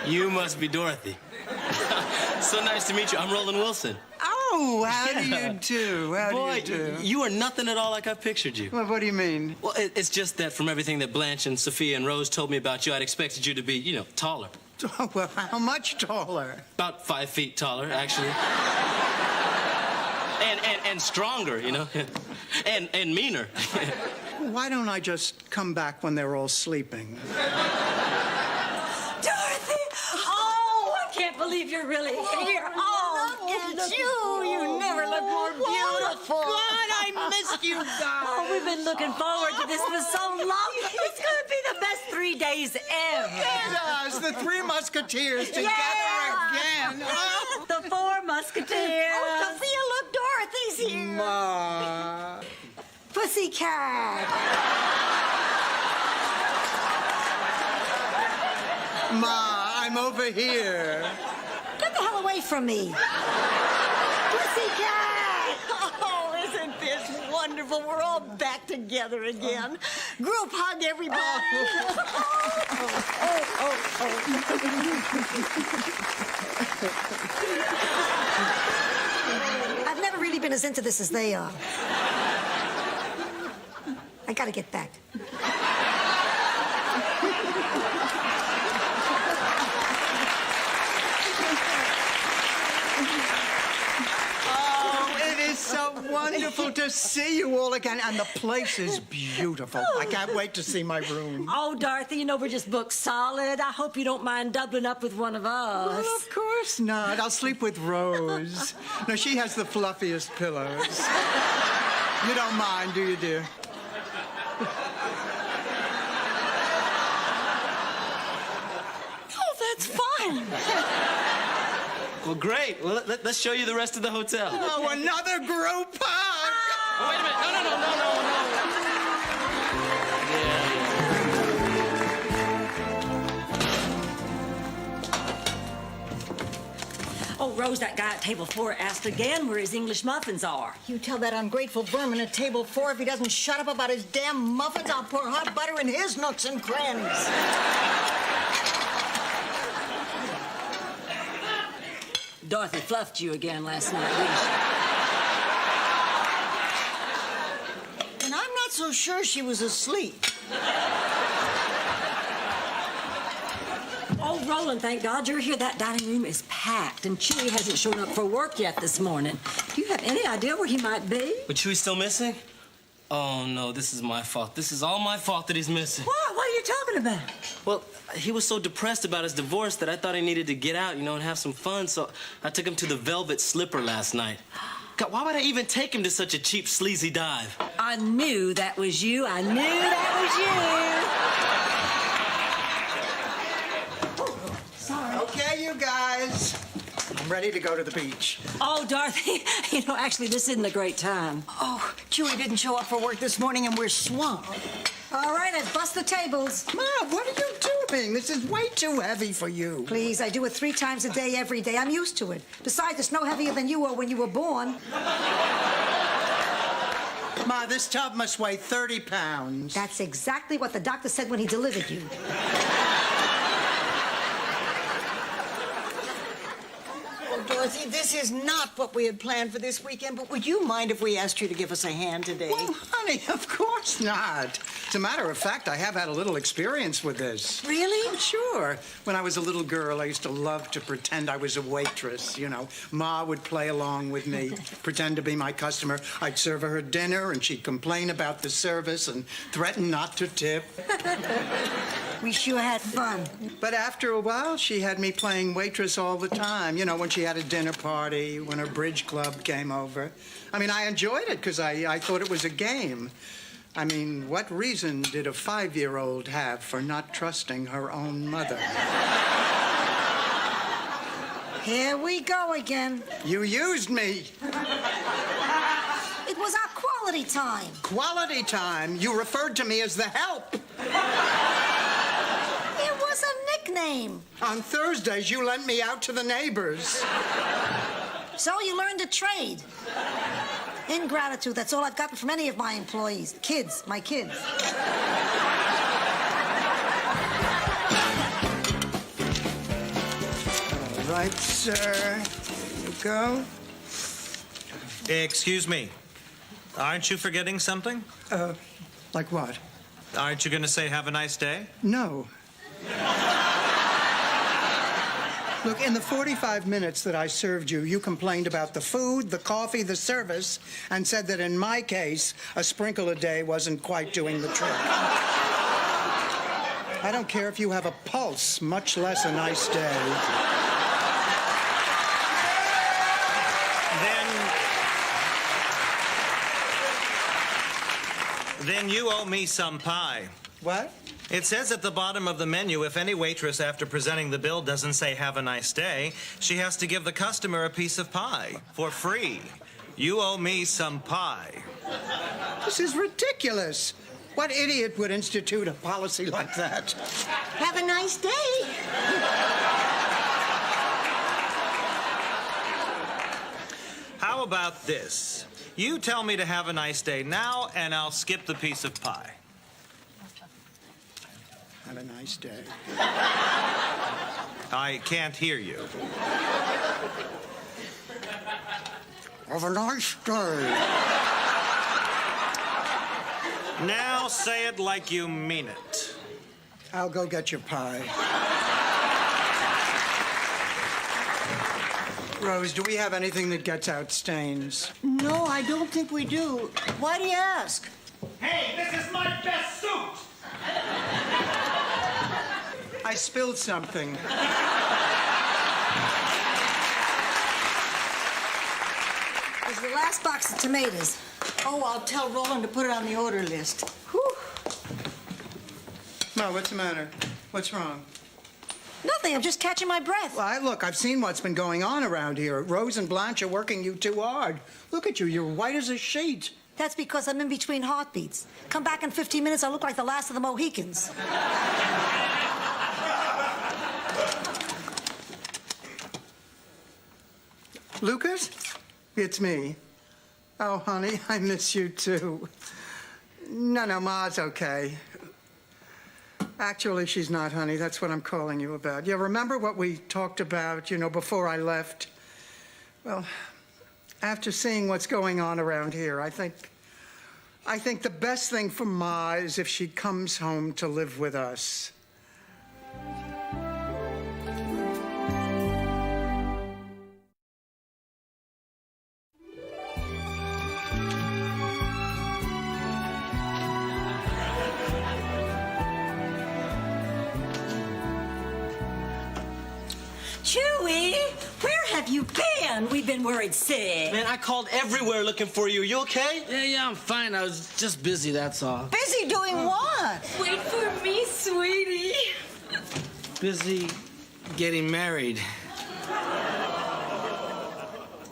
You must be Dorothy. So nice to meet you. I'm Roland Wilson. Oh, how do you do? How do you do? You are nothing at all like I pictured you. Well, what do you mean? Well, it's just that from everything that Blanche and Sophia and Rose told me about you, I'd expected you to be, you know, taller. Oh, well, how much taller? About 5 feet taller, actually. and stronger, you know, and meaner. Why don't I just come back when they're all sleeping? Dorothy! Oh, I can't believe you're really here. Oh, look at you. You never look more beautiful. God, I missed you guys. Oh, we've been looking forward to this for so long. It's going to be the best 3 days ever. Look at us, the three musketeers together again. Oh. The four musketeers. Oh, Sophia, look, Dorothy's here. Ma. Pussycat. Ma, I'm over here. Get the hell away from me. Pussycat. wonderful. We're all back together again. Group hug, everybody. I've never really been as into this as they are. I gotta get back. So wonderful to see you all again, and the place is beautiful. I can't wait to see my room. Oh, Dorothy, you know we're just booked solid. I hope you don't mind doubling up with one of us. Well, of course not. I'll sleep with Rose. No, she has the fluffiest pillows. You don't mind, do you, dear? Oh, that's fine. Well, great. Well, let's show you the rest of the hotel. Oh, another group hug! Oh, wait a minute. No. Oh, Rose, that guy at table 4 asked again where his English muffins are. You tell that ungrateful vermin at table 4 if he doesn't shut up about his damn muffins, I'll pour hot butter in his nooks and crannies. Dorothy fluffed you again last night, didn't she? And I'm not so sure she was asleep. Oh, Roland, thank God you're here. That dining room is packed, and Chewy hasn't shown up for work yet this morning. Do you have any idea where he might be? But Chewy's still missing? Oh, no, this is my fault. This is all my fault that he's missing. What? What are you talking about? Well, he was so depressed about his divorce that I thought he needed to get out, and have some fun, so I took him to the Velvet Slipper last night. God, why would I even take him to such a cheap, sleazy dive? I knew that was you. I knew that was you. Oh, sorry. Okay, you guys. I'm ready to go to the beach. Oh, Dorothy, actually, this isn't a great time. Oh, Chewy didn't show up for work this morning, and we're swamped. All right, I've bust the tables. Ma, what are you doing? This is way too heavy for you. Please, I do it 3 times a day, every day. I'm used to it. Besides, it's no heavier than you were when you were born. Ma, this tub must weigh 30 pounds. That's exactly what the doctor said when he delivered you. Dorothy, this is not what we had planned for this weekend, but would you mind if we asked you to give us a hand today? Well, honey, of course not. As a matter of fact, I have had a little experience with this. Really? Oh, sure. When I was a little girl, I used to love to pretend I was a waitress. Ma would play along with me, pretend to be my customer. I'd serve her dinner, and she'd complain about the service and threaten not to tip. We sure had fun. But after a while, she had me playing waitress all the time. When she had a dinner party, when her bridge club came over. I enjoyed it because I thought it was a game. What reason did a 5-year-old have for not trusting her own mother? Here we go again. You used me. It was our quality time. Quality time? You referred to me as the help. It was a nickname. On Thursdays, you lent me out to the neighbors. So you learned a trade. Ingratitude, that's all I've gotten from any of my employees. Kids, my kids. All right, sir. Here you go. Excuse me. Aren't you forgetting something? Like what? Aren't you going to say have a nice day? No. Look, in the 45 minutes that I served you, you complained about the food, the coffee, the service, and said that in my case, a sprinkle a day wasn't quite doing the trick. I don't care if you have a pulse, much less a nice day. Then you owe me some pie. What? It says at the bottom of the menu, if any waitress after presenting the bill doesn't say have a nice day, she has to give the customer a piece of pie for free. You owe me some pie. This is ridiculous. What idiot would institute a policy like that? Have a nice day. How about this? You tell me to have a nice day now, and I'll skip the piece of pie. Have a nice day. I can't hear you. Have a nice day. Now say it like you mean it. I'll go get your pie. Rose, do we have anything that gets out stains? No, I don't think we do. Why do you ask? Hey, this is my best suit! I spilled something. There's the last box of tomatoes. Oh, I'll tell Roland to put it on the order list. Whew. Mo, what's the matter? What's wrong? Nothing, I'm just catching my breath. Well, look, I've seen what's been going on around here. Rose and Blanche are working you too hard. Look at you, you're white as a sheet. That's because I'm in between heartbeats. Come back in 15 minutes, I'll look like the last of the Mohicans. Lucas? It's me. Oh, honey, I miss you too. No, Ma's okay. Actually, she's not, honey. That's what I'm calling you about. Yeah, remember what we talked about, before I left? Well, after seeing what's going on around here, I think the best thing for Ma is if she comes home to live with us. Chewy, where have you been? We've been worried sick. Man, I called everywhere looking for you. You okay? Yeah, I'm fine. I was just busy, that's all. Busy doing what? Wait for me, sweetie. Busy getting married.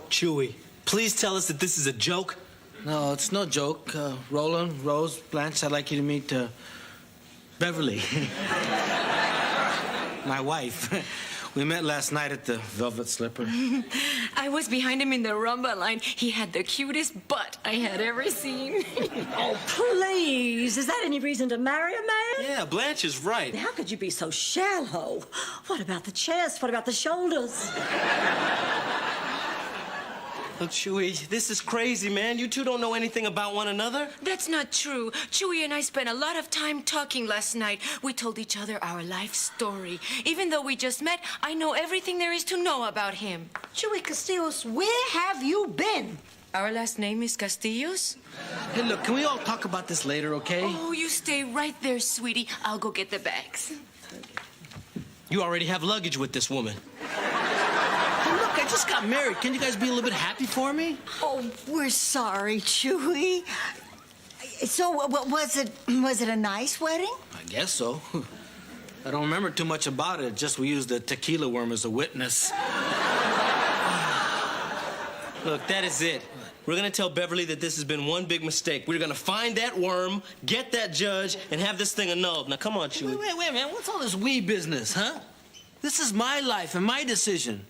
Chewy, please tell us that this is a joke. No, it's no joke. Roland, Rose, Blanche, I'd like you to meet Beverly. My wife. We met last night at the Velvet Slipper. I was behind him in the rumba line. He had the cutest butt I had ever seen. Oh, please. Is that any reason to marry a man? Yeah, Blanche is right. How could you be so shallow? What about the chest? What about the shoulders? Look, Chewy, this is crazy, man. You two don't know anything about one another. That's not true. Chewy and I spent a lot of time talking last night. We told each other our life story. Even though we just met, I know everything there is to know about him. Chewy Castillos, where have you been? Our last name is Castillos? Hey, look, can we all talk about this later, okay? Oh, you stay right there, sweetie. I'll go get the bags. You already have luggage with this woman. Look, I just got married. Can you guys be a little bit happy for me? Oh, we're sorry, Chewy. So, was it a nice wedding? I guess so. I don't remember too much about it. Just we used the tequila worm as a witness. Look, that is it. We're gonna tell Beverly that this has been one big mistake. We're gonna find that worm, get that judge, and have this thing annulled. Now, come on, Chewy. Wait, man. What's all this we business, huh? This is my life and my decision.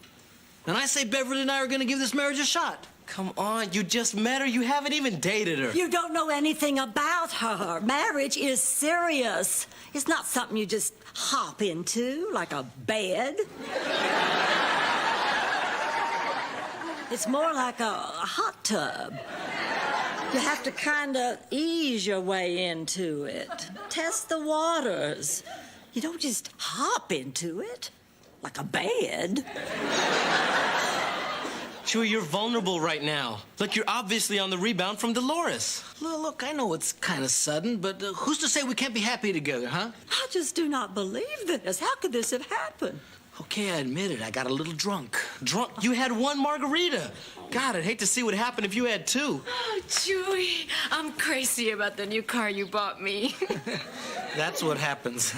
And I say Beverly and I are gonna give this marriage a shot. Come on, you just met her. You haven't even dated her. You don't know anything about her. Marriage is serious. It's not something you just hop into like a bed. It's more like a hot tub. You have to kind of ease your way into it. Test the waters. You don't just hop into it like a bed. Chewy, you're vulnerable right now. Look, you're obviously on the rebound from Dolores. Look, I know it's kind of sudden, but who's to say we can't be happy together, huh? I just do not believe this. How could this have happened? Okay, I admit it. I got a little drunk. Drunk? You had one margarita. God, I'd hate to see what happened if you had two. Oh, Chewy, I'm crazy about the new car you bought me. That's what happens.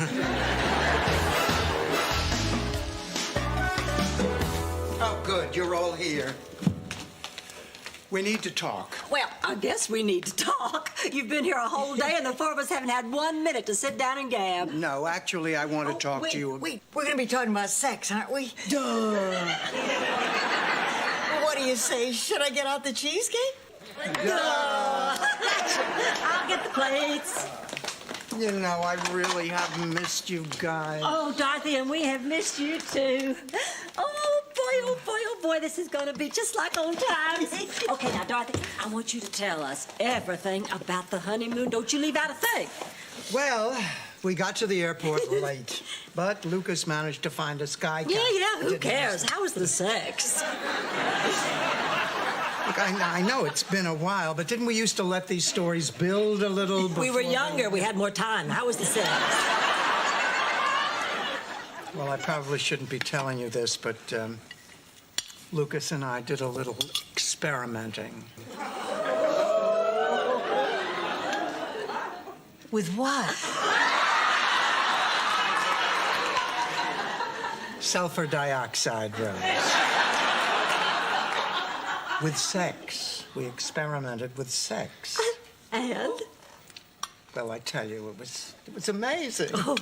Oh, good. You're all here. We need to talk. Well, I guess we need to talk. You've been here a whole day, and the four of us haven't had 1 minute to sit down and gab. No, actually, I want to talk to you. Wait, we're going to be talking about sex, aren't we? Duh. What do you say? Should I get out the cheesecake? I'll get the plates. You know, I really have missed you guys. Oh, Dorothy, and we have missed you too. Oh, boy, this is gonna be just like old times. Okay, now, Dorothy, I want you to tell us everything about the honeymoon. Don't you leave out a thing. Well, we got to the airport late, but Lucas managed to find a sky cat. Yeah, who cares? How was the sex? Look, I know it's been a while, but didn't we used to let these stories build a little before... We were younger. We had more time. How was the sex? Well, I probably shouldn't be telling you this, but Lucas and I did a little experimenting. With what? Sulfur dioxide, Rose. With sex. We experimented with sex. And? Well, I tell you, it was amazing. Oh.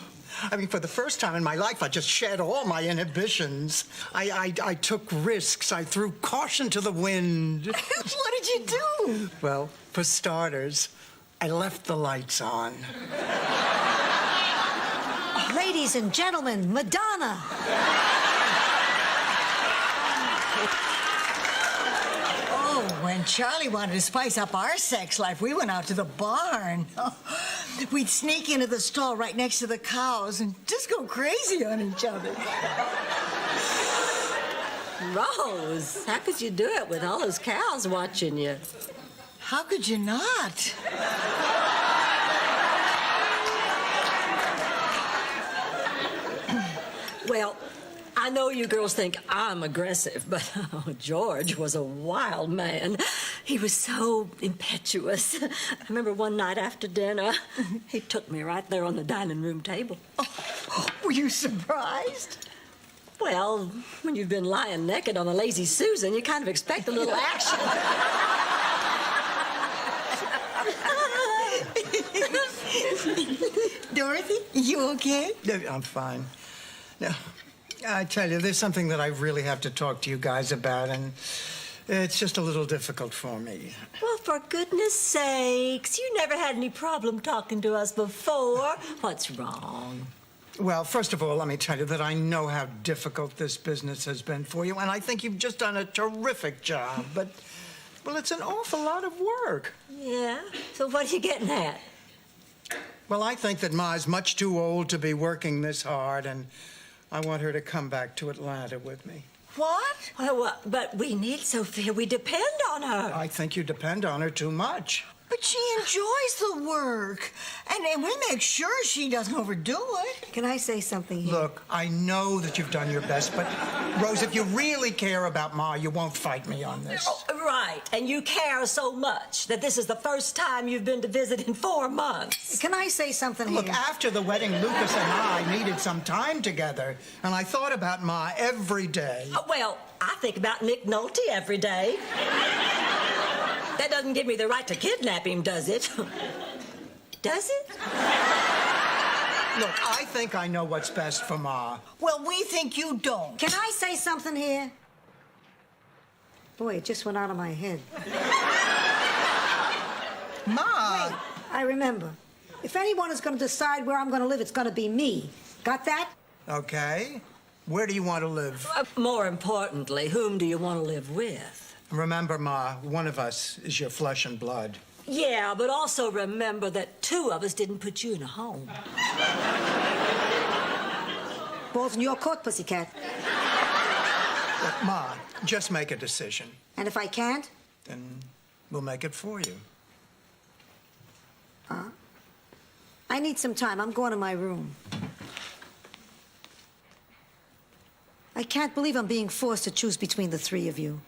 I mean, for the first time in my life, I just shed all my inhibitions. I took risks. I threw caution to the wind. What did you do? Well, for starters, I left the lights on. Ladies and gentlemen, Madonna. When Charlie wanted to spice up our sex life, we went out to the barn. We'd sneak into the stall right next to the cows and just go crazy on each other. Rose, how could you do it with all those cows watching you? How could you not? Well, I know you girls think I'm aggressive, but George was a wild man. He was so impetuous. I remember one night after dinner, he took me right there on the dining room table. Oh, were you surprised? Well, when you've been lying naked on a lazy Susan, you kind of expect a little action. Dorothy, you okay? I'm fine. No, I tell you, there's something that I really have to talk to you guys about, and it's just a little difficult for me. Well, for goodness sakes, you never had any problem talking to us before. What's wrong? Well, first of all, let me tell you that I know how difficult this business has been for you, and I think you've just done a terrific job, but, well, it's an awful lot of work. Yeah? So what are you getting at? Well, I think that Ma's much too old to be working this hard, and I want her to come back to Atlanta with me. What? Well, but we need Sophia. We depend on her. I think you depend on her too much. But she enjoys the work. And we make sure she doesn't overdo it. Can I say something here? Look, I know that you've done your best, but, Rose, if you really care about Ma, you won't fight me on this. Oh, right. And you care so much that this is the first time you've been to visit in 4 months. Can I say something here? Look, after the wedding, Lucas and I needed some time together, and I thought about Ma every day. Well, I think about Nick Nolte every day. That doesn't give me the right to kidnap him, does it? Does it? Look, I think I know what's best for Ma. Well, we think you don't. Can I say something here? Boy, it just went out of my head. Ma! Wait, I remember. If anyone is going to decide where I'm going to live, it's going to be me. Got that? Okay. Where do you want to live? More importantly, whom do you want to live with? Remember, Ma, one of us is your flesh and blood. Yeah, but also remember that 2 of us didn't put you in a home. Ball's in your court, pussycat. Look, Ma, just make a decision. And if I can't? Then we'll make it for you. I need some time. I'm going to my room. I can't believe I'm being forced to choose between the 3 of you.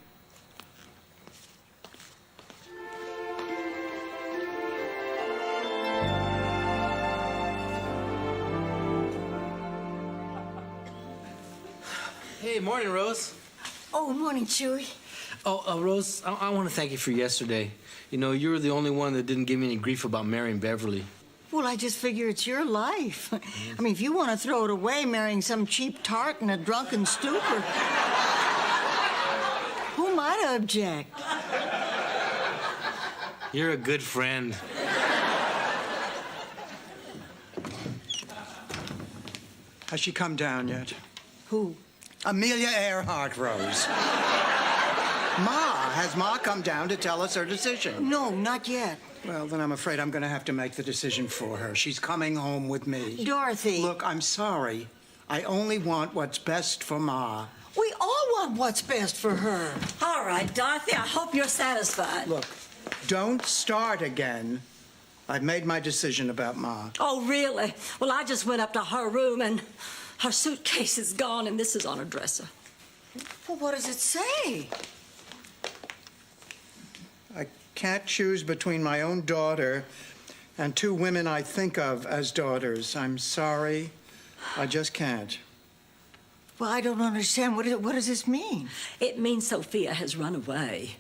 Hey, morning, Rose. Oh, morning, Chewy. Oh, Rose, I want to thank you for yesterday. You know, you were the only one that didn't give me any grief about marrying Beverly. Well, I just figure it's your life. I mean, if you want to throw it away marrying some cheap tart in a drunken stupor, who might object? You're a good friend. Has she come down yet? Who? Amelia Earhart Rose. Has Ma come down to tell us her decision? No, not yet. Well, then I'm afraid I'm going to have to make the decision for her. She's coming home with me. Dorothy. Look, I'm sorry. I only want what's best for Ma. We all want what's best for her. All right, Dorothy, I hope you're satisfied. Look, don't start again. I've made my decision about Ma. Oh, really? Well, I just went up to her room, and her suitcase is gone, and this is on her dresser. Well, what does it say? I can't choose between my own daughter and two women I think of as daughters. I'm sorry. I just can't. Well, I don't understand. What does this mean? It means Sophia has run away.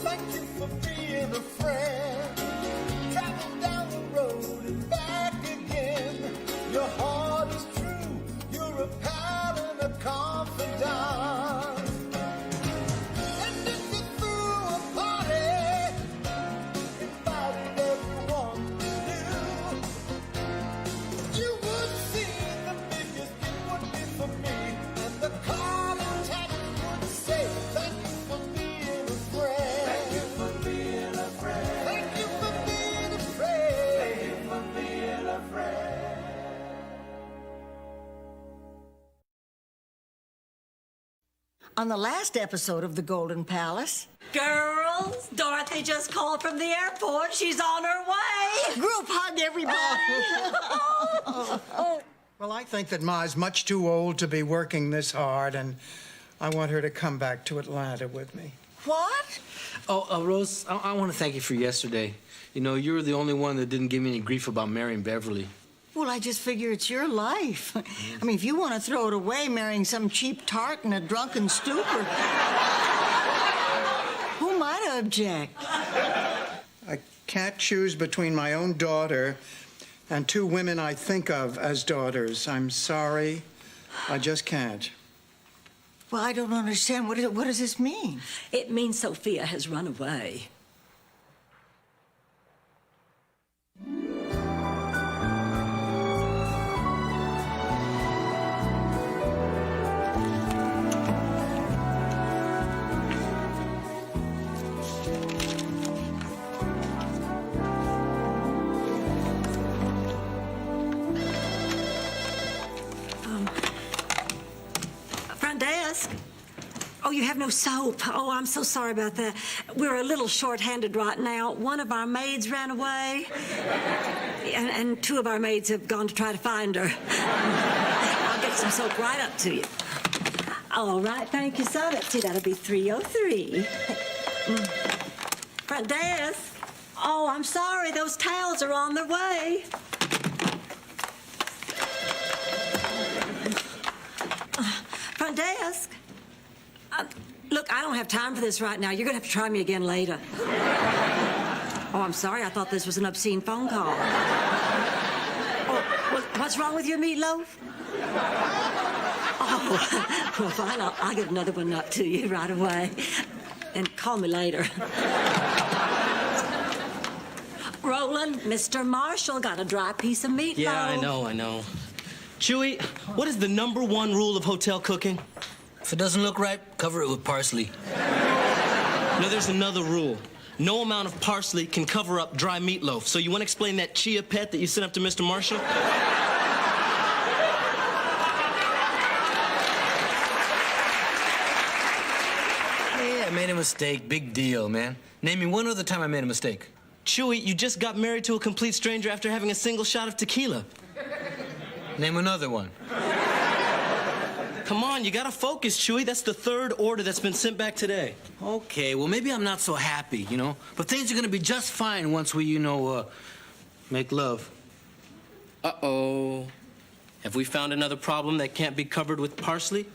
Thank you for being a friend. Travel down the road and back again. Your heart is true. You're a pal and a confidant. And if you threw a party, invited everyone you knew, you would see the biggest it would be for me. And the card attack would say, thank you for being a friend. Thank you for being a friend. Thank you for being a friend. Thank you for being a friend. On the last episode of The Golden Palace. Girls, Dorothy just called from the airport. She's on her way. Group hug, everybody. Well, I think that Ma's much too old to be working this hard, and I want her to come back to Atlanta with me. What? Oh, Rose, I want to thank you for yesterday. You know, you were the only one that didn't give me any grief about marrying Beverly. Well, I just figure it's your life. I mean, if you want to throw it away marrying some cheap tart in a drunken stupor, who might object? I can't choose between my own daughter and two women I think of as daughters. I'm sorry. I just can't. Well, I don't understand. What does this mean? It means Sophia has run away. Front desk. Oh, you have no soap. Oh, I'm so sorry about that. We're a little short-handed right now. One of our maids ran away, and two of our maids have gone to try to find her. I'll get some soap right up to you. All right, thank you, sir. Let's see, that'll be 303. Front desk. Oh, I'm sorry. Those towels are on their way. Front desk. Look, I don't have time for this right now. You're going to have to try me again later. Oh, I'm sorry. I thought this was an obscene phone call. Oh, what's wrong with your meatloaf? Oh, well, fine. I'll get another one up to you right away. And call me later. Roland, Mr. Marshall got a dry piece of meatloaf. Yeah, I know. Chewy, what is the #1 rule of hotel cooking? If it doesn't look right, cover it with parsley. No, there's another rule. No amount of parsley can cover up dry meatloaf. So you want to explain that chia pet that you sent up to Mr. Marshall? Yeah, I made him mistake. Big deal, man. Name me one other time I made a mistake. Chewy, you just got married to a complete stranger after having a single shot of tequila. Name another one. Come on, you gotta focus, Chewy. That's the third order that's been sent back today. Okay, well, maybe I'm not so happy, you know? But things are gonna be just fine once we, make love. Uh-oh. Have we found another problem that can't be covered with parsley?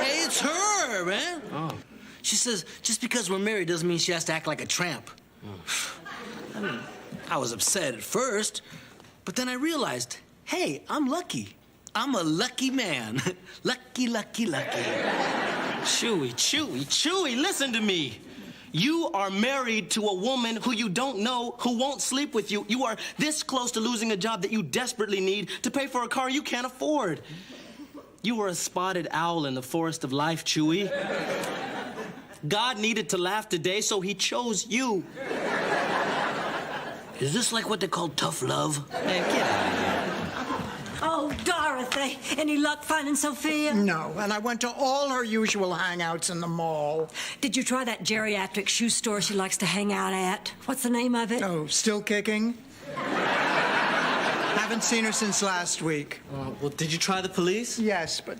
Hey, it's her, man. Oh. She says just because we're married doesn't mean she has to act like a tramp. I mean, I was upset at first, but then I realized, hey, I'm lucky. I'm a lucky man. Lucky, lucky, lucky. Chewy, listen to me. You are married to a woman who you don't know, who won't sleep with you. You are this close to losing a job that you desperately need to pay for a car you can't afford. You were a spotted owl in the forest of life, Chewy. God needed to laugh today, so he chose you. Is this like what they call tough love? Hey, get out of here. Oh, Dorothy, any luck finding Sophia? No, and I went to all her usual hangouts in the mall. Did you try that geriatric shoe store she likes to hang out at? What's the name of it? Oh, still kicking? Haven't seen her since last week. Well, did you try the police? Yes, but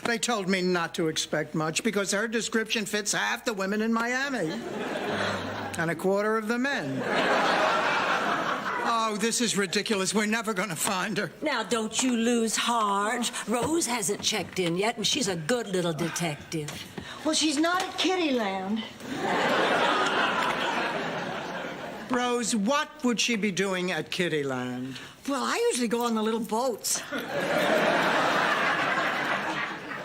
they told me not to expect much because her description fits half the women in Miami and a quarter of the men. Oh, this is ridiculous. We're never going to find her. Now, don't you lose heart. Rose hasn't checked in yet, and she's a good little detective. Well, she's not at Kittyland. Rose, what would she be doing at Kittyland? Well, I usually go on the little boats.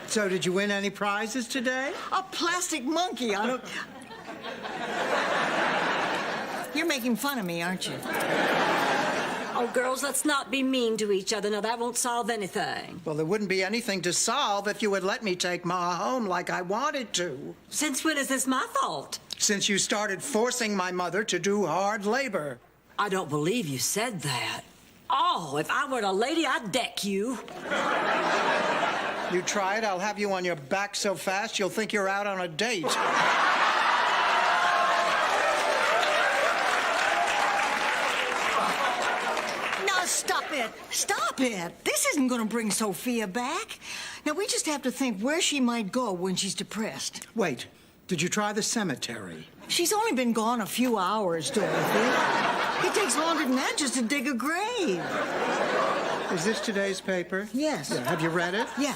So, did you win any prizes today? A plastic monkey. I don't... You're making fun of me, aren't you? Oh, girls, let's not be mean to each other. Now, that won't solve anything. Well, there wouldn't be anything to solve if you would let me take Ma home like I wanted to. Since when is this my fault? Since you started forcing my mother to do hard labor. I don't believe you said that. Oh, if I were a lady, I'd deck you. You try it, I'll have you on your back so fast you'll think you're out on a date. Stop it. Stop it. This isn't going to bring Sophia back. Now, we just have to think where she might go when she's depressed. Wait, did you try the cemetery? She's only been gone a few hours, Dorothy. It takes longer than that just to dig a grave. Is this today's paper? Yes. Yeah. Have you read it? Yeah.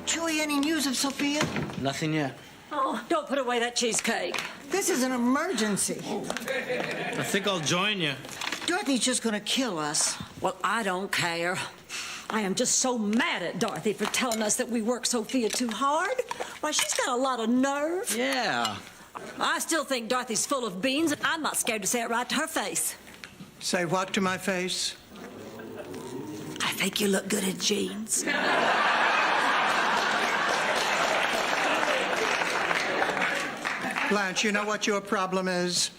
Chewy, any news of Sophia? Nothing yet. Oh, don't put away that cheesecake. This is an emergency. I think I'll join you. Dorothy's just gonna kill us. Well, I don't care. I am just so mad at Dorothy for telling us that we work Sophia too hard. Why, she's got a lot of nerve. Yeah. I still think Dorothy's full of beans, and I'm not scared to say it right to her face. Say what to my face? I think you look good in jeans. Blanche, you know what your problem is?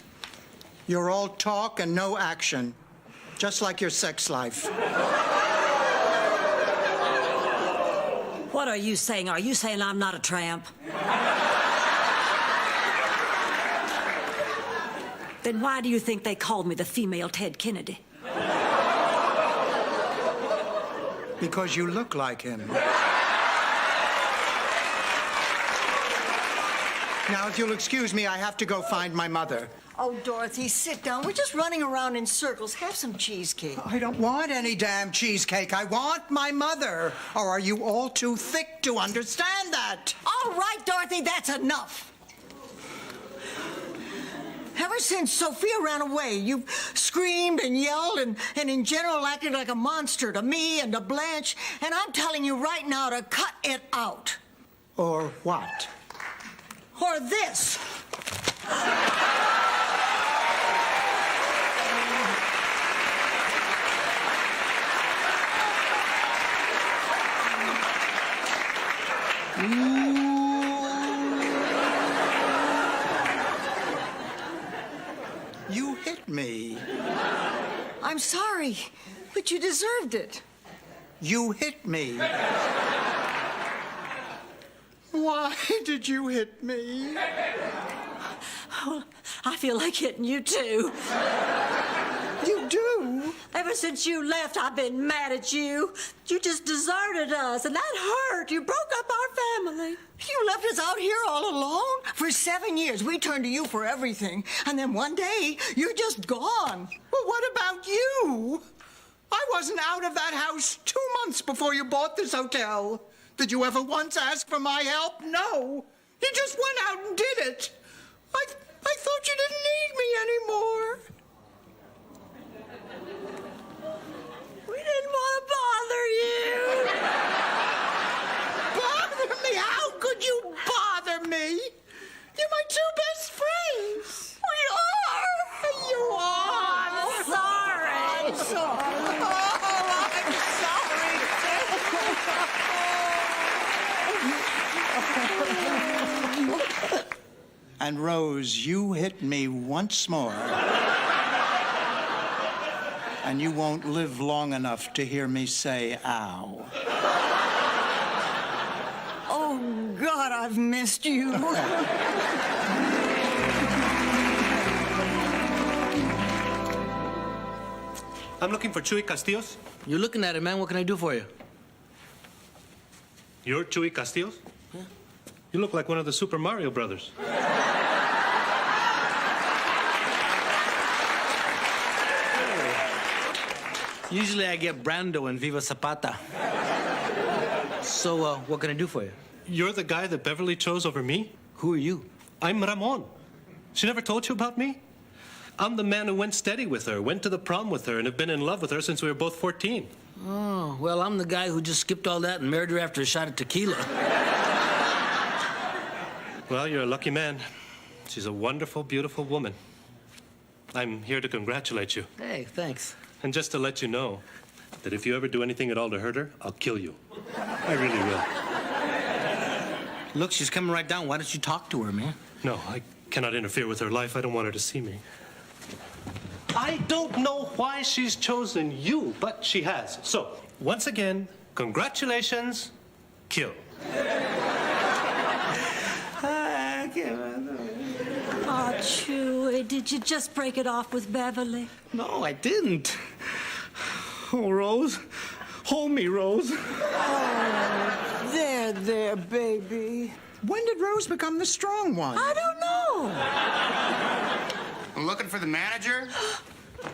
You're all talk and no action, just like your sex life. What are you saying? Are you saying I'm not a tramp? Then why do you think they called me the female Ted Kennedy? Because you look like him. Now, if you'll excuse me, I have to go find my mother. Oh, Dorothy, sit down. We're just running around in circles. Have some cheesecake. I don't want any damn cheesecake. I want my mother. Or are you all too thick to understand that? All right, Dorothy, that's enough. Ever since Sophia ran away, you've screamed and yelled and in general acted like a monster to me and to Blanche. And I'm telling you right now to cut it out. Or what? Or this. I'm sorry, but you deserved it. You hit me. Why did you hit me? Oh, I feel like hitting you, too. You do? Ever since you left, I've been mad at you. You just deserted us, and that hurt. You broke up our family. You left us out here all alone? For 7 years, we turned to you for everything. And then one day, you're just gone. Well, what about you? I wasn't out of that house 2 months before you bought this hotel. Did you ever once ask for my help? No. You just went out and did it. I thought you didn't need me anymore. We didn't want to bother you. Bother me? How could you bother me? You're my two best friends. We are. You are. I'm sorry. I'm sorry. Oh, I'm sorry. And Rose, you hit me once more. And you won't live long enough to hear me say, ow. Oh, God, I've missed you. I'm looking for Chewy Castillos. You're looking at it, man. What can I do for you? You're Chewy Castillos? Yeah. You look like one of the Super Mario brothers. Usually I get Brando and Viva Zapata. So, what can I do for you? You're the guy that Beverly chose over me? Who are you? I'm Ramon. She never told you about me? I'm the man who went steady with her, went to the prom with her, and have been in love with her since we were both 14. Oh, well, I'm the guy who just skipped all that and married her after a shot of tequila. Well, you're a lucky man. She's a wonderful, beautiful woman. I'm here to congratulate you. Hey, thanks. And just to let you know that if you ever do anything at all to hurt her, I'll kill you. I really will. Look, she's coming right down. Why don't you talk to her, man? No, I cannot interfere with her life. I don't want her to see me. I don't know why she's chosen you, but she has. So, once again, congratulations, kill. Oh, Chewy, did you just break it off with Beverly? No, I didn't. Oh, Rose. Hold me, Rose. Oh, there, baby. When did Rose become the strong one? I don't know. I'm looking for the manager.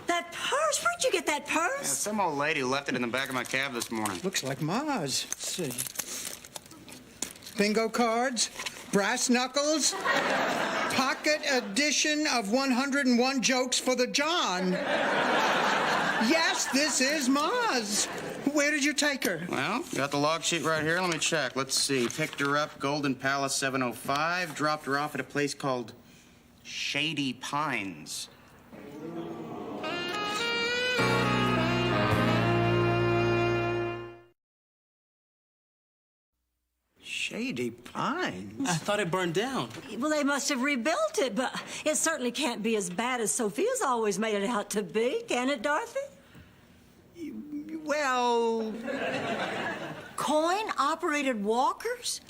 That purse? Where'd you get that purse? Yeah, some old lady left it in the back of my cab this morning. Looks like Ma's. Let's see. Bingo cards, brass knuckles, pocket edition of 101 jokes for the John. Yes, this is Ma's. Where did you take her? Well, got the log sheet right here. Let me check. Let's see. Picked her up, Goldenpalace 705. Dropped her off at a place called Shady Pines. Shady Pines? I thought it burned down. Well, they must have rebuilt it, but it certainly can't be as bad as Sophia's always made it out to be, can it, Dorothy? Well... Coin-operated walkers?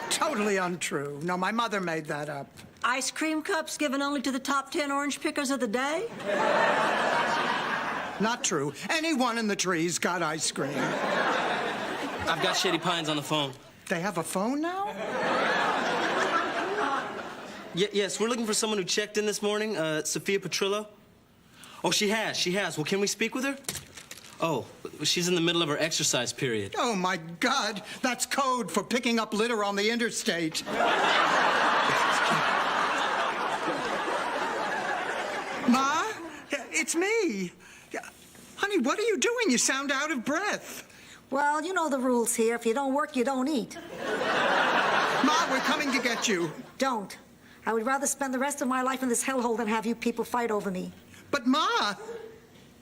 Totally untrue. No, my mother made that up. Ice cream cups given only to the top 10 orange pickers of the day? Not true. Anyone in the trees got ice cream. I've got Shady Pines on the phone. They have a phone now? Yes, we're looking for someone who checked in this morning, Sophia Petrillo. Oh, she has. Well, can we speak with her? Oh, she's in the middle of her exercise period. Oh, my God. That's code for picking up litter on the interstate. Ma? It's me. Honey, what are you doing? You sound out of breath. Well, you know the rules here. If you don't work, you don't eat. Ma, we're coming to get you. Don't. I would rather spend the rest of my life in this hellhole than have you people fight over me. But, Ma...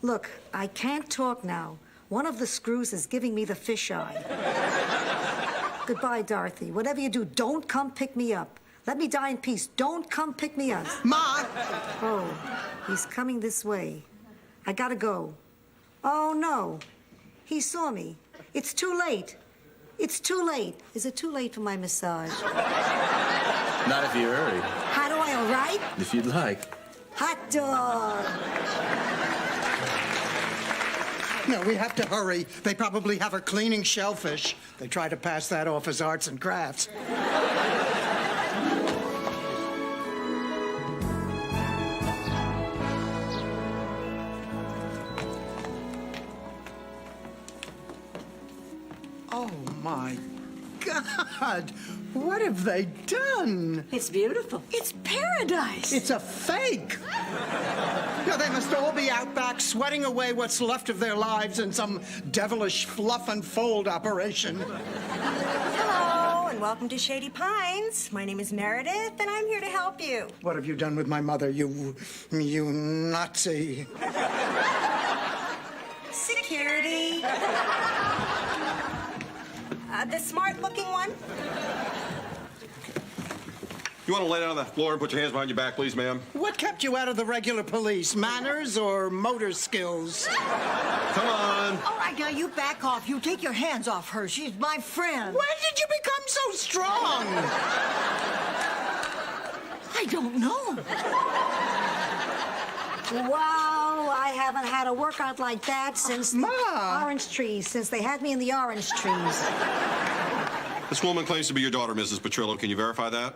Look, I can't talk now. One of the screws is giving me the fisheye. Goodbye, Dorothy. Whatever you do, don't come pick me up. Let me die in peace. Don't come pick me up. Ma! Oh. He's coming this way. I gotta go. Oh, no. He saw me. It's too late. It's too late. Is it too late for my massage? Not if you hurry. How do I, all right? If you'd like. Hot dog. No, we have to hurry. They probably have her cleaning shellfish. They try to pass that off as arts and crafts. Oh, my God. What have they done? It's beautiful. It's paradise. It's a fake. No, they must all be out back sweating away what's left of their lives in some devilish fluff and fold operation. Hello, and welcome to Shady Pines. My name is Meredith, and I'm here to help you. What have you done with my mother, you Nazi? Security. The smart-looking one. You want to lay down on the floor and put your hands behind your back, please, ma'am? What kept you out of the regular police? Manners or motor skills? Come on. All right, now you back off. You take your hands off her. She's my friend. When did you become so strong? I don't know. Wow, I haven't had a workout like that since orange trees, since they had me in the orange trees. This woman claims to be your daughter, Mrs. Petrillo. Can you verify that?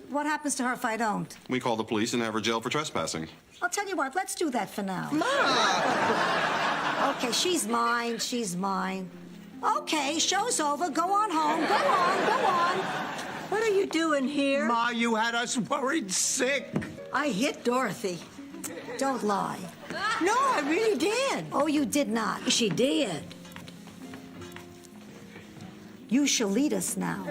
What happens to her if I don't? We call the police and have her jailed for trespassing. I'll tell you what, let's do that for now. Okay, she's mine, she's mine. Okay, show's over. Go on home. Go on, go on. What are you doing here? Ma, you had us worried sick. I hit Dorothy. Don't lie. No, I really did. Oh, you did not. She did. You shall lead us now.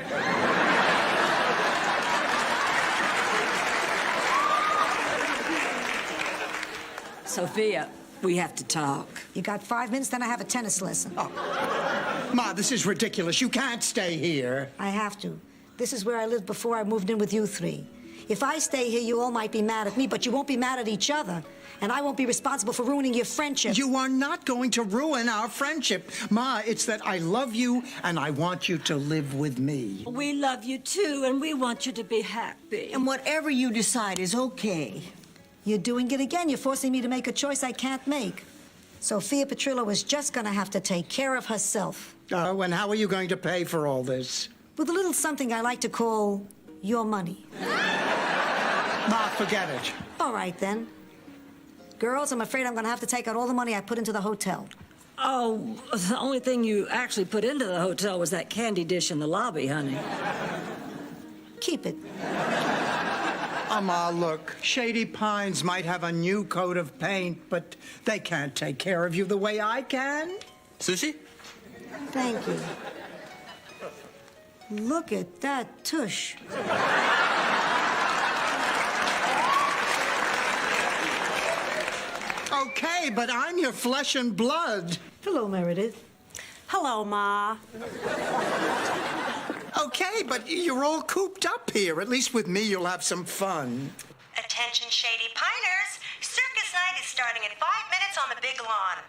Sophia, we have to talk. You got 5 minutes, then I have a tennis lesson. Ma, this is ridiculous. You can't stay here. I have to. This is where I lived before I moved in with you three. If I stay here, you all might be mad at me, but you won't be mad at each other. And I won't be responsible for ruining your friendship. You are not going to ruin our friendship. Ma, it's that I love you and I want you to live with me. We love you too, and we want you to be happy. And whatever you decide is okay. You're doing it again. You're forcing me to make a choice I can't make. Sophia Petrillo is just going to have to take care of herself. Oh, and how are you going to pay for all this? With a little something I like to call your money. Ma, forget it. All right, then. Girls, I'm afraid I'm going to have to take out all the money I put into the hotel. Oh, the only thing you actually put into the hotel was that candy dish in the lobby, honey. Keep it. Ma, look, Shady Pines might have a new coat of paint, but they can't take care of you the way I can. Sushi? Thank you. Look at that tush. Okay, but I'm your flesh and blood. Hello, Meredith. Hello, Ma. Okay, but you're all cooped up here. At least with me, you'll have some fun. Attention, Shady Piners. Circus night is starting in 5 minutes on the big lawn.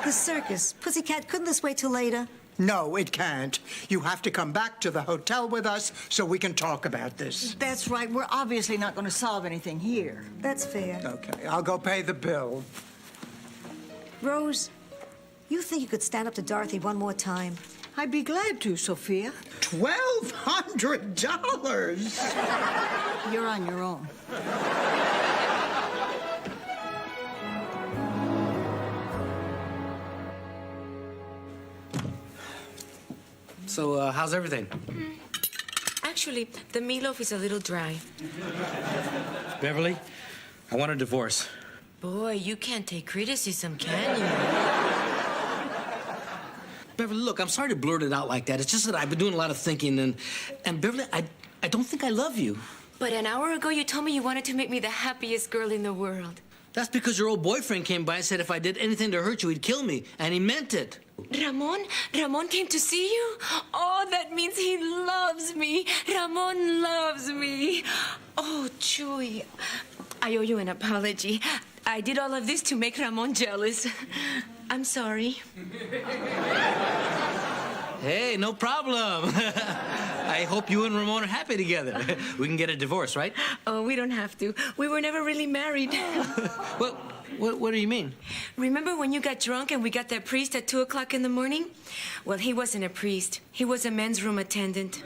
The circus. Pussycat, couldn't this wait till later? No, it can't. You have to come back to the hotel with us so we can talk about this. That's right. We're obviously not going to solve anything here. That's fair. Okay, I'll go pay the bill. Rose, you think you could stand up to Dorothy one more time? I'd be glad to, Sophia. $1,200! You're on your own. So, how's everything? Actually, the meatloaf is a little dry. Beverly, I want a divorce. Boy, you can't take criticism, can you? Beverly, look, I'm sorry to blurt it out like that. It's just that I've been doing a lot of thinking, and Beverly, I don't think I love you. But an hour ago, you told me you wanted to make me the happiest girl in the world. That's because your old boyfriend came by and said if I did anything to hurt you, he'd kill me. And he meant it. Ramon came to see you? Oh, that means he loves me. Ramon loves me. Oh, Chewy, I owe you an apology. I did all of this to make Ramon jealous. I'm sorry. Hey, no problem. I hope you and Ramon are happy together. We can get a divorce, right? Oh, we don't have to. We were never really married. What do you mean? Remember when you got drunk and we got that priest at 2 o'clock in the morning? Well, he wasn't a priest. He was a men's room attendant.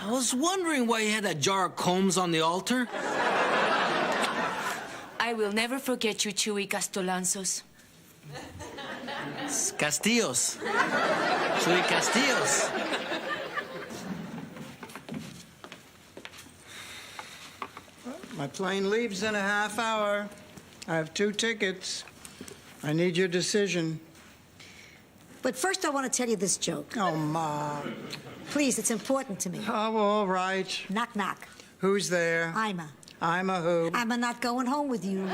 I was wondering why you had that jar of combs on the altar. I will never forget you, Chewy Castolanzos. Castillos. Chewy Castillos. My plane leaves in a half hour. I have 2 tickets. I need your decision. But first, I want to tell you this joke. Oh, Ma. Please, it's important to me. Oh, all right. Knock, knock. Who's there? Ima. Ima who? Ima not going home with you.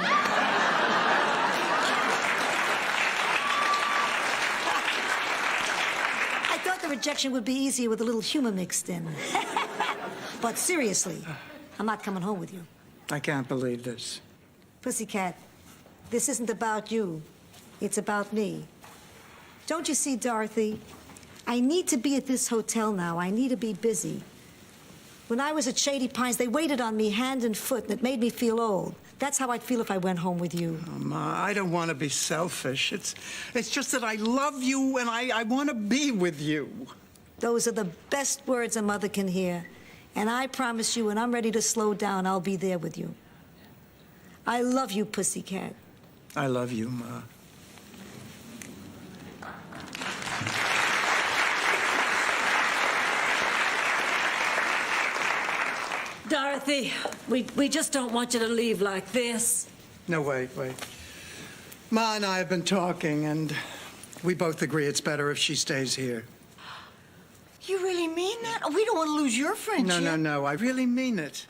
I thought the rejection would be easier with a little humor mixed in. But seriously, I'm not coming home with you. I can't believe this. Pussycat, this isn't about you. It's about me. Don't you see, Dorothy? I need to be at this hotel now. I need to be busy. When I was at Shady Pines, they waited on me hand and foot, and it made me feel old. That's how I'd feel if I went home with you. Oh, Ma, I don't want to be selfish. It's just that I love you, and I want to be with you. Those are the best words a mother can hear. And I promise you, when I'm ready to slow down, I'll be there with you. I love you, Pussycat. I love you, Ma. Dorothy, we just don't want you to leave like this. No, wait. Ma and I have been talking, and we both agree it's better if she stays here. You really mean that? We don't want to lose your friendship. No. I really mean it.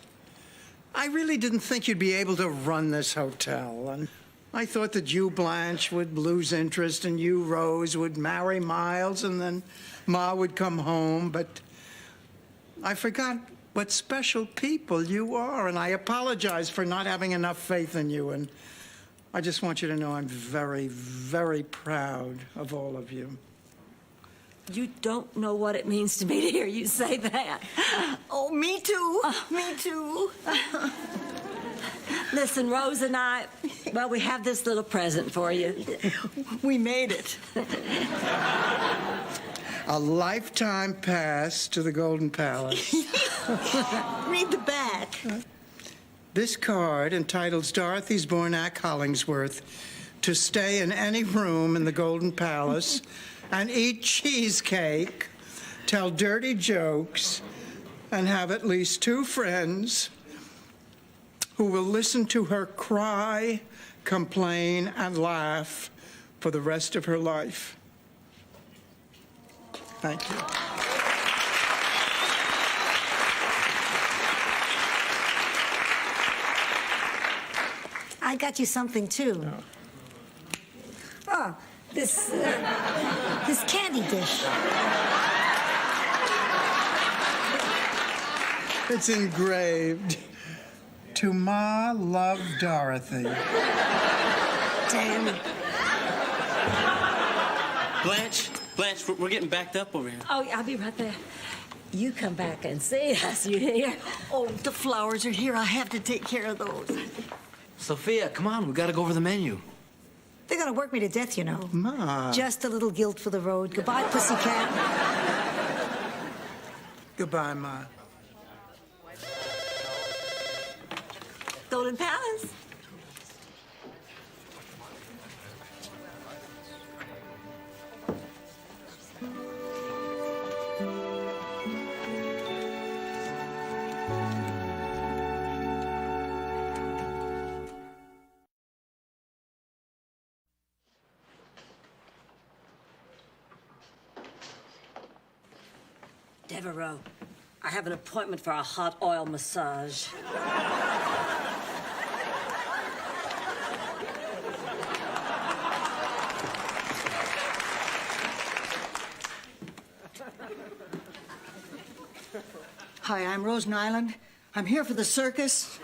I really didn't think you'd be able to run this hotel. And I thought that you, Blanche, would lose interest, and you, Rose, would marry Miles, and then Ma would come home. But I forgot what special people you are, and I apologize for not having enough faith in you. And I just want you to know I'm very, very proud of all of you. You don't know what it means to me to hear you say that. Oh, me too. Me too. Listen, Rose and I, well, we have this little present for you. We made it. A lifetime pass to the Golden Palace. Read the back. This card entitles Dorothy's Bornack Hollingsworth to stay in any room in the Golden Palace and eat cheesecake, tell dirty jokes, and have at least 2 friends who will listen to her cry, complain, and laugh for the rest of her life. Thank you. I got you something, too. Oh, this candy dish. It's engraved, "To Ma, love Dorothy." Damn it. Blanche, we're getting backed up over here. Oh, I'll be right there. You come back and see us, you hear? Oh, the flowers are here. I have to take care of those. Sophia, come on, we gotta go over the menu. They're gonna work me to death, you know. Ma. Just a little guilt for the road. Goodbye, Pussycat. Goodbye, Ma. Golden Palace. Deveraux, I have an appointment for a hot oil massage. Hi, I'm Rose Nyland. I'm here for the circus.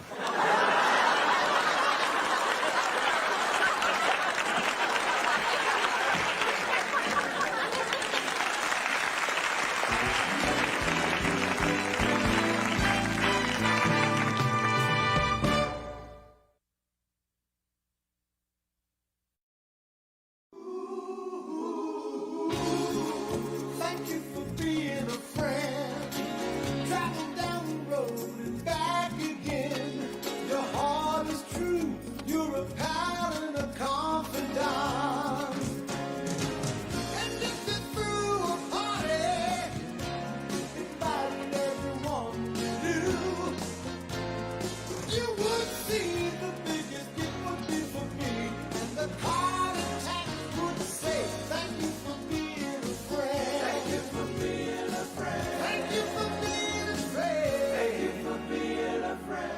Thank you for being a friend. Traveling down the road and back again. Your heart is true. You're a pal and a confidant. And if you threw a party, inviting everyone you knew, you would see the biggest gift would be for me. And the card attack would say, thank you for being a friend. Thank you for being a friend. Thank you for being a friend. Thank you for being a friend.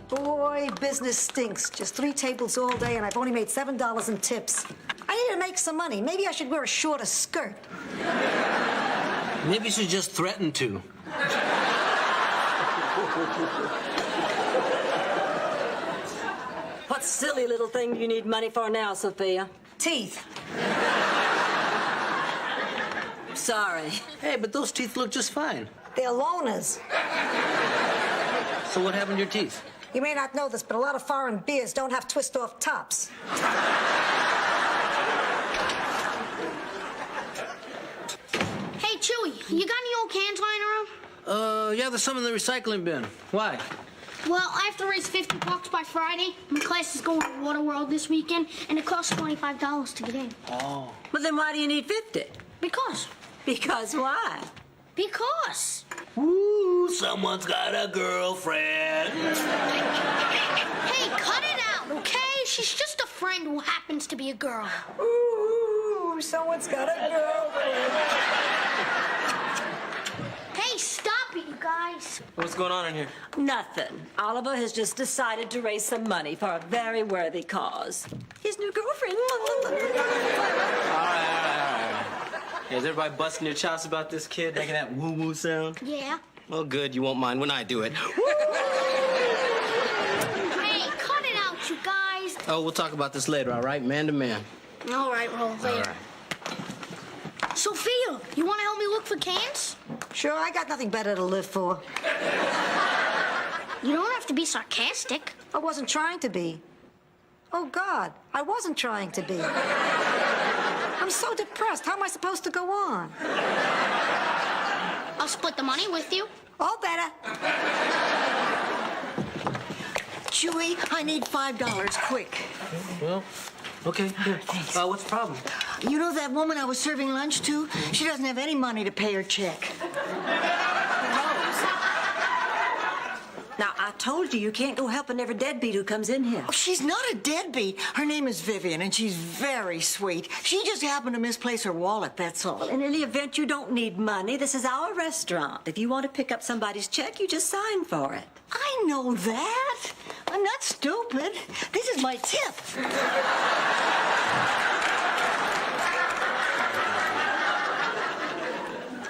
Boy, business stinks. Just 3 tables all day, and I've only made $7 in tips. I need to make some money. Maybe I should wear a shorter skirt. Maybe you should just threaten to. What silly little thing do you need money for now, Sophia? Teeth. Sorry. Hey, but those teeth look just fine. They're loners. So what happened to your teeth? You may not know this, but a lot of foreign beers don't have twist-off tops. Hey, Chewy, you got any old cans lying around? Yeah, there's some in the recycling bin. Why? Well, I have to raise $50 by Friday. My class is going to Waterworld this weekend, and it costs $25 to get in. Oh. Well, then why do you need 50? Because. Because why? Because. Ooh, someone's got a girlfriend. Hey, cut it out, okay? She's just a friend who happens to be a girl. Ooh, someone's got a girlfriend. Hey, stop it, you guys. What's going on in here? Nothing. Oliver has just decided to raise some money for a very worthy cause. His new girlfriend. All right. Hey, is everybody busting their chops about this kid making that woo-woo sound? Yeah. Well, good. You won't mind when I do it. Hey, cut it out, you guys. Oh, we'll talk about this later, all right? Man to man. All right, roll later. All right. Sophia, you want to help me look for cans? Sure, I got nothing better to live for. You don't have to be sarcastic. I wasn't trying to be. Oh, God, I wasn't trying to be. I'm so depressed. How am I supposed to go on? I'll split the money with you. All better. Chewy, I need $5 quick. Well, okay, here. What's the problem? You know that woman I was serving lunch to? She doesn't have any money to pay her check. Now, I told you can't go helping every deadbeat who comes in here. Oh, she's not a deadbeat. Her name is Vivian, and she's very sweet. She just happened to misplace her wallet, that's all. In any event, you don't need money. This is our restaurant. If you want to pick up somebody's check, you just sign for it. I know that. I'm not stupid. This is my tip.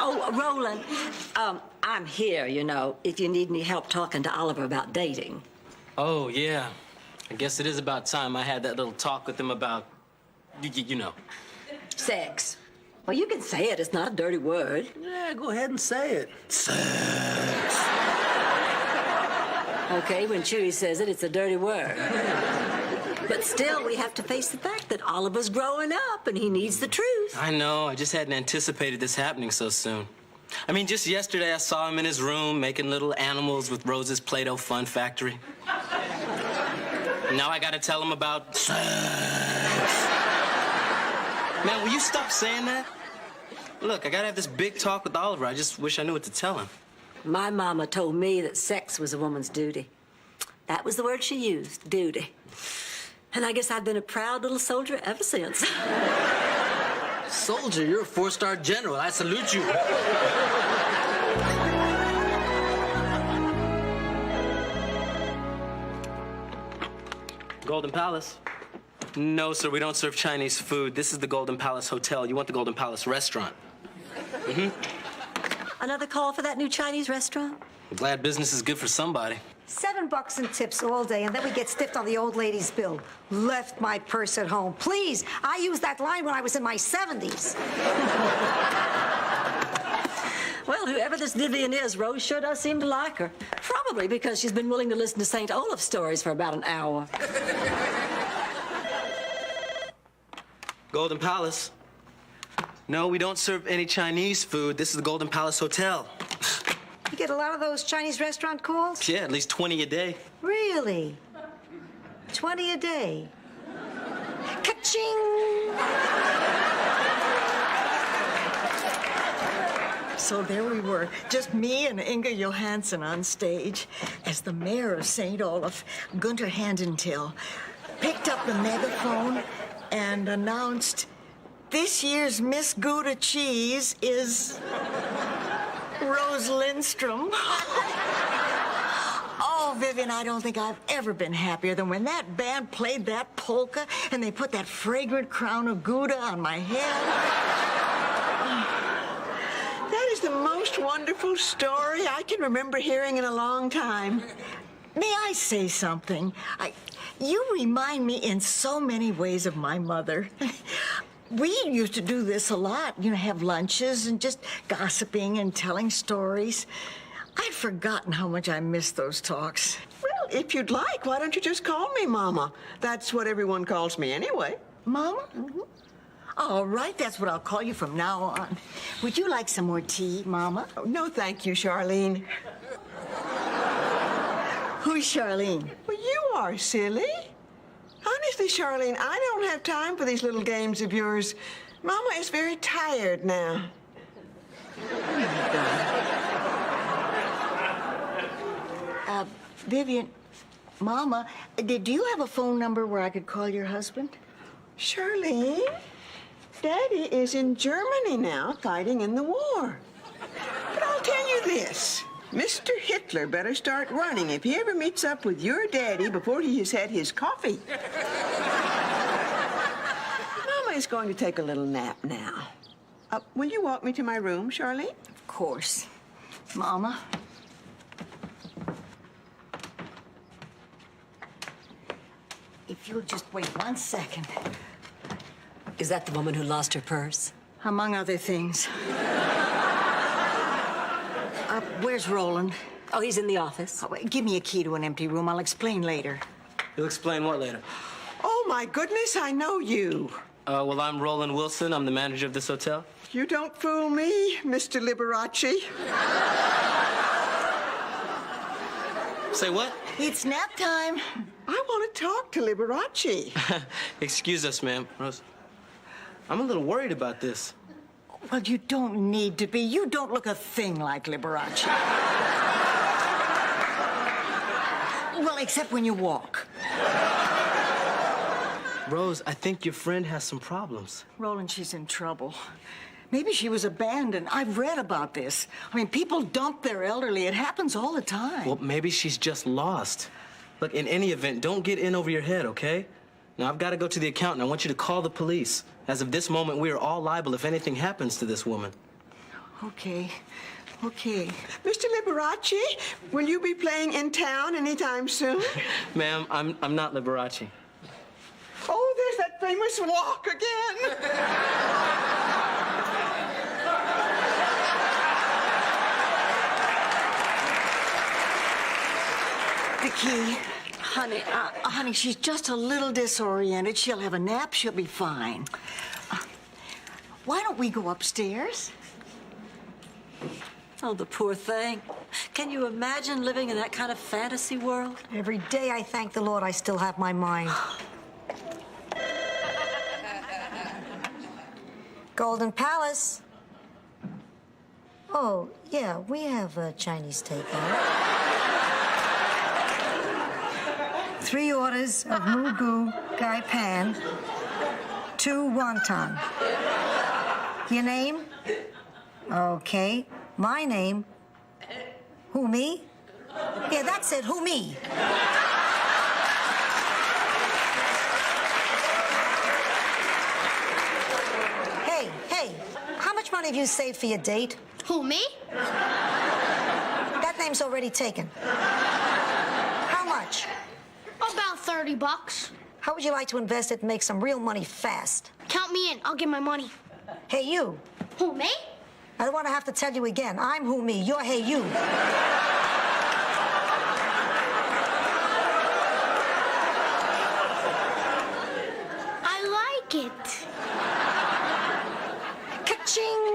Oh, Roland, I'm here, you know, if you need any help talking to Oliver about dating. Oh, yeah. I guess it is about time I had that little talk with him about, you know. Sex. Well, you can say it. It's not a dirty word. Yeah, go ahead and say it. Sex. Okay, when Chewy says it, it's a dirty word. But still, we have to face the fact that Oliver's growing up and he needs the truth. I know. I just hadn't anticipated this happening so soon. I mean, just yesterday I saw him in his room making little animals with Rose's Play-Doh Fun Factory. Now I gotta tell him about sex. Man, will you stop saying that? Look, I gotta have this big talk with Oliver. I just wish I knew what to tell him. My mama told me that sex was a woman's duty. That was the word she used, duty. And I guess I've been a proud little soldier ever since. Soldier, you're a 4-star general. I salute you. Golden Palace? No, sir, we don't serve Chinese food. This is the Golden Palace Hotel. You want the Golden Palace restaurant. Another call for that new Chinese restaurant? I'm glad business is good for somebody. $7 in tips all day, and then we get stiffed on the old lady's bill. Left my purse at home. Please, I used that line when I was in my 70s. Well, whoever this Vivian is, Rose sure does seem to like her. Probably because she's been willing to listen to St. Olaf stories for about an hour. Golden Palace? No, we don't serve any Chinese food. This is the Golden Palace Hotel. You get a lot of those Chinese restaurant calls? Yeah, at least 20 a day. Really? 20 a day? Ka-ching! So there we were, just me and Inga Johansson on stage, as the mayor of St. Olaf, Gunter Handentil, picked up the megaphone and announced, "This year's Miss Gouda Cheese is Rose Lindstrom." Oh, Vivian, I don't think I've ever been happier than when that band played that polka and they put that fragrant crown of Gouda on my head. That is the most wonderful story I can remember hearing in a long time. May I say something? You remind me in so many ways of my mother. We used to do this a lot, have lunches and just gossiping and telling stories. I'd forgotten how much I missed those talks. Well, if you'd like, why don't you just call me Mama? That's what everyone calls me anyway. Mama? Mm-hmm. All right, that's what I'll call you from now on. Would you like some more tea, Mama? Oh, no, thank you, Charlene. Who's Charlene? Well, you are, silly. Honestly, Charlene, I don't have time for these little games of yours. Mama is very tired now. Vivian, Mama, do you have a phone number where I could call your husband? Charlene, Daddy is in Germany now, fighting in the war. But I'll tell you this. Mr. Hitler better start running if he ever meets up with your daddy before he has had his coffee. Mama is going to take a little nap now. Will you walk me to my room, Charlene? Of course. Mama. If you'll just wait 1 second. Is that the woman who lost her purse? Among other things. Where's Roland? Oh, he's in the office. Oh, wait, give me a key to an empty room. I'll explain later. You'll explain what later? Oh, my goodness, I know you. Well, I'm Roland Wilson. I'm the manager of this hotel. You don't fool me, Mr. Liberace. Say what? It's nap time. I want to talk to Liberace. Excuse us, ma'am. Rose, I'm a little worried about this. Well, you don't need to be. You don't look a thing like Liberace. Well, except when you walk. Rose, I think your friend has some problems. Roland, she's in trouble. Maybe she was abandoned. I've read about this. I mean, people dump their elderly. It happens all the time. Well, maybe she's just lost. Look, in any event, don't get in over your head, okay? Now, I've got to go to the accountant. I want you to call the police. As of this moment, we are all liable if anything happens to this woman. Okay. Okay. Mr. Liberace, will you be playing in town anytime soon? Ma'am, I'm not Liberace. Oh, there's that famous walk again. The key. Honey, she's just a little disoriented. She'll have a nap. She'll be fine. Why don't we go upstairs? Oh, the poor thing. Can you imagine living in that kind of fantasy world? Every day I thank the Lord I still have my mind. Golden Palace. Oh, yeah, we have a Chinese takeout. 3 orders of mugu gai pan, 2 wonton. Your name? Okay. My name? Who, me? Yeah, that's it. Who, me? Hey, how much money have you saved for your date? Who, me? That name's already taken. How much? About $30. How would you like to invest it and make some real money fast? Count me in. I'll get my money. Hey, you. Who, me? I don't want to have to tell you again. I'm who, me. You're hey, you. I like it. Ka-ching!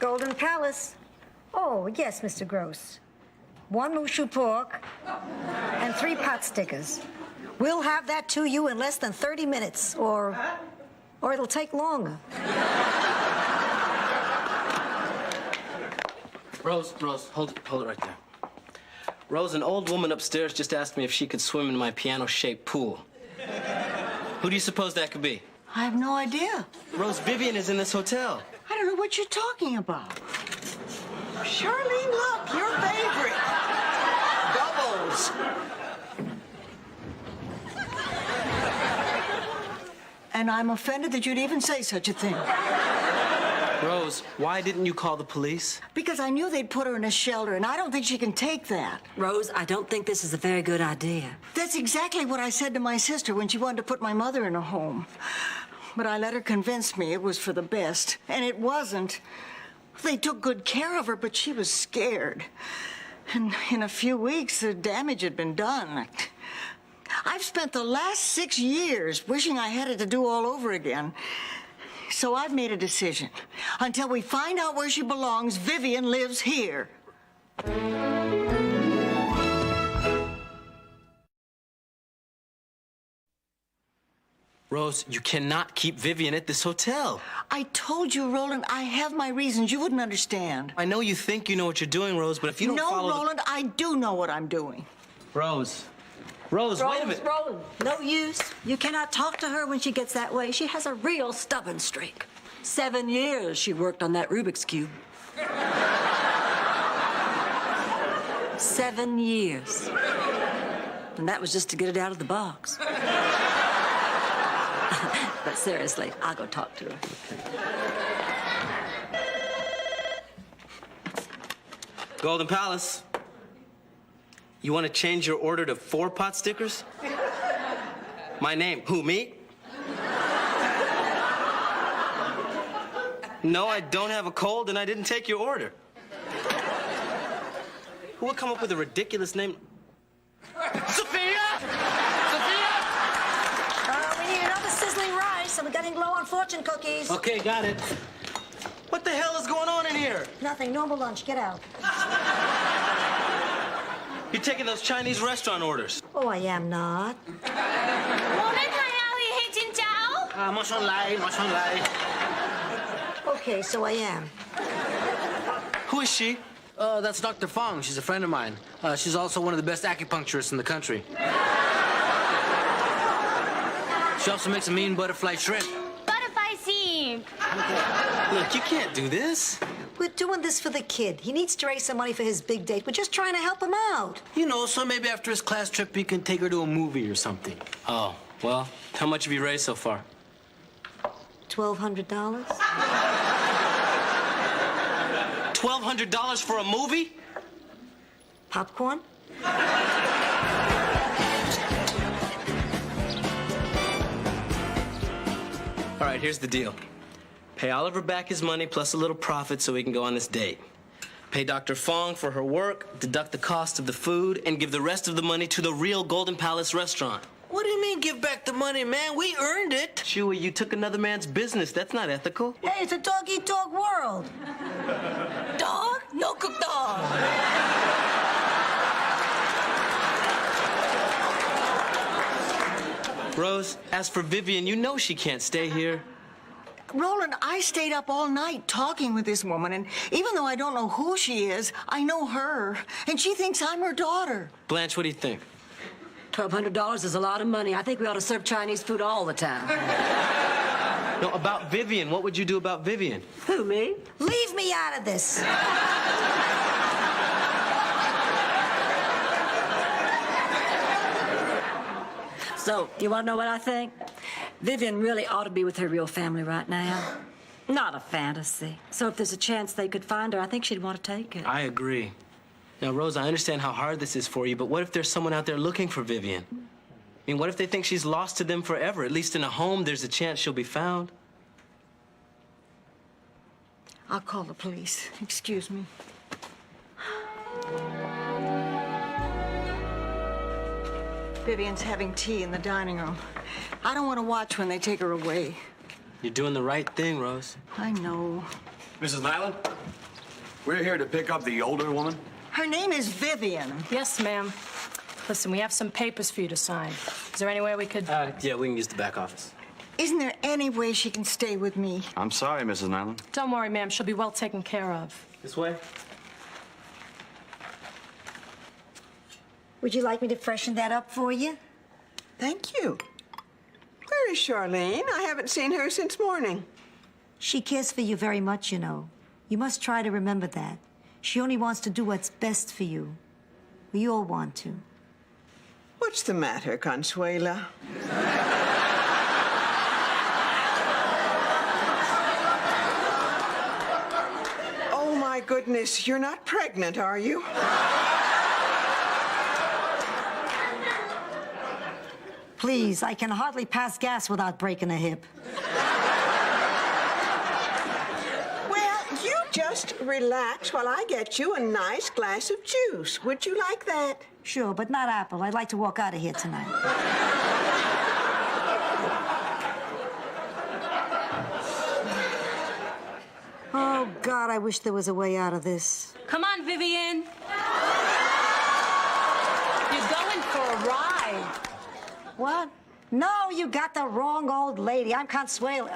Golden Palace. Oh, yes, Mr. Gross. 1 mushu pork and 3 pot stickers. We'll have that to you in less than 30 minutes, or it'll take longer. Rose, hold it right there. Rose, an old woman upstairs just asked me if she could swim in my piano-shaped pool. Who do you suppose that could be? I have no idea. Rose, Vivian is in this hotel. I don't know what you're talking about. Charlene, look, your favorite. Doubles. And I'm offended that you'd even say such a thing. Rose, why didn't you call the police? Because I knew they'd put her in a shelter, and I don't think she can take that. Rose, I don't think this is a very good idea. That's exactly what I said to my sister when she wanted to put my mother in a home. But I let her convince me it was for the best, and it wasn't. They took good care of her, but she was scared. And in a few weeks, the damage had been done. I've spent the last 6 years wishing I had it to do all over again. So I've made a decision. Until we find out where she belongs, Vivian lives here. Rose, you cannot keep Vivian at this hotel. I told you, Roland, I have my reasons. You wouldn't understand. I know you think you know what you're doing, Rose, but if you don't follow No, Roland, I do know what I'm doing. Rose, wait a minute. Roland, no use. You cannot talk to her when she gets that way. She has a real stubborn streak. 7 years she worked on that Rubik's Cube. 7 years. And that was just to get it out of the box. But seriously, I'll go talk to her. Golden Palace. You want to change your order to 4 pot stickers? My name, who, me? No, I don't have a cold and I didn't take your order. Who would come up with a ridiculous name? Sophia! We need another sizzling rice, and we're getting low on fortune cookies. Okay, got it. What the hell is going on in here? Nothing. Normal lunch. Get out. You're taking those Chinese restaurant orders. Oh, I am not. Okay, so I am. Who is she? That's Dr. Fong. She's a friend of mine. She's also one of the best acupuncturists in the country. She also makes a mean butterfly shrimp. Butterfly seam. Look, you can't do this. We're doing this for the kid. He needs to raise some money for his big date. We're just trying to help him out. You know, so maybe after his class trip, he can take her to a movie or something. Oh, well, how much have you raised so far? $1,200. $1,200 for a movie? Popcorn? All right, here's the deal. Pay Oliver back his money plus a little profit so we can go on this date. Pay Dr. Fong for her work, deduct the cost of the food, and give the rest of the money to the real Golden Palace restaurant. What do you mean give back the money, man? We earned it. Chewy, you took another man's business. That's not ethical. Hey, it's a dog-eat-dog world. Dog? No cook dog. Rose, as for Vivian, you know she can't stay here. Roland, I stayed up all night talking with this woman, and even though I don't know who she is, I know her, and she thinks I'm her daughter. Blanche, what do you think? $1,200 is a lot of money. I think we ought to serve Chinese food all the time. No, about Vivian. What would you do about Vivian? Who, me? Leave me out of this. So, you want to know what I think? Vivian really ought to be with her real family right now. Not a fantasy. So if there's a chance they could find her, I think she'd want to take it. I agree. Now, Rose, I understand how hard this is for you, but what if there's someone out there looking for Vivian? I mean, what if they think she's lost to them forever? At least in a home, there's a chance she'll be found. I'll call the police. Excuse me. Vivian's having tea in the dining room. I don't want to watch when they take her away. You're doing the right thing, Rose. I know. Mrs. Nyland, we're here to pick up the older woman. Her name is Vivian. Yes, ma'am. Listen, we have some papers for you to sign. Is there any way we could... Yeah, we can use the back office. Isn't there any way she can stay with me? I'm sorry, Mrs. Nyland. Don't worry, ma'am. She'll be well taken care of. This way? Would you like me to freshen that up for you? Thank you. Where is Charlene? I haven't seen her since morning. She cares for you very much, you know. You must try to remember that. She only wants to do what's best for you. We all want to. What's the matter, Consuela? Oh, my goodness. You're not pregnant, are you? Please, I can hardly pass gas without breaking a hip. Well, you just relax while I get you a nice glass of juice. Would you like that? Sure, but not apple. I'd like to walk out of here tonight. Oh, God, I wish there was a way out of this. Come on, Vivian. You're going for a ride. What? No, you got the wrong old lady. I'm Consuelo.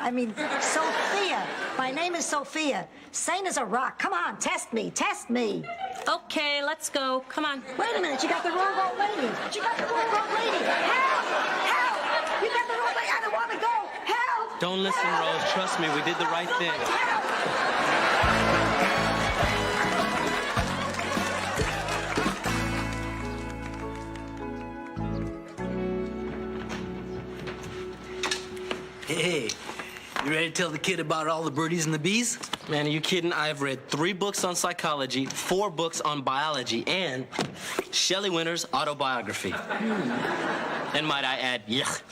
Sophia. My name is Sophia. Sane as a rock. Come on, test me. Test me. Okay, let's go. Come on. Wait a minute. You got the wrong old lady. You got the wrong old lady. Help! Help! You got the wrong lady. I don't want to go. Help! Don't listen, Rose. Trust me, we did the right thing. Hey, you ready to tell the kid about all the birdies and the bees? Man, are you kidding? I've read 3 books on psychology, 4 books on biology, and Shelley Winter's autobiography. And might I add, yuck.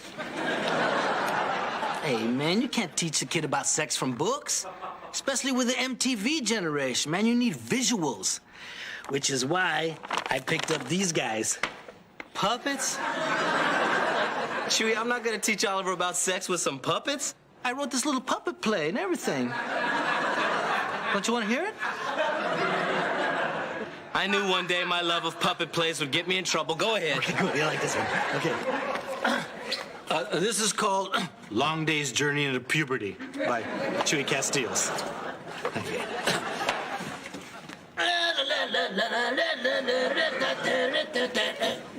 Hey, man, you can't teach a kid about sex from books. Especially with the MTV generation, man. You need visuals. Which is why I picked up these guys. Puppets? Chewy, I'm not gonna teach Oliver about sex with some puppets. I wrote this little puppet play and everything. Don't you want to hear it? I knew one day my love of puppet plays would get me in trouble. Go ahead. Okay, good. You like this one? Okay. This is called Long Day's Journey into Puberty by Chewy Castiles. Okay.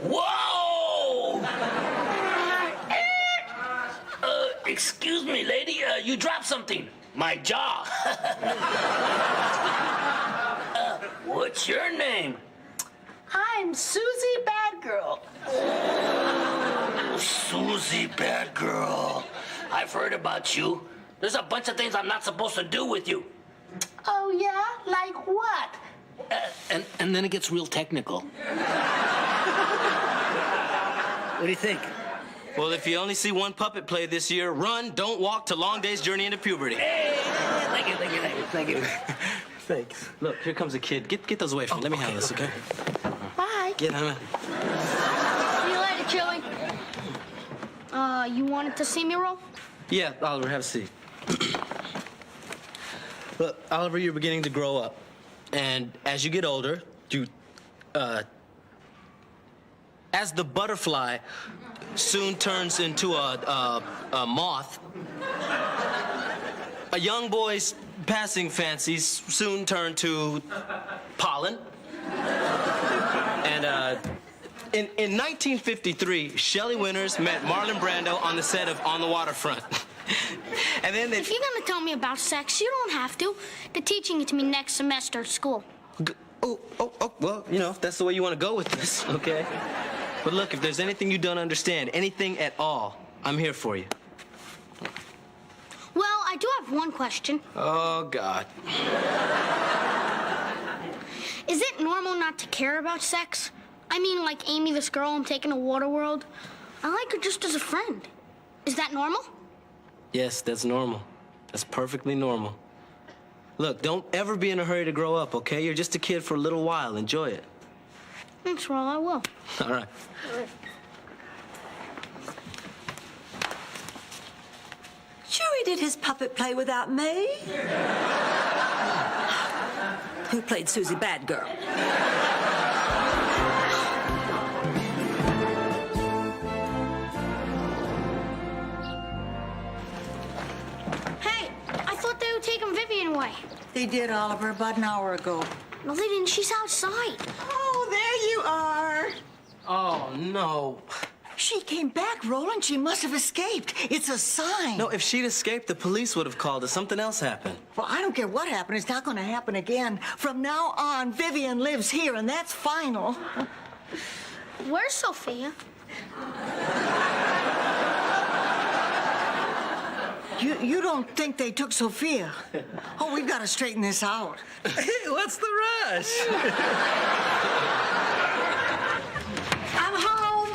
Whoa! Excuse me, lady. You dropped something. My jaw. What's your name? I'm Susie Badgirl. Oh, Susie Badgirl. I've heard about you. There's a bunch of things I'm not supposed to do with you. Oh, yeah? Like what? And then it gets real technical. What do you think? Well, if you only see one puppet play this year, run, don't walk to Long Day's Journey into Puberty. Hey, thank you. Thanks. Look, here comes a kid. Get those away from me. Let me handle this, okay? Bye. Get him. See you later, Chewy. You wanted to see me, Ro? Yeah, Oliver, have a seat. Look, Oliver, you're beginning to grow up. And as you get older, as the butterfly soon turns into a moth, a young boy's passing fancies soon turn to pollen. And in 1953, Shelley Winters met Marlon Brando on the set of On the Waterfront. And then If you're gonna tell me about sex, you don't have to. They're teaching it to me next semester at school. Well, you know, if that's the way you want to go with this, okay? But look, if there's anything you don't understand, anything at all, I'm here for you. Well, I do have one question. Oh, God. Is it normal not to care about sex? I mean, like Amy, this girl I'm taking to Waterworld. I like her just as a friend. Is that normal? Yes, that's normal. That's perfectly normal. Look, don't ever be in a hurry to grow up, okay? You're just a kid for a little while. Enjoy it. Thanks, Roll, I will. All right. Chewy did his puppet play without me. Who played Susie Bad Girl? Hey, I thought they were taking Vivian away. They did, Oliver, about an hour ago. No, they didn't. She's outside. Oh, there you are. Oh, no. She came back, Roland. She must have escaped. It's a sign. No, if she'd escaped, the police would have called us. Something else happened. Well, I don't care what happened. It's not going to happen again. From now on, Vivian lives here, and that's final. Where's Sophia? You don't think they took Sophia? Oh, we've got to straighten this out. Hey, what's the rush? I'm home.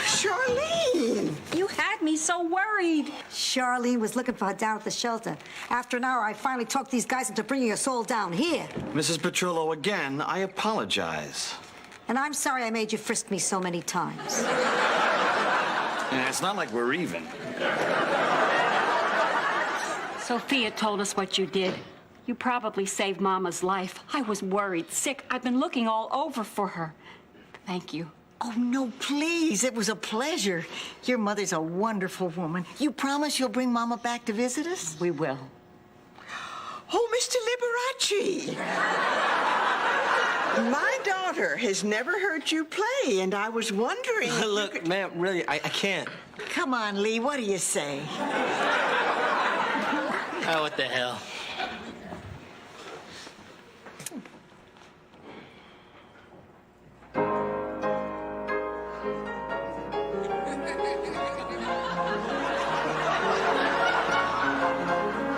Charlene! You had me so worried. Charlene was looking for her down at the shelter. After an hour, I finally talked these guys into bringing us all down here. Mrs. Petrillo, again, I apologize. And I'm sorry I made you frisk me so many times. And it's not like we're even. Sophia told us what you did. You probably saved Mama's life. I was worried, sick. I've been looking all over for her. Thank you. Oh, no, please. It was a pleasure. Your mother's a wonderful woman. You promise you'll bring Mama back to visit us? We will. Oh, Mr. Liberace. My daughter has never heard you play, and I was wondering... Look, ma'am, really, I can't. Come on, Lee. What do you say? Oh, what the hell?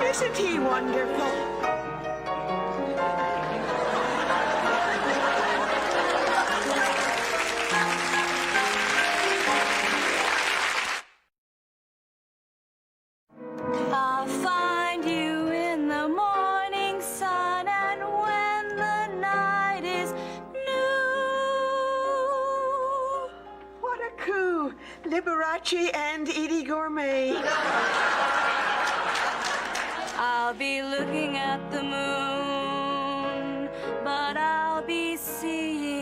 Isn't he wonderful? I'll find you in the morning sun, and when the night is new. What a coup. Liberace and Edie Gourmet. I'll be looking at the moon, but I'll be seeing